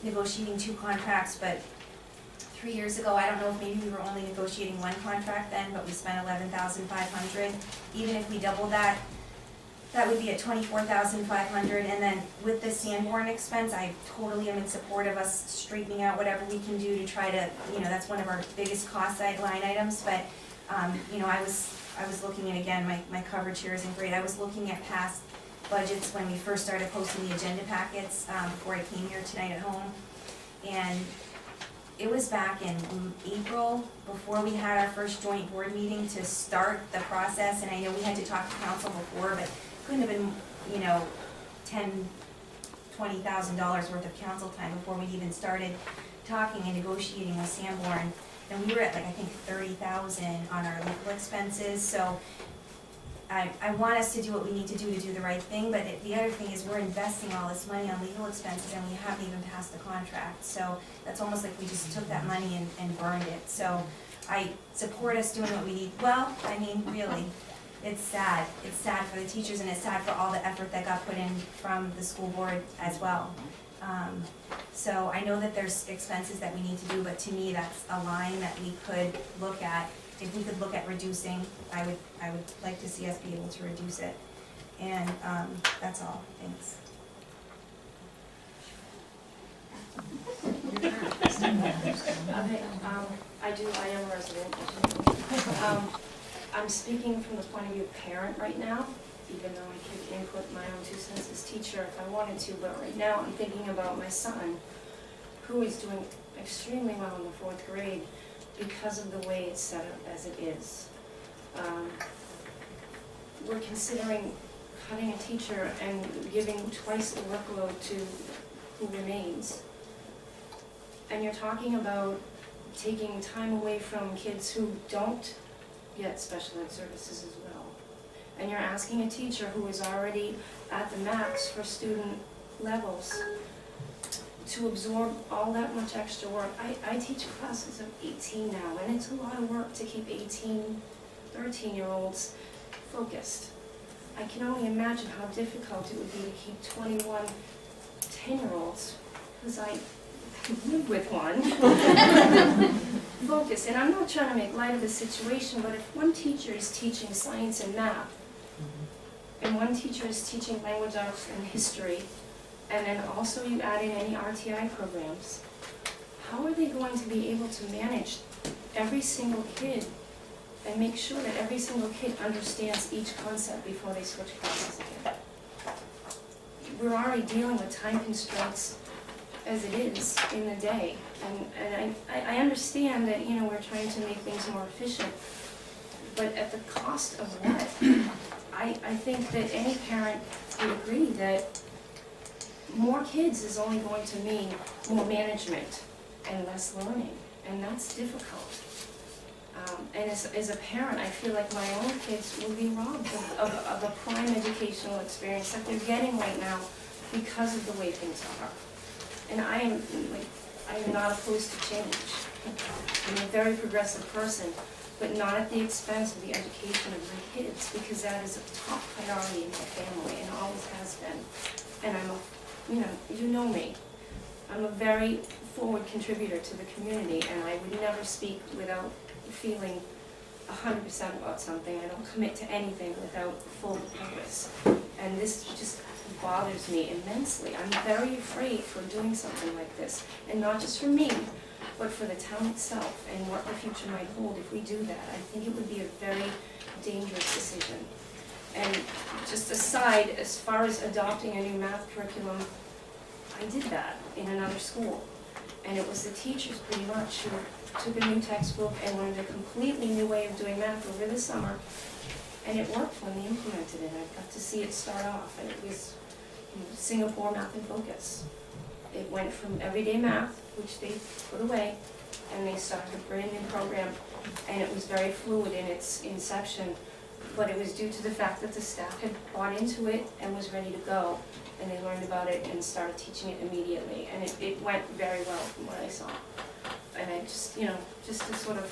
negotiating 2 contracts, but 3 years ago, I don't know if maybe we were only negotiating 1 contract then, but we spent $11,500. Even if we double that, that would be at $24,500. And then with the Sanborn expense, I totally am in support of us straightening out whatever we can do to try to, that's one of our biggest cost line items. But, I was looking at, again, my coverage here isn't great. I was looking at past budgets when we first started posting the agenda packets, before I came here tonight at home. And it was back in April, before we had our first joint board meeting to start the process, and I know we had to talk to council before, but couldn't have been, $10,000, $20,000 worth of council time before we even started talking and negotiating with Sanborn. And we were at I think $30,000 on our legal expenses, so I want us to do what we need to do the right thing, but the other thing is we're investing all this money on legal expenses and we haven't even passed the contract. So that's almost like we just took that money and burned it. So I support us doing what we need. Well, really, it's sad. It's sad for the teachers and it's sad for all the effort that got put in from the school board as well. So I know that there's expenses that we need to do, but to me, that's a line that we could look at. If we could look at reducing, I would like to see us be able to reduce it. And that's all. Thanks. Okay, I am a resident. I'm speaking from the point of view of parent right now, even though I could input my own 2 cents as teacher if I wanted to, but right now I'm thinking about my son, who is doing extremely well in the 4th grade because of the way it's set up as it is. We're considering cutting a teacher and giving twice the workload to who remains. And you're talking about taking time away from kids who don't get special ed services as well. And you're asking a teacher who is already at the max for student levels to absorb all that much extra work. I teach classes of 18 now, and it's a lot of work to keep 18, 13-year-olds focused. I can only imagine how difficult it would be to keep 21 10-year-olds, because I live with one, focused. And I'm not trying to make light of the situation, but if one teacher is teaching science and math, and one teacher is teaching language arts and history, and then also you add in any RTI programs, how are they going to be able to manage every single kid and make sure that every single kid understands each concept before they switch classes again? We're already dealing with time constraints as it is in the day, and I understand that, we're trying to make things more efficient, but at the cost of what? I think that any parent would agree that more kids is only going to mean more management and less learning, and that's difficult. And as a parent, I feel like my own kids will be robbed of a prime educational experience that they're getting right now because of the way things are. And I am not opposed to change. I'm a very progressive person, but not at the expense of the education of my kids, because that is a top priority in my family and always has been. And you know me. I'm a very forward contributor to the community, and I would never speak without feeling 100% about something. I don't commit to anything without full purpose. And this just bothers me immensely. I'm very afraid for doing something like this, and not just for me, but for the town itself and what the future might hold if we do that. I think it would be a very dangerous decision. And just aside, as far as adopting a new math curriculum, I did that in another school. And it was the teachers pretty much who took a new textbook and learned a completely new way of doing math over the summer. And it worked when they implemented it. I got to see it start off, and it was Singapore Math in Focus. It went from everyday math, which they put away, and they started a brand new program, and it was very fluid in its inception, but it was due to the fact that the staff had bought into it and was ready to go, and they learned about it and started teaching it immediately, and it went very well from what I saw. And I just, just to sort of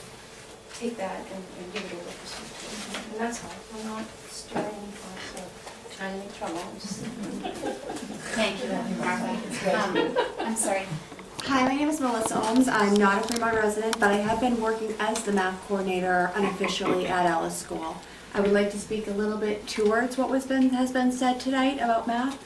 take that and give it a look for some, and that's all. I'm not stirring any pots or trying to make trouble. I'm just. Thank you, Martha. I'm sorry. Hi, my name is Melissa Ohms. I'm not a Fremont resident, but I have been working as the math coordinator unofficially at Ellis School. I would like to speak a little bit towards what has been said tonight about math.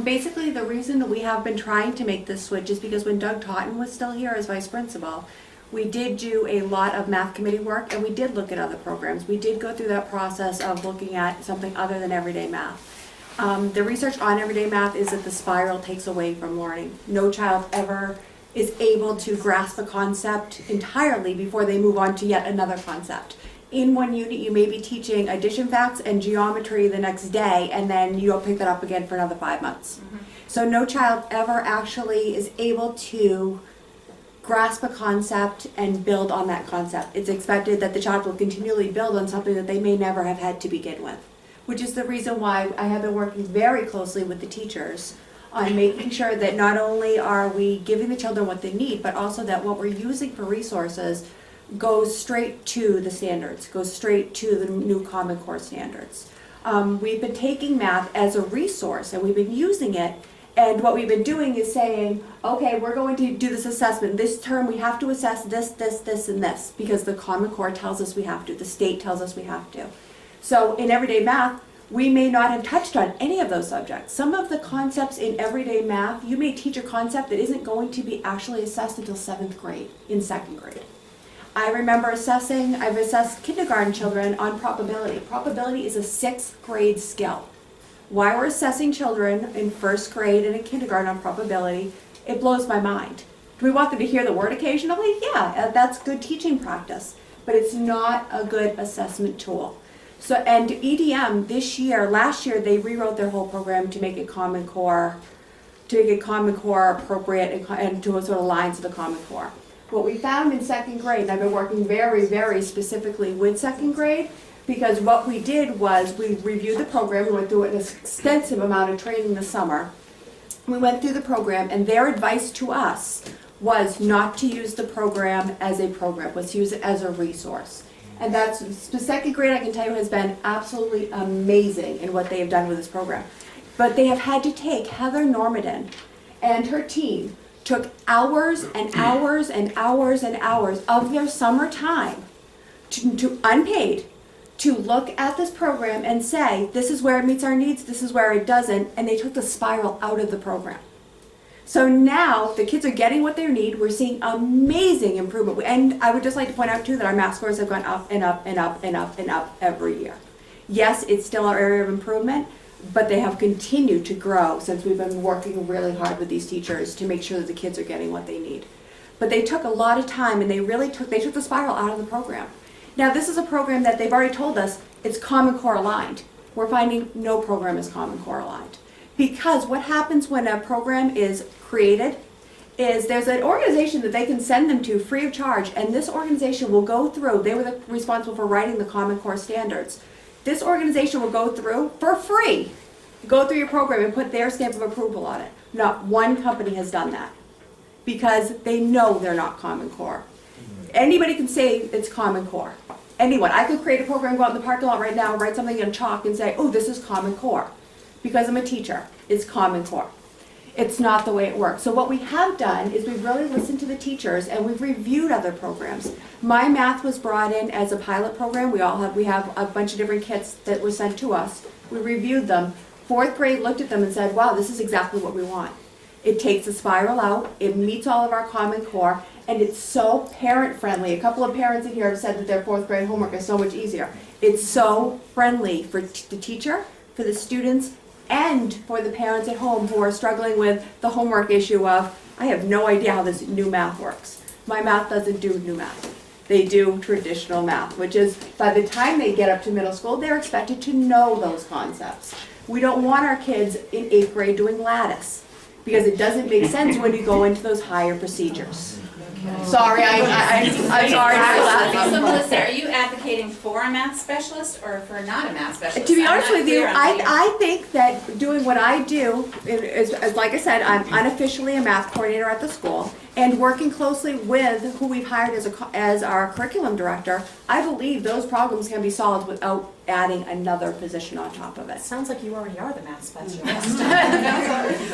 Basically, the reason that we have been trying to make this switch is because when Doug Totten was still here as vice principal, we did do a lot of math committee work, and we did look at other programs. We did go through that process of looking at something other than everyday math. The research on everyday math is that the spiral takes away from learning. No child ever is able to grasp a concept entirely before they move on to yet another concept. In one unit, you may be teaching addition facts and geometry the next day, and then you don't pick that up again for another 5 months. So no child ever actually is able to grasp a concept and build on that concept. It's expected that the child will continually build on something that they may never have had to begin with, which is the reason why I have been working very closely with the teachers on making sure that not only are we giving the children what they need, but also that what we're using for resources goes straight to the standards, goes straight to the new Common Core standards. We've been taking math as a resource and we've been using it, and what we've been doing is saying, okay, we're going to do this assessment. This term we have to assess this, and this, because the Common Core tells us we have to, the state tells us we have to. So in everyday math, we may not have touched on any of those subjects. Some of the concepts in everyday math, you may teach a concept that isn't going to be actually assessed until 7th grade, in 2nd grade. I remember I've assessed kindergarten children on probability. Probability is a 6th grade skill. Why we're assessing children in 1st grade and in kindergarten on probability, it blows my mind. Do we want them to hear the word occasionally? Yeah, that's good teaching practice, but it's not a good assessment tool. So, and EDM last year, they rewrote their whole program to make it Common Core, appropriate and to sort of align to the Common Core. What we found in 2nd grade, and I've been working very, very specifically with 2nd grade, because what we did was we reviewed the program, we went through an extensive amount of training this summer. We went through the program, and their advice to us was not to use the program as a program, was to use it as a resource. And that's, the 2nd grade, I can tell you, has been absolutely amazing in what they have done with this program. But they have had to take Heather Normadin and her team, took hours and hours and hours and hours of their summer time, to unpaid, to look at this program and say, this is where it meets our needs, this is where it doesn't, and they took the spiral out of the program. So now the kids are getting what they need. We're seeing amazing improvement. And I would just like to point out too that our math scores have gone up and up and up and up and up every year. Yes, it's still our area of improvement, but they have continued to grow since we've been working really hard with these teachers to make sure that the kids are getting what they need. But they took a lot of time, and they took the spiral out of the program. Now this is a program that they've already told us it's Common Core aligned. We're finding no program is Common Core aligned. Because what happens when a program is created is there's an organization that they can send them to free of charge, and this organization will go through, they were responsible for writing the Common Core standards. This organization will go through for free, go through your program and put their stamp of approval on it. Not one company has done that because they know they're not Common Core. Anybody can say it's Common Core. Anyone. I could create a program, go out in the parking lot right now, write something in chalk and say, oh, this is Common Core. Because I'm a teacher, it's Common Core. It's not the way it works. So what we have done is we've really listened to the teachers and we've reviewed other programs. My Math was brought in as a pilot program. We have a bunch of different kits that were sent to us. We reviewed them. 4th grade looked at them and said, wow, this is exactly what we want. It takes the spiral out, it meets all of our Common Core, and it's so parent friendly. A couple of parents in here have said that their 4th grade homework is so much easier. It's so friendly for the teacher, for the students, and for the parents at home who are struggling with the homework issue of, I have no idea how this new math works. My math doesn't do new math. They do traditional math, which is by the time they get up to middle school, they're expected to know those concepts. We don't want our kids in 8th grade doing lattice because it doesn't make sense when you go into those higher procedures. Sorry, I'm sorry. So Melissa, are you advocating for a math specialist or for not a math specialist? To be I'm honest not with you, clear on what you're- I think that doing what I do, is like I said, I'm unofficially a math coordinator at the school, and working closely with who we've hired as our curriculum director, I believe those problems can be solved without adding another position on top of it. Sounds like you already are the math specialist.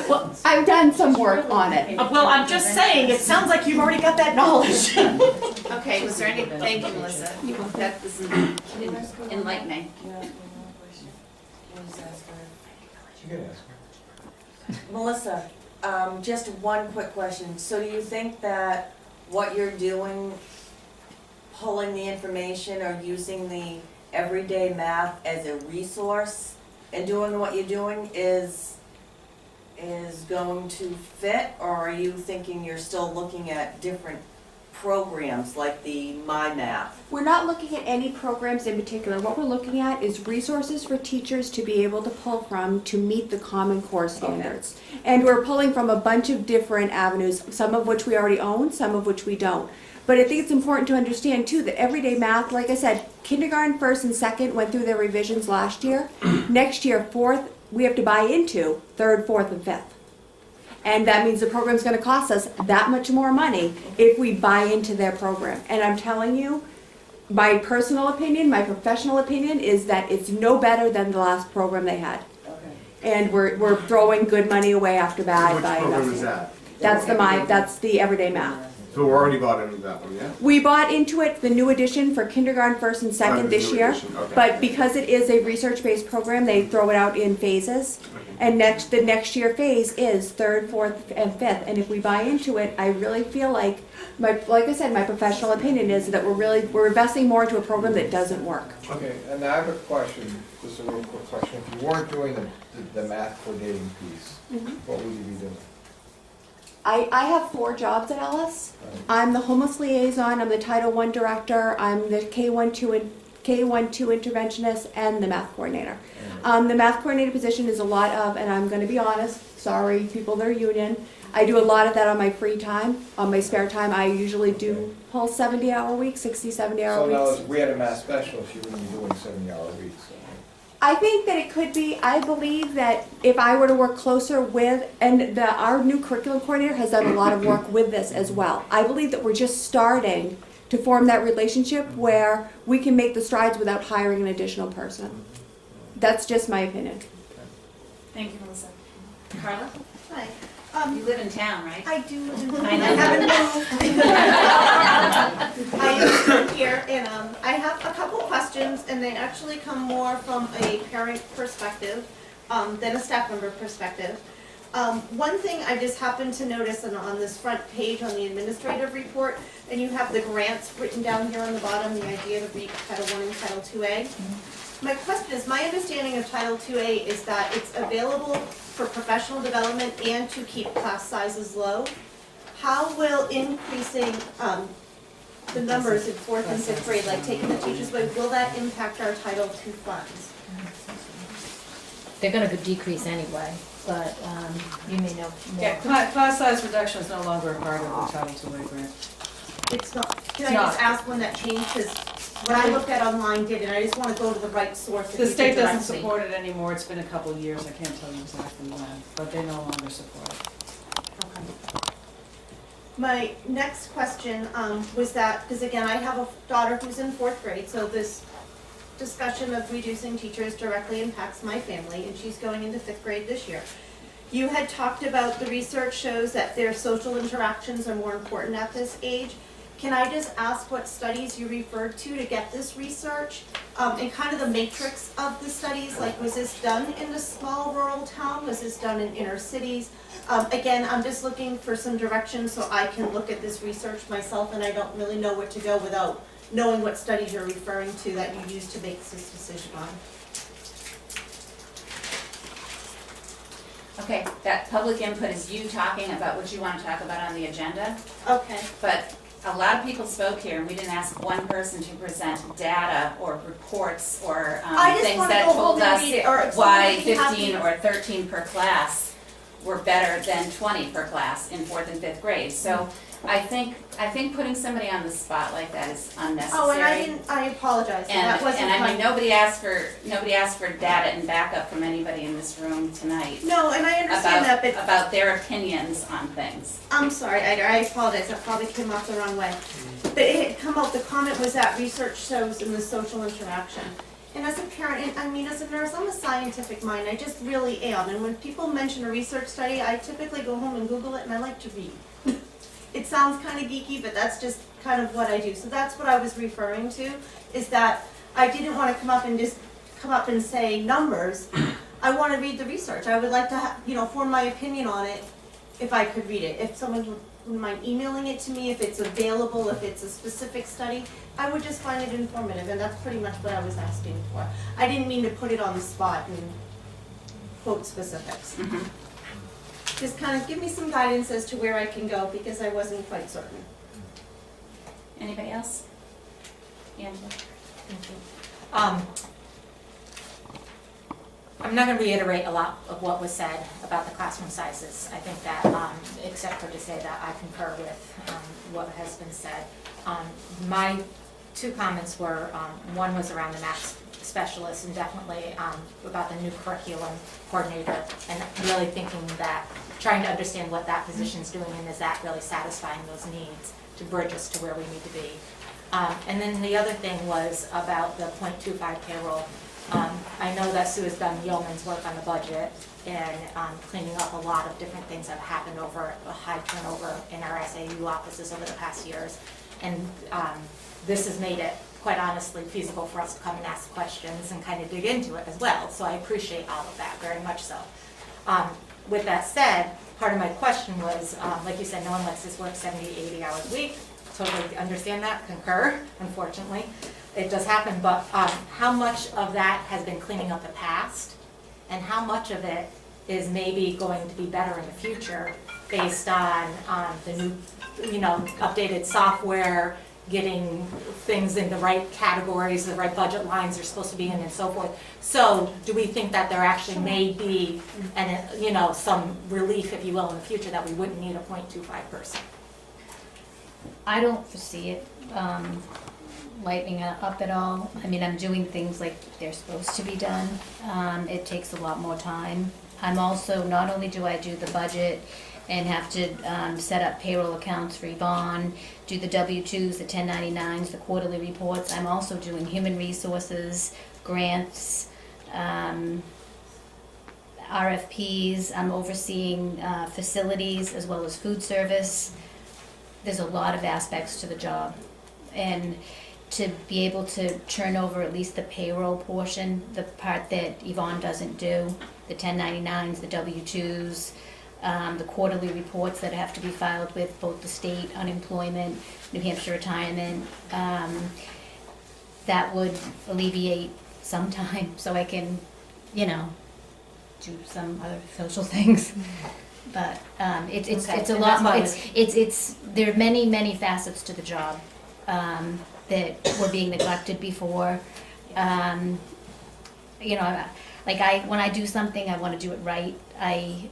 Well, I've done some work on it. Well, I'm just saying, it sounds like you've already got that knowledge. Okay, was there any, thank you, Melissa. That was enlightening. You can ask her. Melissa, just one quick question. So do you think that what you're doing, pulling the information or using the everyday math as a resource and doing what you're doing is going to fit? Or are you thinking you're still looking at different programs like the My Math? We're not looking at any programs in particular. What we're looking at is resources for teachers to be able to pull from to meet the Common Core standards. And we're pulling from a bunch of different avenues, some of which we already own, some of which we don't. But I think it's important to understand too that everyday math, like I said, kindergarten, first and second went through their revisions last year. Next year, fourth, we have to buy into third, fourth, and fifth. And that means the program's gonna cost us that much more money if we buy into their program. And I'm telling you, my personal opinion, my professional opinion is that it's no better than the last program they had. And we're throwing good money away after bad Which by program investing. is that? That's the everyday math. So we're already bought into that one, yeah? We bought into it, the new edition for kindergarten, first and second the this new year. edition, okay. But because it is a research-based program, they throw it out in phases. And the next year phase is third, fourth, and fifth. And if we buy into it, I really feel like, like I said, my professional opinion is that we're investing more into a program that doesn't work. Okay, and I have a question, just a real quick question. If you weren't doing the math coordinating piece, what would you be doing? I have 4 jobs at Ellis. I'm the homeless liaison, I'm the Title I director, I'm the K-1-2 interventionist, and the math coordinator. The math coordinator position is a lot of, and I'm gonna be honest, sorry, people that are union, I do a lot of that on my free time. On my spare time, I usually do whole 70-hour weeks, 60, 70-hour So now, weeks. if we had a math specialist, you wouldn't be doing 70-hour weeks. I think that it could be, I believe that if I were to work closer with, and our new curriculum coordinator has done a lot of work with this as well. I believe that we're just starting to form that relationship where we can make the strides without hiring an additional person. That's just my opinion. Thank you, Melissa. Carla? Hi. You live in town, right? I do live in town. I know. haven't moved. I am still here, and I have a couple questions, and they actually come more from a parent perspective than a staff member perspective. One thing I just happened to notice on this front page on the administrative report, and you have the grants written down here on the bottom, the idea to reach Title I and Title IIA. My question is, my understanding of Title IIA is that it's available for professional development and to keep class sizes low. How will increasing the numbers in 4th and 5th grade, like taking the teachers away, will that impact our Title II funds? They're gonna decrease anyway, but you may know more. Yeah, class size reduction is no longer a part of the Title II grant. It's not, can It's I just not. ask when that changed, because when I looked at online did it, I just want to go to the right source. if The you state did doesn't directly. support it anymore, it's been a couple of years, I can't tell you exactly when, but they no longer support it. My next question was that, because again, I have a daughter who's in 4th grade, so this discussion of reducing teachers directly impacts my family, and she's going into 5th grade this year. You had talked about the research shows that their social interactions are more important at this age. Can I just ask what studies you referred to get this research? And kind of the matrix of the studies, like was this done in a small rural town? Was this done in inner cities? Again, I'm just looking for some direction so I can look at this research myself, and I don't really know where to go without knowing what studies you're referring to that you used to make this decision on. Okay, that public input is you talking about what you want to talk about on the agenda. Okay. But a lot of people spoke here, and we didn't ask one person to present data or reports or I just things wanna that go told home and us read it, or if why somebody can have 15 me- or 13 per class were better than 20 per class in 4th and 5th grade. So I think putting somebody on the spot like that is unnecessary. Oh, and I apologize, that wasn't And I my. mean, nobody asked for data and backup from anybody in this room tonight. No, and I understand that, but About their opinions on things. I'm sorry, I apologize, that probably came off the wrong way. But it had come out, the comment was that research shows in the social interaction. And as a parent, and I mean, as a nurse, I'm a scientific mind, I just really am. And when people mention a research study, I typically go home and Google it, and I like to read. It sounds kind of geeky, but that's just kind of what I do. So that's what I was referring to, is that I didn't want to come up and say numbers. I want to read the research. I would like to, form my opinion on it if I could read it. If someone wouldn't mind emailing it to me, if it's available, if it's a specific study, I would just find it informative, and that's pretty much what I was asking for. I didn't mean to put it on the spot and quote specifics. Just kind of give me some guidance as to where I can go, because I wasn't quite certain. Anybody else? Angela? I'm not going to reiterate a lot of what was said about the classroom sizes. I think that, except for to say that I concur with what has been said. My two comments were, one was around the math specialist, and definitely about the new curriculum coordinator, and really thinking that, trying to understand what that position's doing, and is that really satisfying those needs to bridge us to where we need to be. And then the other thing was about the .25 payroll. I know that Sue has done yeoman's work on the budget and cleaning up a lot of different things that have happened over a high turnover in our SAU offices over the past years. And this has made it, quite honestly, feasible for us to come and ask questions and kind of dig into it as well. So I appreciate all of that, very much so. With that said, part of my question was, like you said, no one lets us work 70, 80 hours a week. Totally understand that, concur, unfortunately. It does happen, but how much of that has been cleaning up the past? And how much of it is maybe going to be better in the future based on the new, updated software, getting things in the right categories, the right budget lines they're supposed to be in, and so forth. So do we think that there actually may be, some relief, if you will, in the future that we wouldn't need a .25 person? I don't foresee it lightening up at all. I mean, I'm doing things like they're supposed to be done. It takes a lot more time. I'm also, not only do I do the budget and have to set up payroll accounts for Yvonne, do the W-2s, the 1099s, the quarterly reports, I'm also doing human resources, grants, RFPs, I'm overseeing facilities as well as food service. There's a lot of aspects to the job. And to be able to turn over at least the payroll portion, the part that Yvonne doesn't do, the 1099s, the W-2s, the quarterly reports that have to be filed with both the state unemployment, New Hampshire retirement, that would alleviate some time so I can, do some other social things. But it's a lot more. There are many facets to the job that were being neglected before. When I do something, I want to do it right. I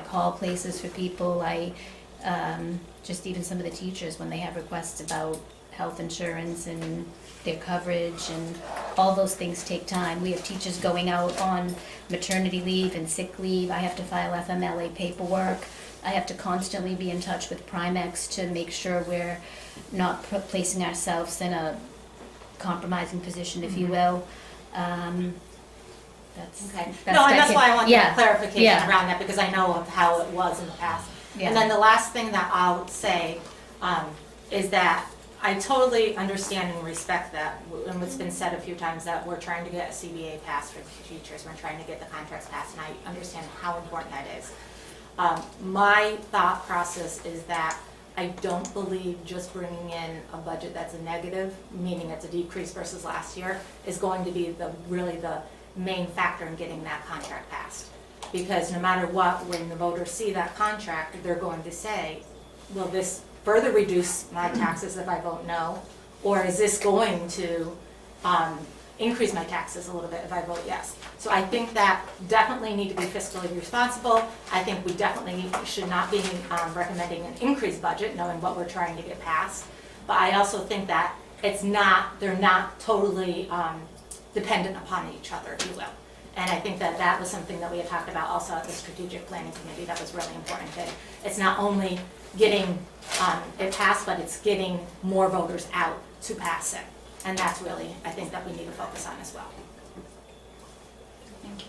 call places for people. Just even some of the teachers, when they have requests about health insurance and their coverage, and all those things take time. We have teachers going out on maternity leave and sick leave. I have to file FMLA paperwork. I have to constantly be in touch with Primex to make sure we're not placing ourselves in a compromising position, if you will. That's okay. No, and that's why I wanted clarification around that, because I know of how it was in the past. And then the last thing that I'll say is that I totally understand and respect that, and what's been said a few times, that we're trying to get a CBA passed for the teachers, we're trying to get the contracts passed, and I understand how important that is. My thought process is that I don't believe just bringing in a budget that's a negative, meaning it's a decrease versus last year, is going to be really the main factor in getting that contract passed. Because no matter what, when the voters see that contract, they're going to say, will this further reduce my taxes if I vote no? Or is this going to increase my taxes a little bit if I vote yes. So I think that definitely need to be fiscally responsible. I think we definitely should not be recommending an increased budget, knowing what we're trying to get passed. But I also think that they're not totally dependent upon each other, if you will. And I think that that was something that we had talked about also at the strategic planning committee that was really important. That it's not only getting it passed, but it's getting more voters out to pass it. And that's really, I think, that we need to focus on as well. Thank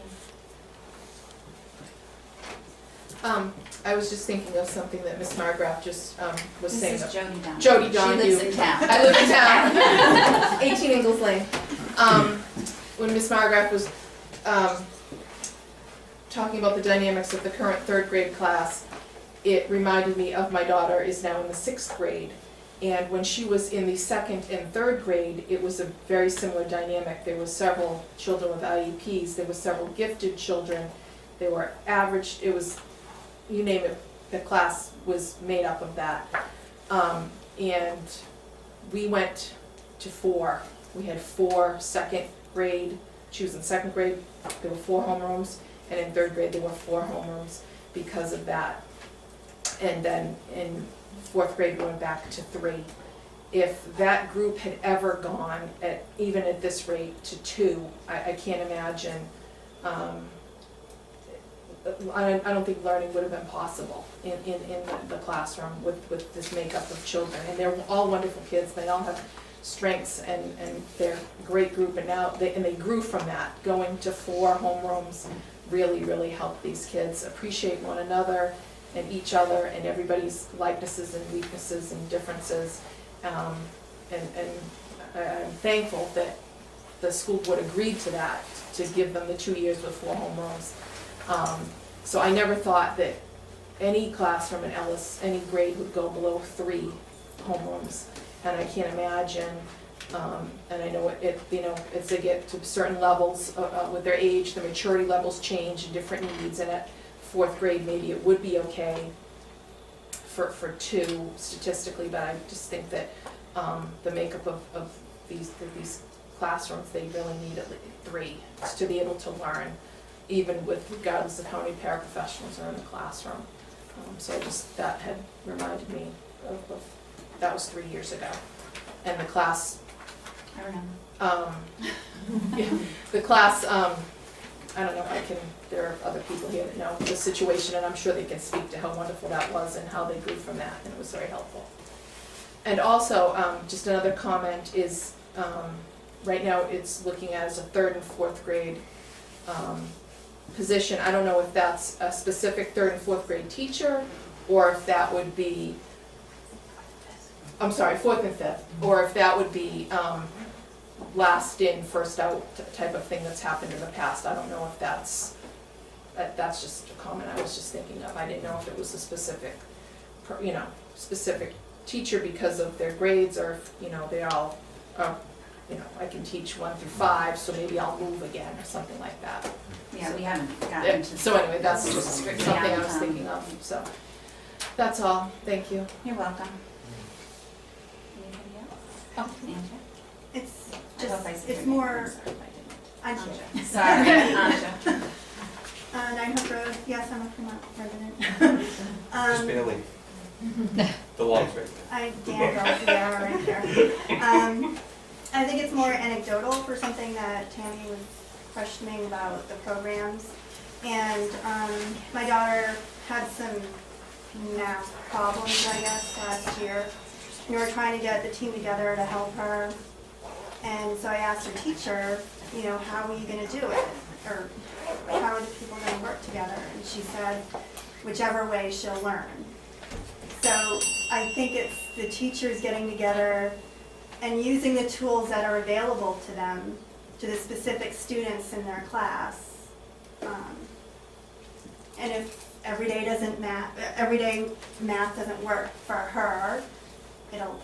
you. I was just thinking of something that Ms. Margraf just was saying. This is Jody Donahue. Jody Donahue. She lives in town. I live in town, 18 Ingalls Lane. When Ms. Margraf was talking about the dynamics of the current third grade class, it reminded me of my daughter is now in the 6th grade. And when she was in the 2nd and 3rd grade, it was a very similar dynamic. There were several children with IEPs, there were several gifted children, they were average, it was, you name it, the class was made up of that. And we went to 4. We had 4 2nd grade, she was in 2nd grade, there were 4 homerooms, and in 3rd grade there were 4 homerooms because of that. And then in 4th grade we went back to 3. If that group had ever gone, even at this rate, to 2, I can't imagine, I don't think learning would have been possible in the classroom with this makeup of children. And they're all wonderful kids, they all have strengths, and they're a great group, and now they grew from that. Going to 4 homerooms really, really helped these kids appreciate one another and each other and everybody's likenesses and weaknesses and differences. And I'm thankful that the school board agreed to that, to give them the 2 years with 4 homerooms. So I never thought that any classroom in Ellis, any grade would go below 3 homerooms. And I can't imagine, and I know as they get to certain levels with their age, the maturity levels change and different needs, and at 4th grade maybe it would be okay for 2 statistically, but I just think that the makeup of these classrooms, they really need at least 3 to be able to learn, even with regardless of how many paraprofessionals are in the classroom. So that had reminded me of that was 3 years ago. And the class, I remember. yeah, the class, I don't know if I can, there are other people here that know the situation, and I'm sure they can speak to how wonderful that was and how they grew from that, and it was very helpful. And also, just another comment is, right now it's looking at as a 3rd and 4th grade position. I don't know if that's a specific 3rd and 4th grade teacher, or if that would be, I'm sorry, 4th and 5th, or if that would be last in, first out type of thing that's happened in the past. I don't know if that's just a comment I was just thinking of. I didn't know if it was a specific, specific teacher because of their grades, or if, they all, I can teach 1 through 5, so maybe I'll move again or something like that. Yeah, So, we haven't gotten to. so anyway, that's just strictly something I on, was thinking of, so. That's all, thank you. You're welcome. Anybody else? Oh, Anja. It's I hope I just, said it's your name. more, I'm Anja. sorry. Sorry, Anja. 9 Hook Road, yes, I'm a Fremont resident. Just barely. The log's right there. I damn girl, yeah, right there. I think it's more anecdotal for something that Tammy was questioning about the programs. And my daughter had some math problems, I guess, last year. And we were trying to get the team together to help her. And so I asked her teacher, how are you going to do it? Or how are the people going to work together? And she said, whichever way she'll learn. So I think it's the teachers getting together and using the tools that are available to them, to the specific students in their class. And if everyday math doesn't work for her, it'll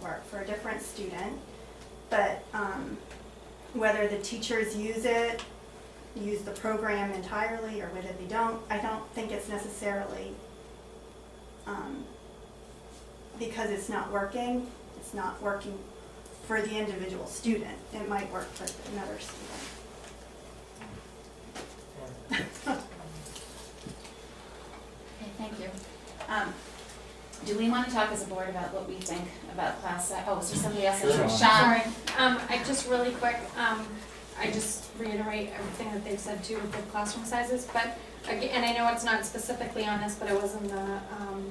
work for a different student. But whether the teachers use the program entirely, or whether they don't, I don't think it's necessarily because it's not working for the individual student. It might work for another student. Okay, thank you. Do we want to talk as a board about what we think about class size? Oh, was there somebody else? Sure. Sean? Sorry, I just really quick, I just reiterate everything that they've said too with the classroom sizes, but again, and I know it's not specifically on this, but it was in the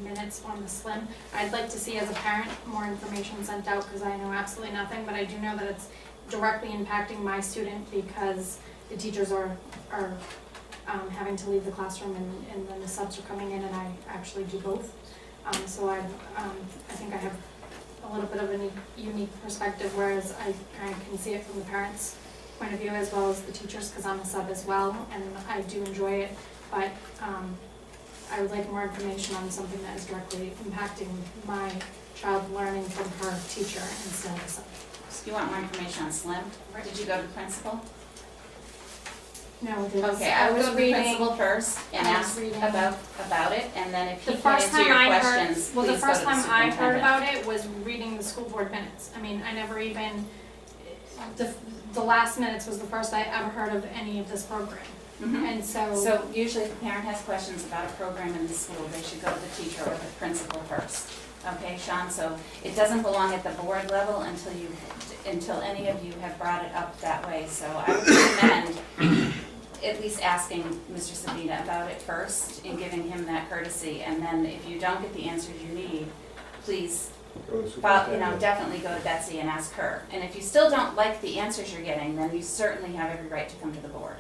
minutes on the slim. I'd like to see as a parent more information sent out, because I know absolutely nothing, but I do know that it's directly impacting my student because the teachers are having to leave the classroom and then the subs are coming in, and I actually do both. So I think I have a little bit of a unique perspective, whereas I kind of can see it from the parents' point of view as well as the teachers, because I'm a sub as well, and I do enjoy it, but I would like more information on something that is directly impacting my child learning from her teacher instead of a sub. So you want more information on SLIM? Did you go to the principal? No, there was, Okay, I would was go to the reading. principal first and I was ask reading. about it, and then if he The can first answer time your I heard, questions, well, the please go to first the time I heard superintendent. about it was reading the school board minutes. I mean, I never even, the last minutes was the first I ever heard of any of this program. Mhm. And so, So usually if a parent has questions about a program in the school, they should go to the teacher or the principal first. Okay, Sean, so it doesn't belong at the board level until any of you have brought it up that way. So I would recommend at least asking Mr. Sabina about it first and giving him that courtesy. And then if you don't get the answers you need, please, definitely go to Betsy and ask her. And if you still don't like the answers you're getting, then you certainly have every right to come to the board.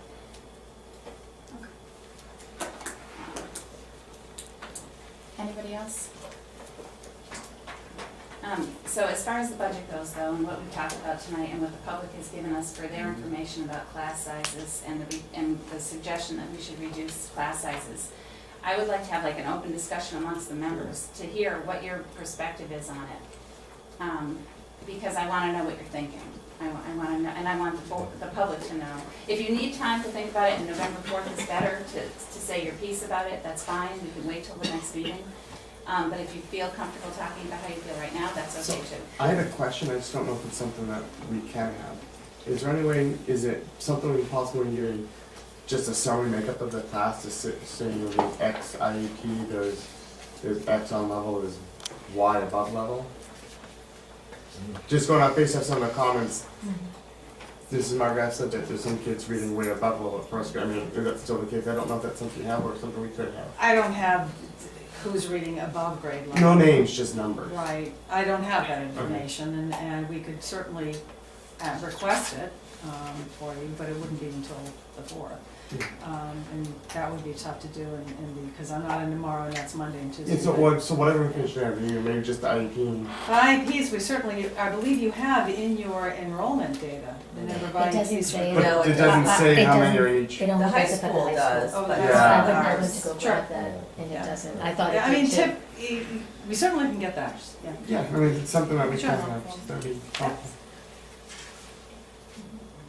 Anybody else? So as far as the budget goes though, and what we've talked about tonight and what the public has given us for their information about class sizes and the suggestion that we should reduce class sizes, I would like to have like an open discussion amongst the members to hear what your perspective is on it. Because I wanna know what you're thinking. I wanna know, and I want the public to know. If you need time to think about it and November 4th is better to say your piece about it, that's fine, we can wait till the next meeting. But if you feel comfortable talking about how you feel right now, that's okay too. I have a question, I just don't know if it's something that we can have. Is there any way, is it something possible when you're doing just a summary makeup of the class to say, you know, there's X IEP, there's X on level, there's Y above level? Just going off based on some of the comments, this is Margaret said that there's some kids reading way above level at first grade. I mean, is that still the case? I don't know if that's something you have or something we could have. I don't have who's reading above grade level. No names, just numbers. Right, I don't have that information, and we could certainly request it for you, but it wouldn't be until the 4th. And that would be tough to do, because I'm not in tomorrow, and that's Monday and Tuesday. Yeah, so whatever information you have, you know, maybe just the IEP. The IEPs, we certainly, I believe you have in your enrollment data, the number of It doesn't IEPs. say. But it doesn't say how many are each. It only The high does it for the school high does, school. Oh, but that's Yeah. I not went ours. to go Sure. grab that, and it Yeah. doesn't. I thought Yeah, I it mean, did too. we certainly can get that, yeah. Yeah, I mean, it's something that we Sure. can have, that'd be helpful.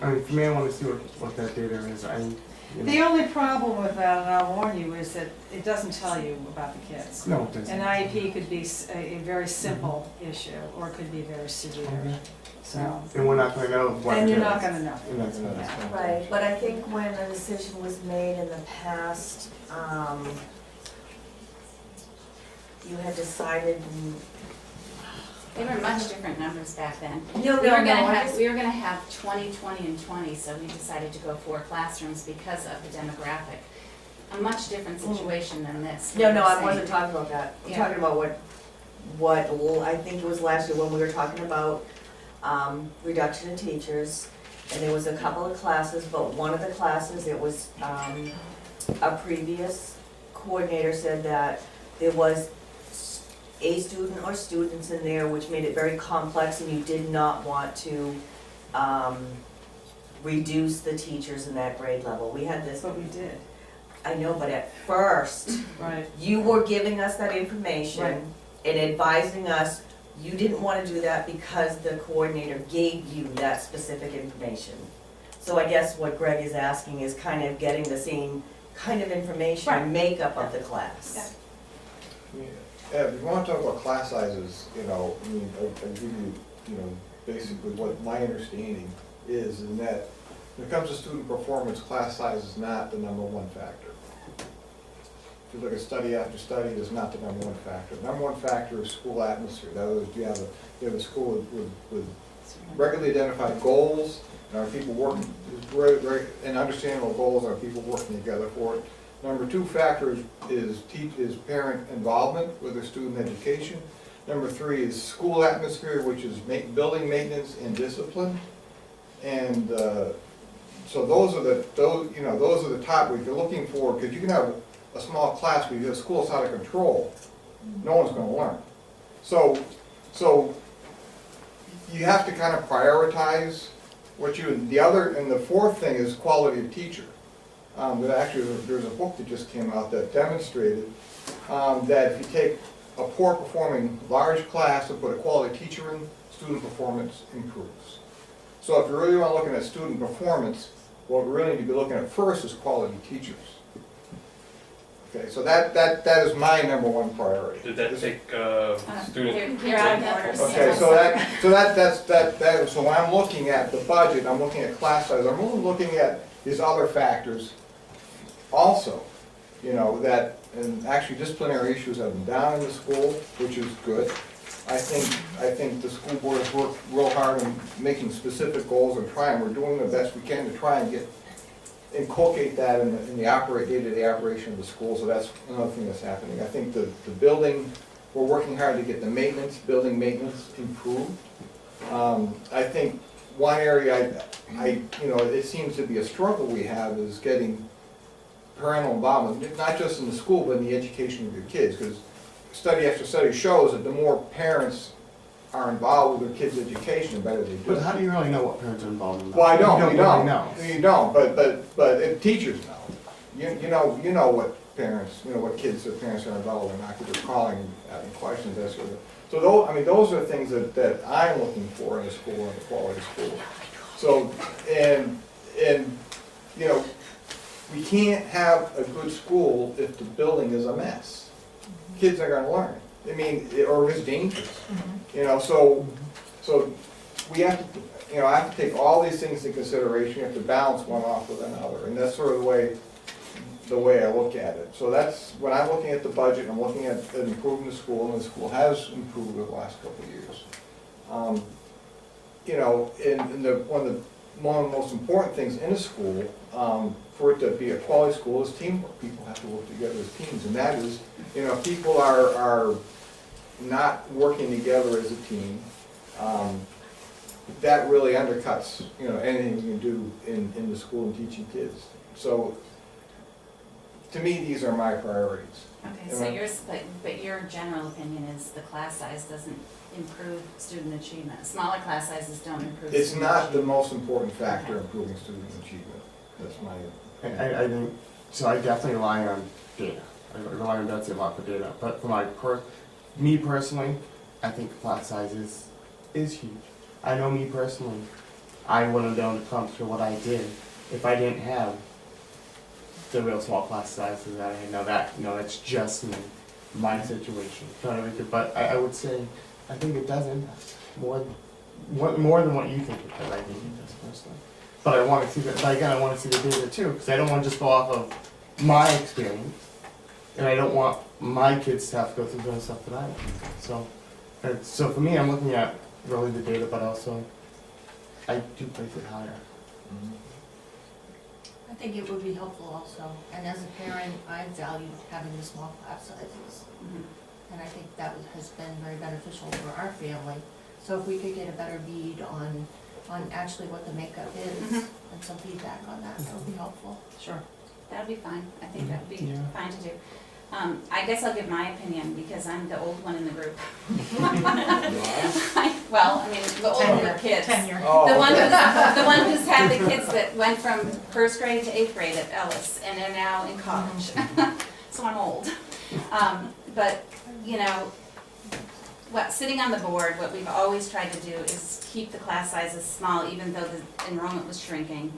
I mean, for me, I wanna see what that data is, The only problem with that, and I'll warn you, is that it doesn't tell you about the kids. No, it doesn't. An IEP could be a very simple issue, or it could be very severe, Okay. so. And we're not gonna know what. And it you're is. not gonna know. And that's what it's gonna be. Right, but I think when a decision was made in the past, you had decided, They were much different numbers back then. No, We no, were no, gonna I have, just- we were gonna have 20, 20, and 20, so we decided to go 4 classrooms because of the demographic. A much different situation than this. no, we no, were I saying- wasn't talking about that. I'm Yeah. talking about what, I think it was last year when we were talking about, reduction in teachers. And there was a couple of classes, but one of the classes, it was, a previous coordinator said that there was a student or students in there, which made it very complex, and you did not want to, reduce the teachers in that grade level. We had this, But we did, I know, but at first, right. you were giving us that information Right. and advising us, you didn't wanna do that because the coordinator gave you that specific information. So I guess what Greg is asking is kind of getting the same kind of information Right. and makeup of the class. If you wanna talk about class sizes, I mean, I'll give you, basically what my understanding is, in that when it comes to student performance, class size is not the number one factor. If you look at study after study, it's not the number one factor. The number one factor is school atmosphere. In other words, you have a school with regularly identified goals, and are people working, and understandable goals, are people working together for it. Number two factor is parent involvement with their student education. Number three is school atmosphere, which is building maintenance and discipline. And so those are the top. If you're looking for, because you can have a small class where the school's out of control, no one's going to learn. So you have to kind of prioritize what you. The fourth thing is quality of teacher. There's a book that just came out that demonstrated that if you take a poor performing large class and put a quality teacher in, student performance improves. So if you really want to look at student performance, what we really need to be looking at first is quality teachers. Okay, so that is my number one priority. Did that take student? You're out of order. Okay, so when I'm looking at the budget, I'm looking at class size, I'm really looking at these other factors also. And actually disciplinary issues have been down in the school, which is good. I think the school board has worked real hard on making specific goals and we're doing the best we can to try and inculcate that in the day-to-day operation of the school. So that's another thing that's happening. I think the building, we're working hard to get the building maintenance improved. I think one area it seems to be a struggle we have is getting parental involvement, not just in the school, but in the education of your kids, because study after study shows that the more parents are involved with their kids' education, the better they do. But how do you really know what parents are involved in? Well, I don't. You don't know. You don't. But teachers know. You know what parents, what kids their parents are involved in, not because they're calling, asking questions, that sort of. So those are things that I'm looking for in a school, in a quality school. So and we can't have a good school if the building is a mess. Kids are going to learn. Or it's dangerous. So we have to, I have to take all these things into consideration. You have to balance one off with another, and that's sort of the way I look at it. So that's when I'm looking at the budget. I'm looking at improving the school, and the school has improved over the last couple of years. One of the most important things in a school, for it to be a quality school, is teamwork. People have to work together as teams, and that is, if people are not working together as a team, that really undercuts, anything you can do in the school and teaching kids. So, to me, these are my priorities. Okay, but your general opinion is the class size doesn't improve student achievement. Smaller class sizes don't improve student achievement. It's not the most important factor improving student achievement. That's my opinion. I think, so I definitely rely on data. I rely on Betsy a lot for data. But for me personally, I think class size is huge. I know me personally, I wouldn't have been able to come to what I did if I didn't have the real small class sizes that I had. Now that's just me, my situation. But I would say, I think it does impact more than what you think it does. I think it does personally. But I want to see that. But again, I want to see the data too, because I don't want to just go off of my experience, and I don't want my kids to have to go through the stuff that I went through. So for me, I'm looking at really the data, but also I do place it higher. I think it would be helpful also, and as a parent, I valued having the small class sizes. And I think that has been very beneficial for our family. So if we could get a better read on actually what the makeup is, and some feedback on that, that would be helpful. Sure, that would be fine. I think that would be fine to do. I guess I'll give my opinion because I'm the old one in the group. The older kids. Tenure. The one who's had the kids that went from first grade to 8th grade at Ellis and are now in college. So I'm old. But, sitting on the board, what we've always tried to do is keep the class sizes small, even though the enrollment was shrinking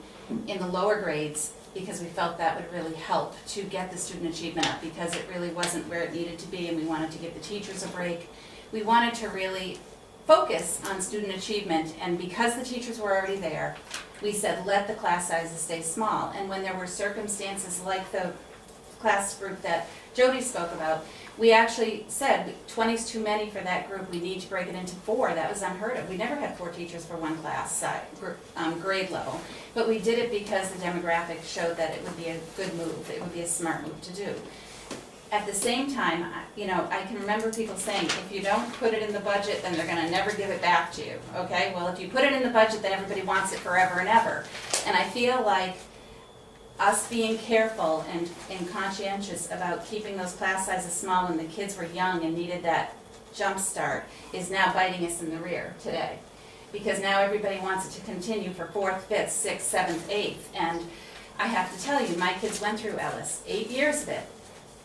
in the lower grades, because we felt that would really help to get the student achievement up, because it really wasn't where it needed to be, and we wanted to give the teachers a break. We wanted to really focus on student achievement, and because the teachers were already there, we said, let the class sizes stay small. And when there were circumstances like the class group that Jody spoke about, we actually said 20 is too many for that group, we need to break it into 4. That was unheard of. We never had 4 teachers for one class size, grade level. But we did it because the demographics showed that it would be a good move, it would be a smart move to do. At the same time, I can remember people saying, if you don't put it in the budget, then they're gonna never give it back to you, okay? Well, if you put it in the budget, then everybody wants it forever and ever. And I feel like us being careful and conscientious about keeping those class sizes small when the kids were young and needed that jump start is now biting us in the rear today. Because now everybody wants it to continue for 4th, 5th, 6th, 7th, 8th. And I have to tell you, my kids went through Ellis, 8 years of it.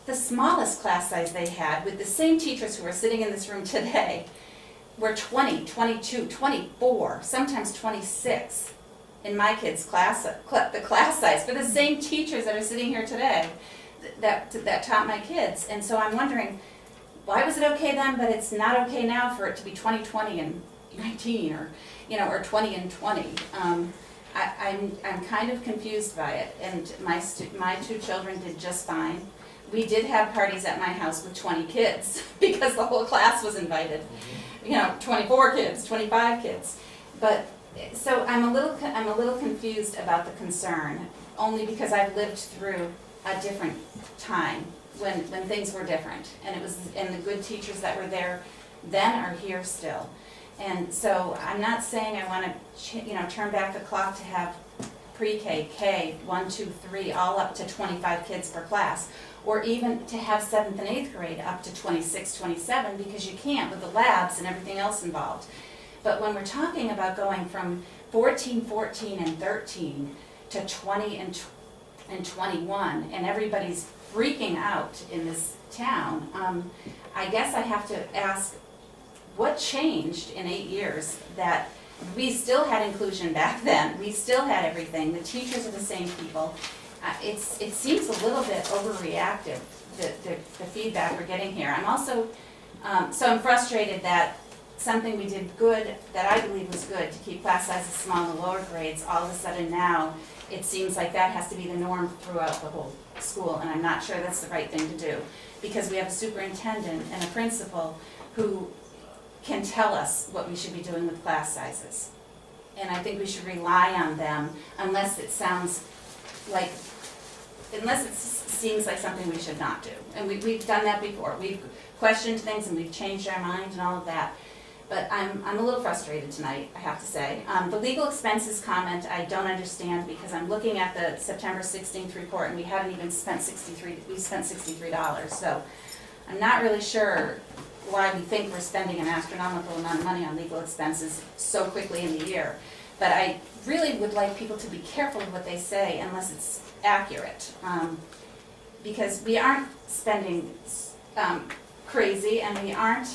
The smallest class size they had, with the same teachers who are sitting in this room today, were 20, 22, 24, sometimes 26 in my kids' class, the class size, for the same teachers that are sitting here today that taught my kids. And so I'm wondering, why was it okay then, but it's not okay now for it to be 20, 20, and 19, or 20 and 20? I'm kind of confused by it, and my 2 children did just fine. We did have parties at my house with 20 kids because the whole class was invited. 24 kids, 25 kids. But so I'm a little confused about the concern, only because I've lived through a different time when things were different, and the good teachers that were there then are here still. And so I'm not saying I want to turn back the clock to have pre-K, K, 1, 2, 3, all up to 25 kids per class, or even to have 7th and 8th grade up to 26, 27, because you can't with the labs and everything else involved. But when we're talking about going from 14, 14, and 13 to 20 and 21, and everybody's freaking out in this town, I guess I have to ask, what changed in 8 years that we still had inclusion back then? We still had everything. The teachers are the same people. It seems a little bit overreactive, the feedback we're getting here. I'm also, so I'm frustrated that something we did good, that I believe was good, to keep class sizes small in the lower grades, all of a sudden now it seems like that has to be the norm throughout the whole school, and I'm not sure that's the right thing to do, because we have a superintendent and a principal who can tell us what we should be doing with class sizes. And I think we should rely on them unless it seems like something we should not do. And we've done that before. We've questioned things and we've changed our mind and all of that. But I'm a little frustrated tonight, I have to say. The legal expenses comment I don't understand, because I'm looking at the September 16th report and we haven't even spent $63. So I'm not really sure why we think we're spending an astronomical amount of money on legal expenses so quickly in the year. But I really would like people to be careful of what they say unless it's accurate. Because we aren't spending crazy, and we aren't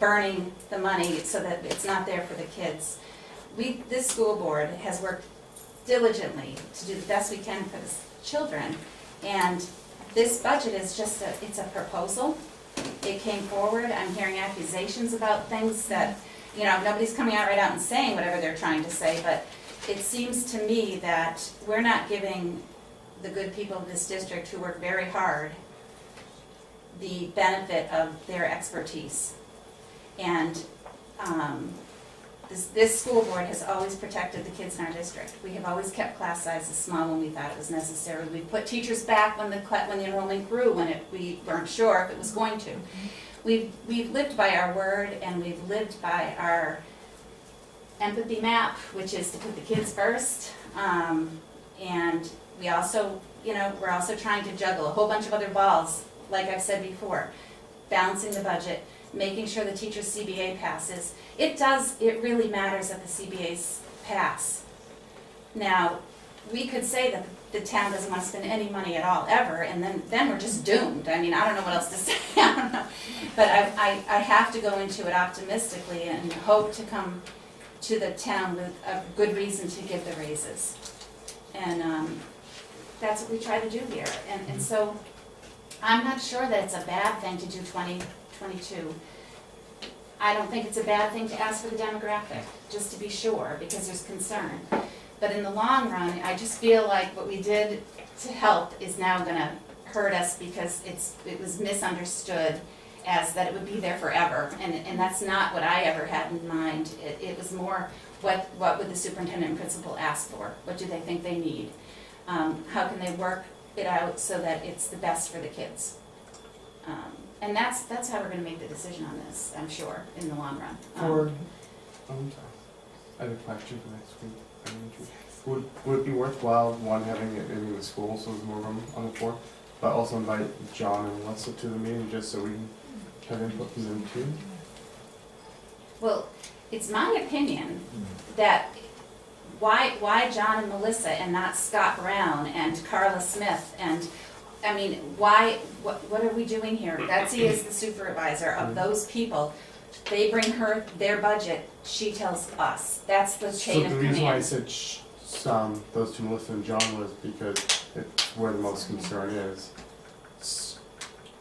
burning the money so that it's not there for the kids. This school board has worked diligently to do the best we can for the children, and this budget is just it's a proposal. It came forward. I'm hearing accusations about things that, nobody's coming out right out and saying whatever they're trying to say, but it seems to me that we're not giving the good people of this district, who work very hard, the benefit of their expertise. And this school board has always protected the kids in our district. We have always kept class sizes small when we thought it was necessary. We put teachers back when the enrollment grew, when we weren't sure if it was going to. We've lived by our word, and we've lived by our empathy map, which is to put the kids first. And we also, we're also trying to juggle a whole bunch of other balls, like I've said before, balancing the budget, making sure the teacher's CBA passes. It really matters that the CBAs pass. Now, we could say that the town doesn't want to spend any money at all, ever, and then we're just doomed. I mean, I don't know what else to say. I don't know. But I have to go into it optimistically and hope to come to the town with a good reason to give the raises. And that's what we try to do here. And so I'm not sure that it's a bad thing to do 2022. I don't think it's a bad thing to ask for the demographic, just to be sure, because there's concern. But in the long run, I just feel like what we did to help is now gonna hurt us because it was misunderstood as that it would be there forever, and that's not what I ever had in mind. It was more, what would the superintendent and principal ask for? What do they think they need? How can they work it out so that it's the best for the kids? And that's how we're gonna make the decision on this, I'm sure, in the long run. I'm sorry. I have a question for next week. Would it be worthwhile, one, having it in the school, so there's more room on the floor, but also invite John and Melissa to the meeting, just so we can have input from them too? Well, it's my opinion that why John and Melissa and not Scott Brown and Carla Smith and, I mean, what are we doing here? Betsy is the supervisor of those people. They bring her their budget, she tells us. That's the chain of So command. the reason why I said those two, Melissa and John, was because it's where the most concern is.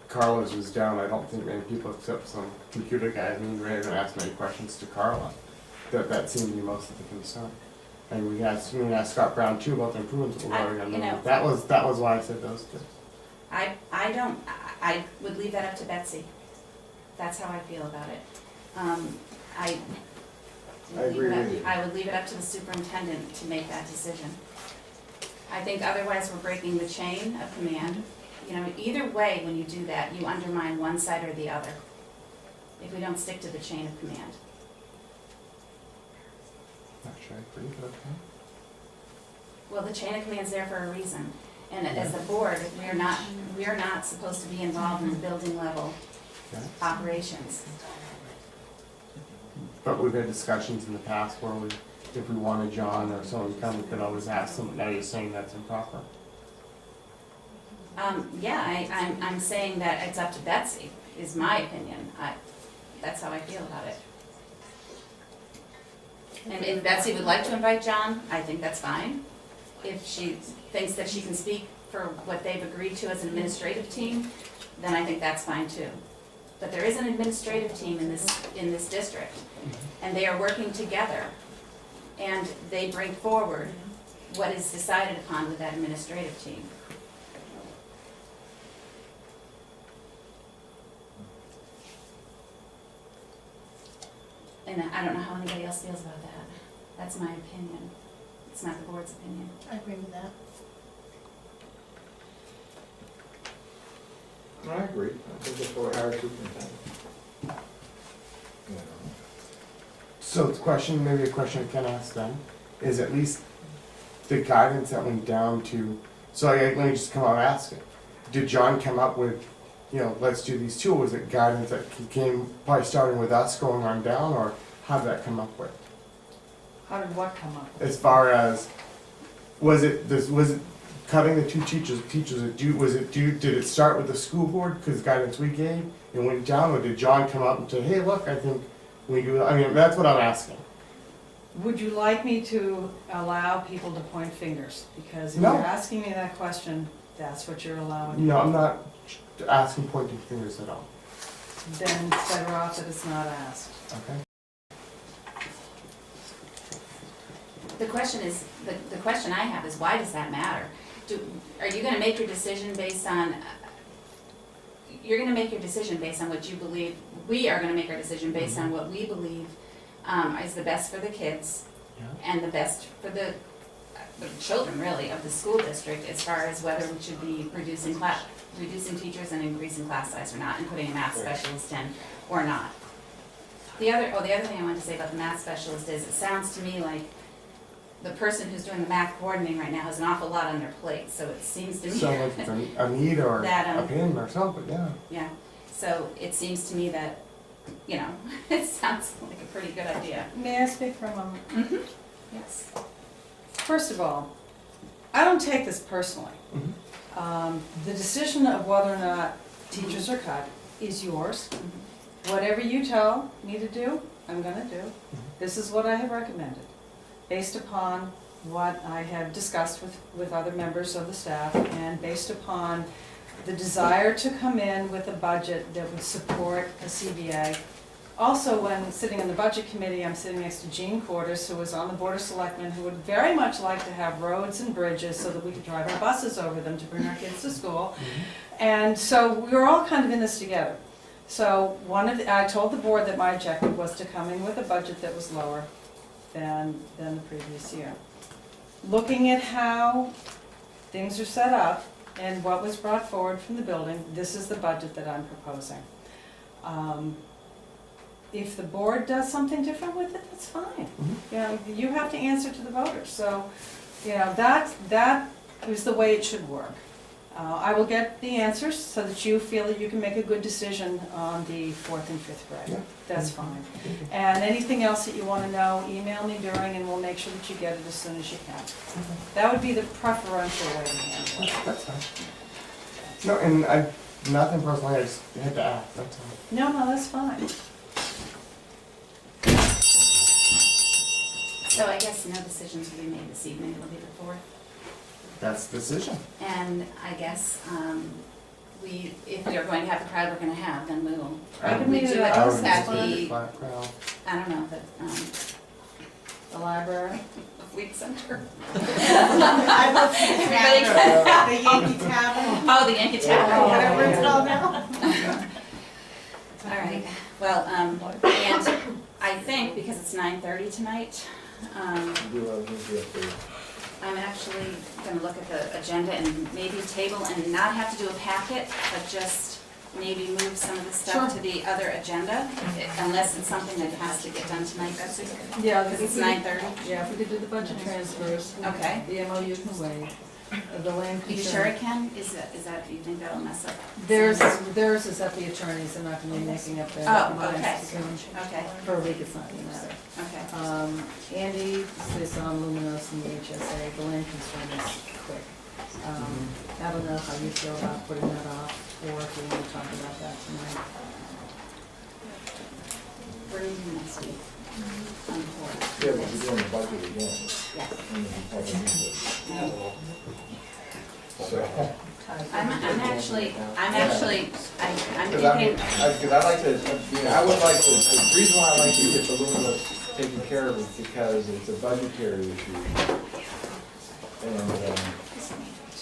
Carla's was down, I don't think many people except some computer guys, I mean, ready to ask many questions to Carla. That seemed to be most of the concern. And we asked Scott Brown too about the improvements that we're already on. You know, That was why I said those two. I would leave that up to Betsy. That's how I feel about it. I agree with you. I would leave it up to the superintendent to make that decision. I think otherwise we're breaking the chain of command. You know, either way, when you do that, you undermine one side or the other, if we don't stick to the chain of command. Not sure I agree, but okay. Well, the chain of command's there for a reason. And as a board, we are not supposed to be involved in the building level Yeah. operations. But we've had discussions in the past where if we wanted John or someone to come, we could always ask them. Now you're saying that's improper. Yeah, I'm saying that it's up to Betsy, is my opinion. That's how I feel about it. And if Betsy would like to invite John, I think that's fine. If she thinks that she can speak for what they've agreed to as an administrative team, then I think that's fine too. But there is an administrative team in this district, and they are working together, and they bring forward what is decided upon with that administrative team. And I don't know how anybody else feels about that. That's my opinion. It's not the board's opinion. I agree with that. I agree. I think that's what our superintendent. So the question, maybe a question I can ask then, is at least the guidance that went down to, so let me just come out and ask it. Did John come up with, let's do these two, or was it guidance that came, probably starting with us going on down, or how did that come up with? How did what come up? As far as, was it cutting the two teachers, did it start with the school board, because guidance we gave, and went down, or did John come up and say, hey, look, I think we do, that's what I'm asking. Would you like me to allow people to point fingers? Because if No. you're asking me that question, that's what you're allowing. No, I'm not asking pointing fingers at all. Then it's better off that it's not asked. Okay. The question is, the question I have is, why does that matter? Are you gonna make your decision based on, you're gonna make your decision based on what you believe, we are gonna make our decision based on what we believe is the best for the kids and the best for the children, really, of the school district, as far as whether we should be reducing teachers and increasing class size or not, and putting a math specialist in or not. The other thing I wanted to say about the math specialist is, it sounds to me like the person who's doing the math coordinating right now has an awful lot on their plate, so it seems to me. So like it's a need or that, a pain or something, yeah. Yeah, so it seems to me that, it sounds like a pretty good idea. May I speak for a moment? Mm-hmm. Yes. First of all, I don't take this personally. The decision of whether or not teachers are cut is yours. Whatever you tell me to do, I'm gonna do. This is what I have recommended, based upon what I have discussed with other members of the staff, and based upon the desire to come in with a budget that would support a CBA Also, when sitting in the budget committee, I'm sitting next to Jean Quarters, who was on the Board of Selectmen, who would very much like to have roads and bridges so that we could drive our buses over them to bring our kids to school. And so we were all kind of in this together. So I told the board that my objective was to come in with a budget that was lower than the previous year. Looking at how things are set up and what was brought forward from the building, this is the budget that I'm proposing. If the board does something different with it, that's fine. You know, you have to answer to the voters. So, you know, that is the way it should work. I will get the answers so that you feel that you can make a good decision on the 4th and 5th grade. Yeah. That's fine. And anything else that you want to know, email me during and we'll make sure that you get it as soon as you can. That would be the preferential way to handle it. That's fine. No, and nothing personally, I just had to ask, that's all. No, that's fine. So I guess no decisions will be made this evening, it'll be the 4th. That's the decision. And I guess, if we are going to have the crowd we're gonna have, then we will I can probably meet do at it our at the, Flat crowd. I don't know, The library. Weed Center. I love Everybody the Yankee Tavern, Oh, the Yankee Tavern. whatever it's called now. All right, well, and I think, because it's 9:30 tonight, I'm actually gonna look at the agenda and maybe table and not have to do a packet, but just maybe move some of the stuff to the other agenda, unless it's something that has to get done tonight, Betsy? Yeah, Because it's 9:30? Yeah, if we could do the budget transfers. Okay. The MOU can wait. The land Are you concern. sure it can? Is that, you think that'll mess up? Theirs is at the attorneys, they're not gonna be making up their Oh, minds. okay. soon. Okay, For a week, it's not gonna matter. okay. Andy is on Luminous and the HSA, the land concern is quick. I don't know how you feel about putting that off, or if we want to talk about that tonight. We're meeting next week. On the 4th. Yeah, but we're doing the budget again. Yes. So, I'm thinking, Because I like to, I would like to, the reason why I like to get the luminous taken care of is because it's a budgetary issue. And,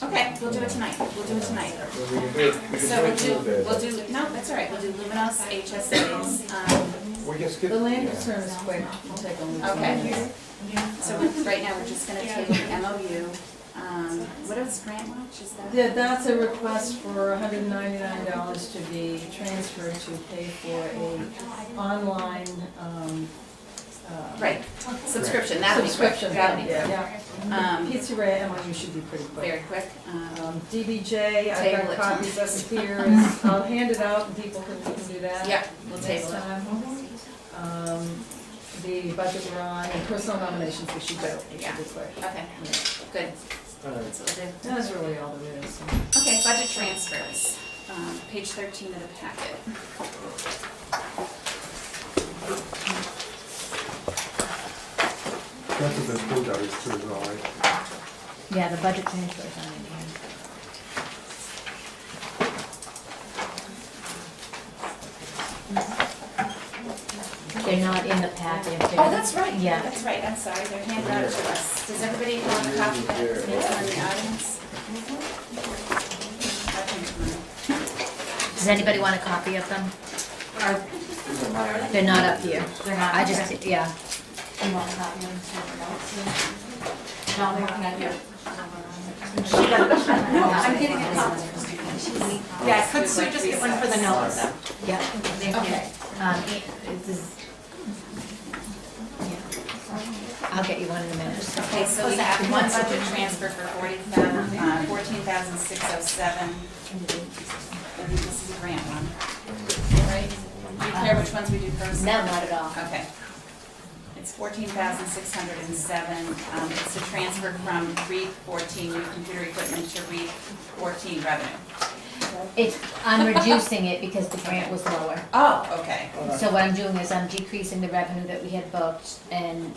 okay, we'll do it tonight, we'll do it tonight. we can do it, we So can do it. we'll do, no, that's all right, we'll do Luminos, HSAs, We can skip. The land yeah. concern is quick, we'll take only 2 Okay. minutes. so right now, we're just gonna table the MOU. What else, Grant Watch, is that? Yeah, that's a request for $199 to be transferred to pay for a online, Right, subscription, that'll be quick, subscription. that'll be quick. Yeah. Pizzeria MOU should be pretty quick. Very quick. DBJ, I've Table got it. copies of it here. I'll hand it out and people can do that. Yep, we'll Next table it. time. The budget we're on, and personal nominations we should do. It Yeah. should be quick. Okay, good. That's what we'll do. That's really all there is. Okay, budget transfers, page 13 of the packet. That's what the school got is too as well, right? Yeah, the budget transfers on in here. They're not in the packet. Oh, that's right. Yeah. That's right, I'm sorry, they're handed out to us. Does everybody want a copy of that, maybe in the audience? Does anybody want a copy of them? They're not up here. They're not. I just, yeah. You want a copy of them? No, they're not here. I'm getting a copy. Yeah, could Sue just get one for the notes? Yeah, thank you. Okay. This is- yeah. I'll get you one in a minute. Okay, so we have one budget transfer for 14,607. I think this is a grant one, right? Do you care which ones we do first? No, not at all. Okay. It's 14,607. It's a transfer from REAP 14, new computer equipment, to REAP 14 revenue. I'm reducing it because the grant was lower. Oh, okay. So what I'm doing is I'm decreasing the revenue that we had booked and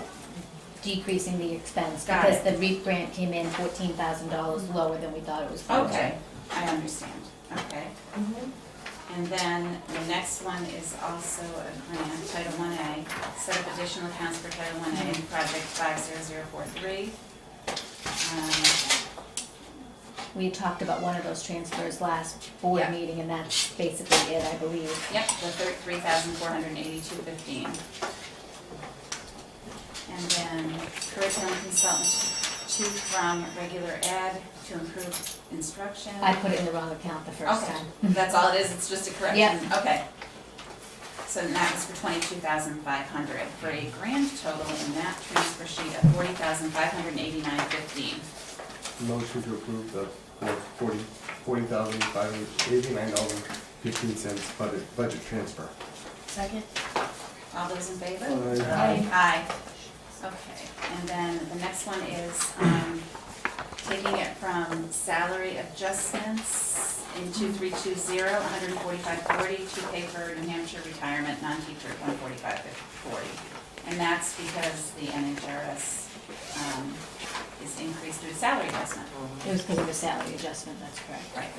decreasing the expense. Got Because it. the REAP grant came in $14,000 lower than we thought it was going to. Okay, I understand. Okay. And then the next one is also a grant, Title 1A, set up additional accounts for Title 1A in Project 50043. We had talked about one of those transfers last board Yeah. meeting, and that's basically it, I believe. Yep, the $3,482.15. And then curriculum consultant, to from regular ed to improve instruction. I put it in the wrong account the first Okay, time. that's all it is, it's just a correction? Yep. Okay. So that was for $22,500, for a grand total in that transfer sheet of $40,589.15. Motion to approve the $40,589.15 budget transfer. Second. All those in favor? Aye. Aye. Okay, and then the next one is, taking it from salary adjustments in 2320, $145.40, to pay for New Hampshire retirement, non-teacher, $145.40. And that's because the NHRS, is increased due to salary adjustment. It was because of the salary adjustment, that's correct. Right.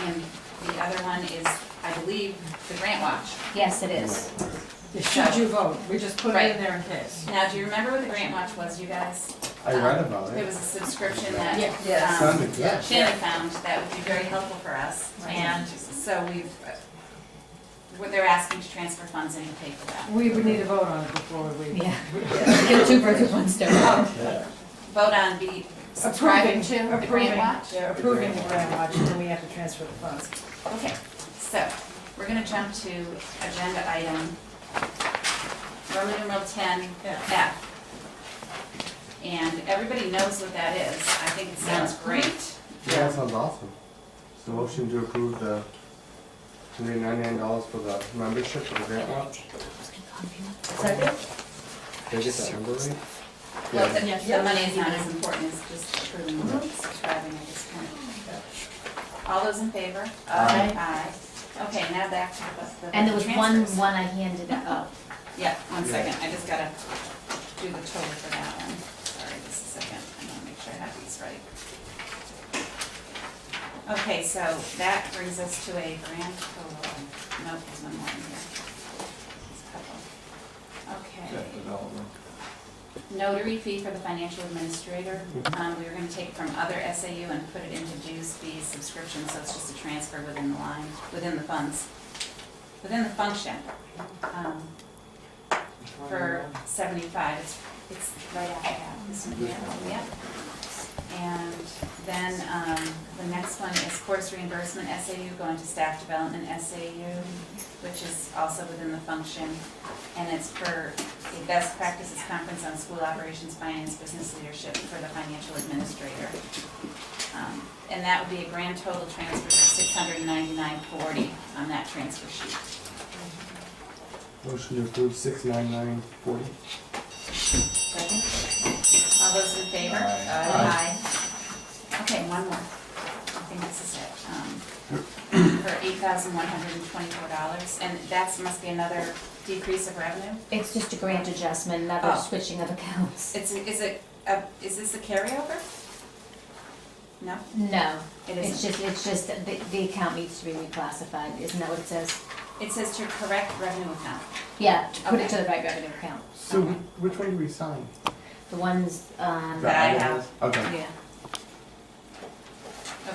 And the other one is, I believe, the grant watch. Yes, it is. Should you vote? We just put it Right. in there in case. Now, do you remember what the grant watch was, you guys? I read about There it. was a subscription that Yes. Sounded good. Shannon found that would be very helpful for us. And so they're asking to transfer funds in to pay for that. We would need a vote on it before we. Yeah. Kill two birds with one stone. Vote on be subscribing to the grant Approving, watch? yeah, approving the grant watch, and then we have to transfer the funds. Okay, so we're gonna jump to agenda item Roman numeral 10F. And everybody knows what that is. I think it sounds great. Yeah, that sounds awesome. So motion to approve the $199 for the membership for the grant watch. Second? Did I get that number right? Well, the Yeah. money is not as important as just approving the subscribing at this point. All those in favor? Aye. Aye. Okay, now back to the And there was transfers. one I handed out. Yeah, 1 second, I just gotta do the total for that one. Sorry, just a second, I wanna make sure I have these right. Okay, so that brings us to a grand total, nope, there's one more in here. There's a couple. Okay. Notary fee for the financial administrator, we were gonna take from other SAU and put it into dues, fees, subscriptions, so it's just a transfer within the line, within the funds, within the function. For 75, it's right after that, this one here, yep. And then, the next one is course reimbursement SAU going to staff development SAU, which is also within the function. And it's for a best practices conference on school operations, finance, business leadership for the financial administrator. And that would be a grand total transfer of $699.40 on that transfer sheet. Motion to approve $699.40. Second? All those in favor? Aye. Okay, one more. I think this is it. For $8,124, and that must be another decrease of revenue? It's just a grant adjustment, another Oh. switching of accounts. Is this a carryover? No? No, It it's isn't. just that the account needs to be reclassified, isn't that what it says? It says to correct revenue account. Yeah, to put it to Okay. the right revenue account. So which one do we sign? The ones, That I have. Okay. yeah,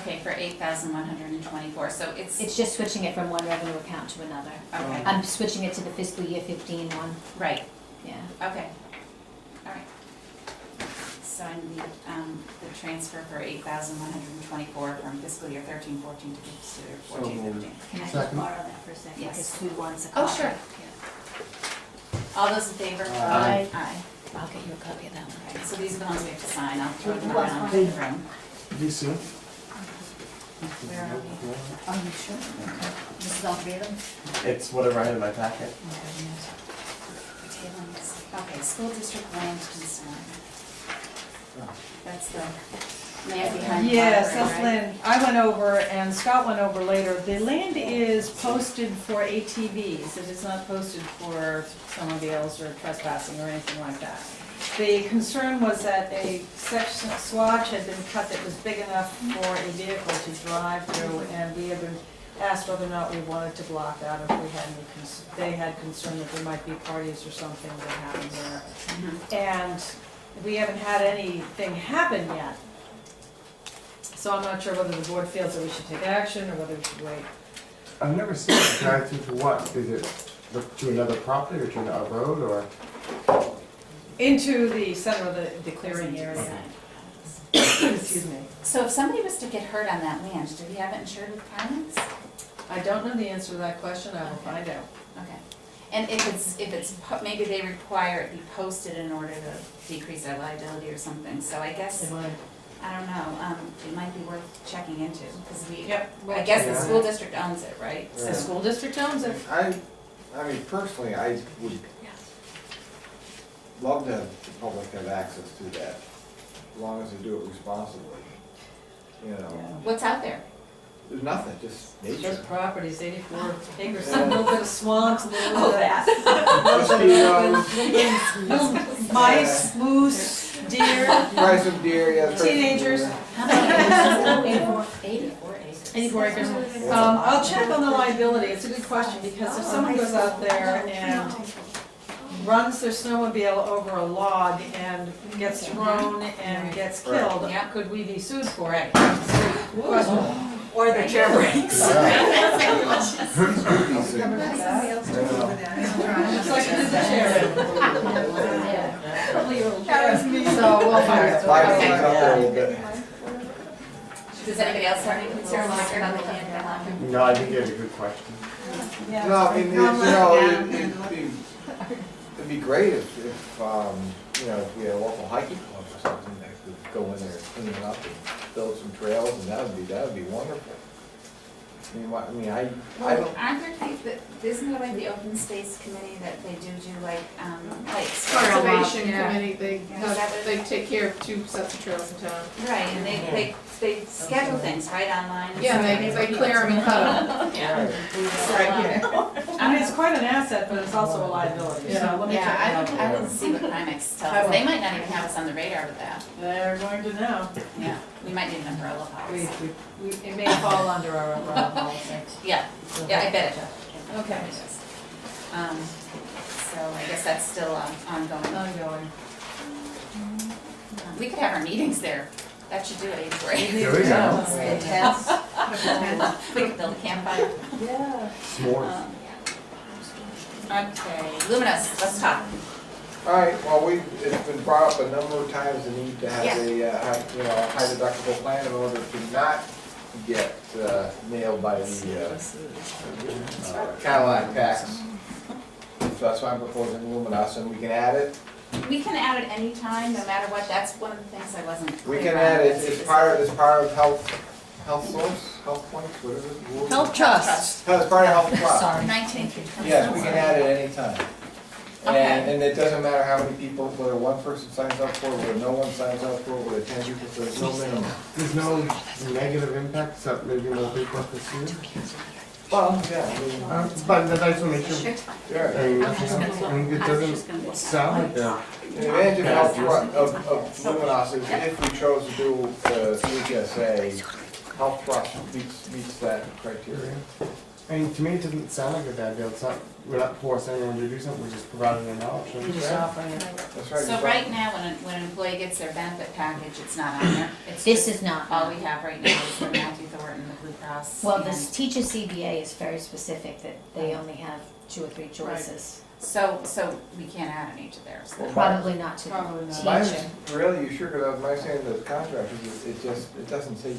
Okay, for $8,124, so it's just switching it from one revenue account to another. okay, I'm switching it to the fiscal year 15 one, right, yeah. okay, all right. So I need, the transfer for $8,124 from fiscal year 13-14 to fiscal year 14-15. Can I just Second. borrow that for a second? Yes. Because Sue wants a Oh, copy. sure. Yeah. All those in favor? Aye. Aye. I'll get you a copy of that one. Okay, so these are the ones we have to sign, I'll throw them Well, around the room. Did you see? Where are we? Are you sure? Okay. This is all three of them? It's whatever I had in my packet. We're tabling this. Okay, school district land concern. That's the land behind the Yes, library, that's right? land, I went over and Scott went over later. The land is posted for ATVs, it is not posted for automobiles or trespassing or anything like that. The concern was that a section, swatch had been cut that was big enough for a vehicle to drive through, and we have been asked whether or not we wanted to block out, if we had any, they had concern that there might be parties or something that happened there. And we haven't had anything happen yet. So I'm not sure whether the board feels that we should take action or whether we should wait. I've never seen it drive through to what? Is it to another property or to another road or? Into the center of the clearing area. Excuse me. So if somebody was to get hurt on that land, do we have it insured with parents? I don't know the answer to that question, I will find out. Okay. And if it's, maybe they require it be posted in order to decrease our liability or something, so I guess, It might. I don't know, it might be worth checking into, because Yep. I guess the Yeah. school district owns it, right? The school district owns it. I mean, personally, I would love to have the public have access to that, as long as they do it responsibly. You know, What's out there? there's nothing, just nature. Just properties, 84 acres, a little bit of swamps, a little Oh, bit that. Mosquitoes, mice, moose, deer, price of deer, yeah. price of teenagers. deer. How many acres? 84 acres. 84 acres. I'll check on the liability, it's a good question, because if someone goes out there and runs their snowmobile over a log and gets thrown and gets killed, Yeah. could we be sued for it? Right. Question. Or their chair breaks. It's like it is a chair. So we'll find out. Lighten things up a little bit. Does anybody else have any concerns about the land? No, I think you had a good question. No, I mean, it'd be great if, you know, if we had a local hiking club or something that could go in there and clean it up and build some trails, and that would be wonderful. I don't. Aren't there things that, isn't there like the open space committee that they do like, Conservation Yeah. committee, that they take care of 2 sets of trails in town. right, and they schedule things, right, online? and Yeah, stuff. they clear them and cut them. Yeah. I mean, it's quite an asset, but it's also a liability, so let me check it Yeah, out. I would see what Primex tells I us. will. They might not even have us on the radar with that. They're going to know. Yeah, we might need an umbrella policy. It may fall under our umbrella policy. Yeah, yeah, I bet it does. Okay. So I guess that's still ongoing. Ongoing. We could have our meetings there. That should do it, 84 acres. There we go. We could build a campfire. Yeah. S'mores. Okay, Luminous, let's talk. All right, well, it's been brought up a number of times, the need to have Yeah. high deductible plan in order to not get nailed by the Cadillac tax. So that's why I'm proposing Luminous, and we can add it. We can add it anytime, no matter what. That's one of the things I wasn't We clear can on. add it, it's part of health source, health points, what is it? Health trust. No, it's part of health trust. 19 through 20. Yes, we can add it anytime. Okay. And it doesn't matter how many people, whether one person signs up for it, whether no one signs up for it, whether 10 people, there's no minimum. There's no negative impact except maybe more people have to sue. Well, yeah, I mean, But I just want to make sure, yeah. I mean, it doesn't sound like that. The advantage of Luminos is if we chose to do CHSA, health trust meets that criteria. I mean, to me, it doesn't sound like a bad deal. It's not, we're not forcing anyone to do something, we're just providing an option. You're just offering it. That's right. So right now, when an employee gets their benefit package, it's not on there. It's This just- is not. All we have right now is the Matthew Thornton, the Blue Cross. Well, and- this teacher CBA is very specific that they only have 2 or 3 choices. So we can't add any to theirs. then. Probably not to Probably not. Mine's, teacher. really, you sure, because my saying to the contractor, it doesn't say,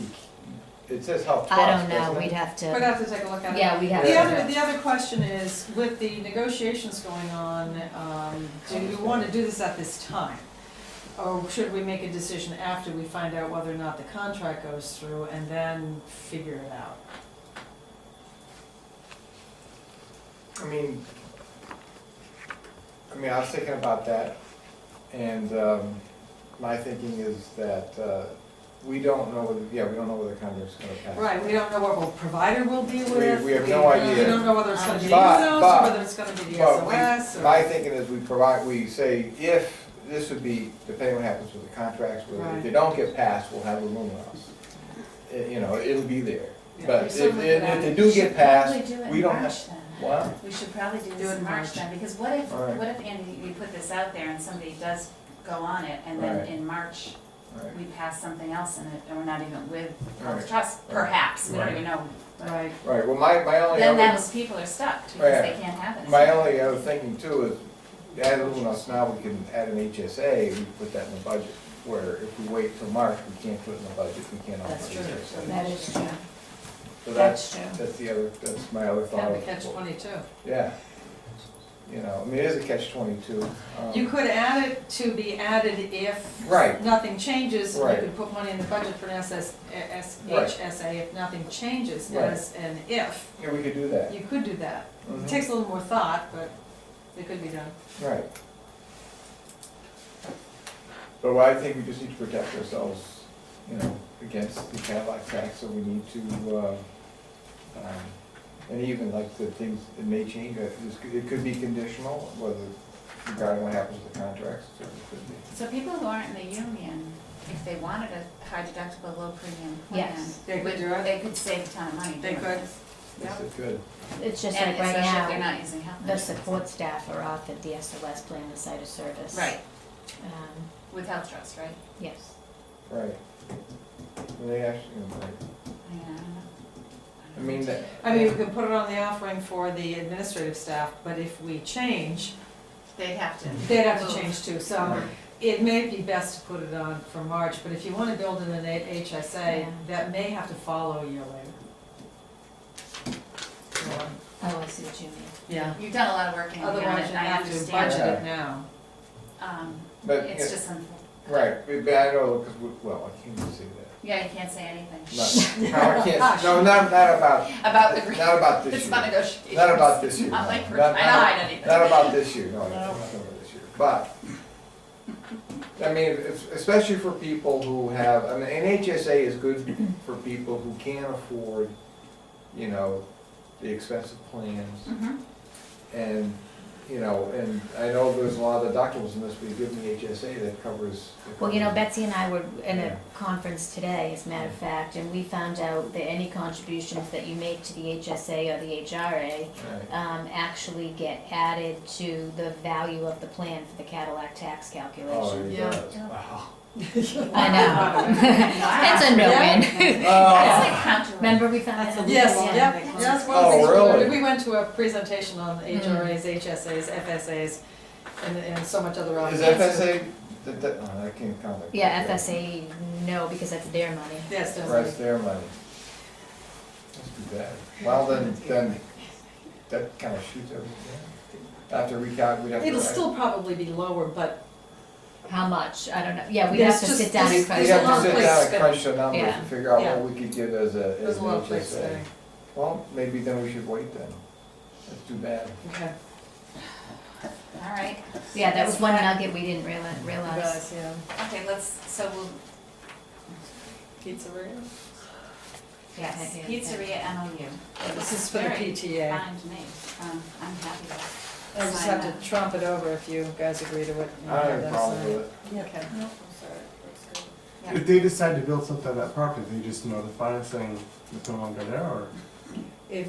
it says health trust. I don't know, doesn't it? we'd have We'd to, have to take a look at it. yeah, we'd have The to. other question is, with the negotiations going on, do we want to do this at this time? Or should we make a decision after we find out whether or not the contract goes through and then figure it out? I mean, I was thinking about that, and my thinking is that we don't know whether the contract's gonna pass. Right, we don't know what the provider will be with. We have no idea. We don't know whether it's gonna be the But- UNOS but- or whether it's gonna be the But SOS or. my thinking is we say, if, this would be, depending what happens with the contracts, whether if they don't get passed, we'll have the Luminos. You know, it'll be there. But if they do get passed, we don't have, what? We should probably do Do this it in March then, because what if, Right. Andy, we put this out there and somebody does go on it, and then Right. in March, Right. we pass something else in it, and we're not even with Right. Health Trust, perhaps, we don't Right. even know. Right. Right, well, my only Then other, those people are stuck, because Right. they can't have it. my only other thinking too is, add a little else now, we can add an HSA, we put that in the budget. Where if we wait till March, we can't put it in the budget, we can't offer That's true. HSA. That is true. So That's true. That's the other, that's my other thought. Kind of of- a catch-22. Yeah. You know, I mean, it is a catch-22. You could add it to be added if Right. nothing changes. You Right. could put money in the budget for an Right. HSA if nothing changes Right. as an if. Yeah, we could do that. You could do that. Mhm. It takes a little more thought, but it could be done. Right. But I think we just need to protect ourselves, you know, against the Cadillac tax, so we need to, and even like the things, it may change, it could be conditional, whether regarding what happens with the contracts, it certainly could be. So people who aren't in the union, if they wanted a high deductible, low premium plan, Yes. They could do it. they could save a ton of money. They doing could. this. Yes, it could. It's just And like right especially if they're now, not using health the insurance. support staff are offered the SOS plan, the site of service. Right, Um, with Health Trust, right? yes. Right. They actually, right. Yeah, I don't know. I mean, that. I mean, we could put it on the offering for the administrative staff, but if we change, They'd have to. they'd have to move. change too. So it may be best to put it on for March, but if you want to build in an HSA, Yeah. that may have to follow a year later. Oh, I see what you mean. Yeah. You've done a lot of work in here, Otherwise, and you I have to understand. budget it now. But, It's yeah, just unfortunate. right, but I know, because, well, I can't even say that. Yeah, you can't say anything. No, I can't, no, not about, About the. not about this It's year. not negotiations. Not about this year. Not no. like we're trying to hide anything. Not about this year, no, not about this year. But, I mean, especially for people who have, I mean, an HSA is good for people who can't afford, you know, the expensive plans. Mhm. And, you know, and I know there's a lot of deductibles in this, but you give them the HSA that covers. Well, you know, Betsy and I were in Yeah. a conference today, as a matter of fact, and we found out that any contributions that you make to the HSA or the HRA Right. actually get added to the value of the plan for the Cadillac tax Oh, calculation. it Yeah. does. Wow. I know. It's a no-win. That's like counter. Remember we found that? Yes, Yeah. yep, yes, one Oh, of the things we really? learned. We went to a presentation on HRAs, HSAs, FSAs, and so much other. Is FSA, oh, that can't count. Like Yeah, that. FSA, no, because that's their money. Yes, Right, definitely. it's their money. That's too bad. Well, then, that kind of shoots everything down. After recalc, we'd have to. It'll still probably be lower, but How much? I don't know. Yeah, we'd There's have to just- sit down and there's- crunch We'd the have to lot of sit numbers. down places and crunch the numbers Yeah. and figure out Yeah. what we could give as a there's a lot of places HSA. there. Well, maybe then we should wait then. That's too bad. Okay. All right. Yeah, that was one That's nugget we didn't realize. You guys, yeah. Okay, so we'll, Pizzeria? yes, Yeah, yeah, pizzeria MOU. This is for the Very PTA. fine to me. I'm happy to I just sign have that. to trump it over if you guys agree to it. I don't have a problem with it. Okay. Yeah. If they decide to build something on that property, they just notify us saying it's no longer there, or If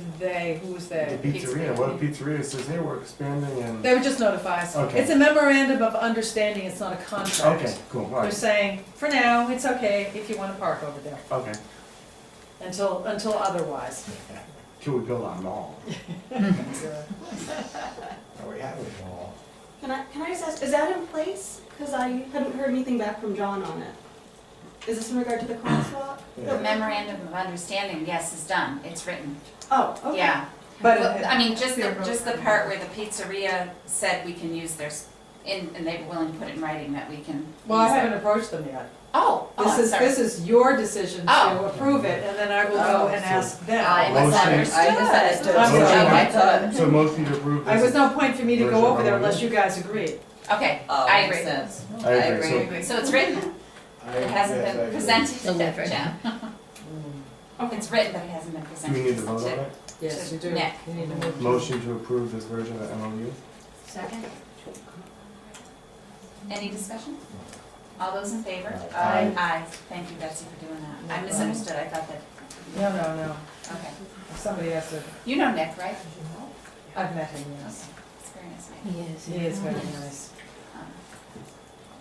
who's the they? pizzeria, what if pizzeria says, hey, we're expanding and. They would just notify us. Okay. It's a memorandum of understanding, it's not a contract. Okay, cool, all They're right, saying, for now, it's okay if you wanna park over there, okay. until otherwise. Till we build our mall. Oh, we have it all. Can I just ask, is that in place? Because I hadn't heard anything back from John on it. Is this in regard to the crosswalk? The memorandum of understanding, yes, is done. It's written. Oh, okay. Yeah. But Well, I mean, just the part where the pizzeria said we can use theirs, and they were willing to put it in writing that we can. Well, I use haven't their- approached them yet. This This is your decision to Oh. approve it, and then I will go and ask them. I Motion. misunderstood. I misunderstood. I'm sorry. Okay. I thought- So motion to approve I this. was no point for me to Version go over there of it. unless you guys agreed. Okay, Oh, I makes agree. sense. I agree, So it's written. It hasn't Yes, I been agree. presented Delivered. yet, Jen. It's written, but it hasn't been Do presented. we need to vote on it? Yes, you do. Nick. You need to move. Motion to approve this version of MOU? Second. Any discussion? All those in favor? Aye. Aye. Thank you, Betsy, for doing that. I misunderstood. I thought that No. Okay. Somebody has to, You know Nick, right? I've met him, yes. It's very nice man. He is very nice.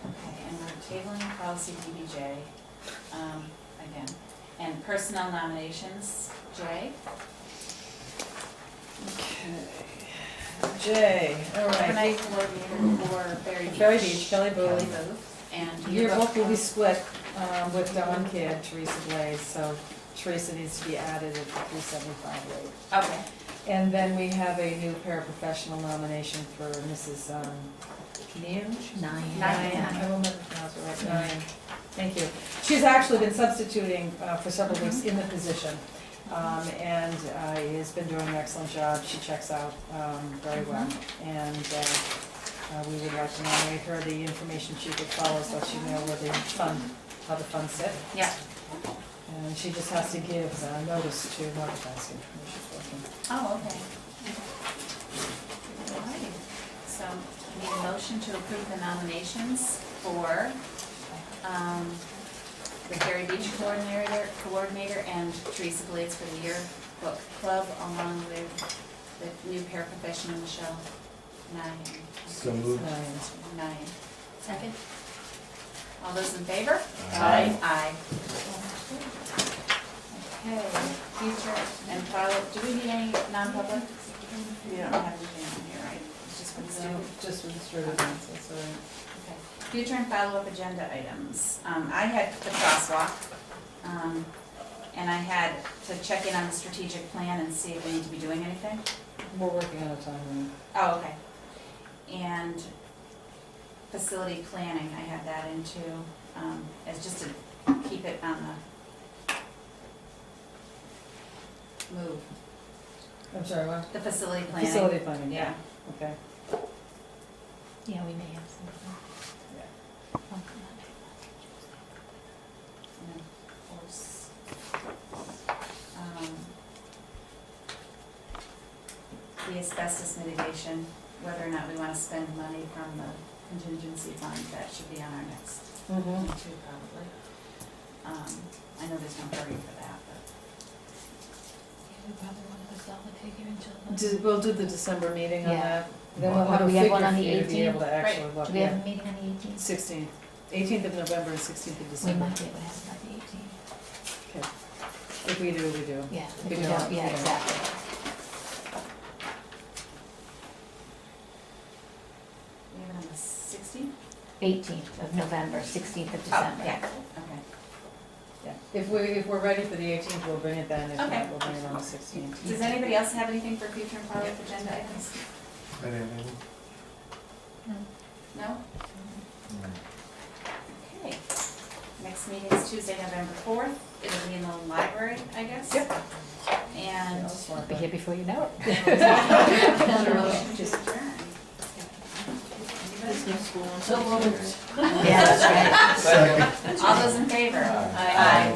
Okay, and we're tabling policy DBJ, again. And personnel nominations, Jay? Jay, all right. Overnight coordinator for Berry Beach. Berry Beach, Kelly Booth. Kelly Booth. And Yearbook will be split with Dawn Kidd, Teresa Blaze, so Teresa needs to be added at the 375 rate. Okay. And then we have a new paraprofessional nomination for Mrs. Nean? Nine. I will never pronounce it right, Nyan. Thank you. She's actually been substituting for several weeks in the position, and has been doing an excellent job. She checks out very well, and we would like to nominate her. The information sheet that follows lets you know where the fund, how the funds sit. Yeah. And she just has to give notice to Market when she's working. Oh, okay. All right. So I need a motion to approve the nominations for the Berry Beach coordinator and Teresa Blades for the yearbook club, along with the new paraprofessional Michelle Nyan. So moved. Nyan. Second? All those in favor? Aye. Aye. Okay, future and follow, do we need any non-public? We don't have anything on here, right? It's just for the student? Just for the student events, that's all right. Okay. Future and follow-up agenda items. I had the crosswalk, and I had to check in on the strategic plan and see if we need to be doing anything. We're working on a timeline. Oh, okay. And facility planning, I had that into, as just to keep it on the move. I'm sorry, what? The facility planning. Facility planning, Yeah. Okay. Yeah, we may have something. And of course, the asbestos mitigation, whether or not we want to spend money from the contingency fund, that should be on our next meeting too, probably. I know there's no hurry for that, but. We probably want to resolve the figure until. We'll do the December meeting on Yeah. that. Then we'll Or have do a we have figure one on for the you to be able to 18th? actually Right. look Do we have at. a meeting on the 18th? 16th, 18th of November and 16th of We December. might be able to have it by the 18th. Okay. If we do, we do. Yeah, If if we we don't, don't, yeah, we don't. exactly. We have it on the 16th? 18th of November, 16th of December. Oh, yeah, okay. Yeah. If we're ready for the 18th, we'll bring it then. If Okay. not, we'll bring it on the 16th. Does anybody else have anything for future and follow-up agenda items? No? Okay. Next meeting is Tuesday, November 4th. It'll be in the library, I guess? Yep. And. I'll be here before you know it. Just adjourn. Yeah, that's right. All those in favor? Aye.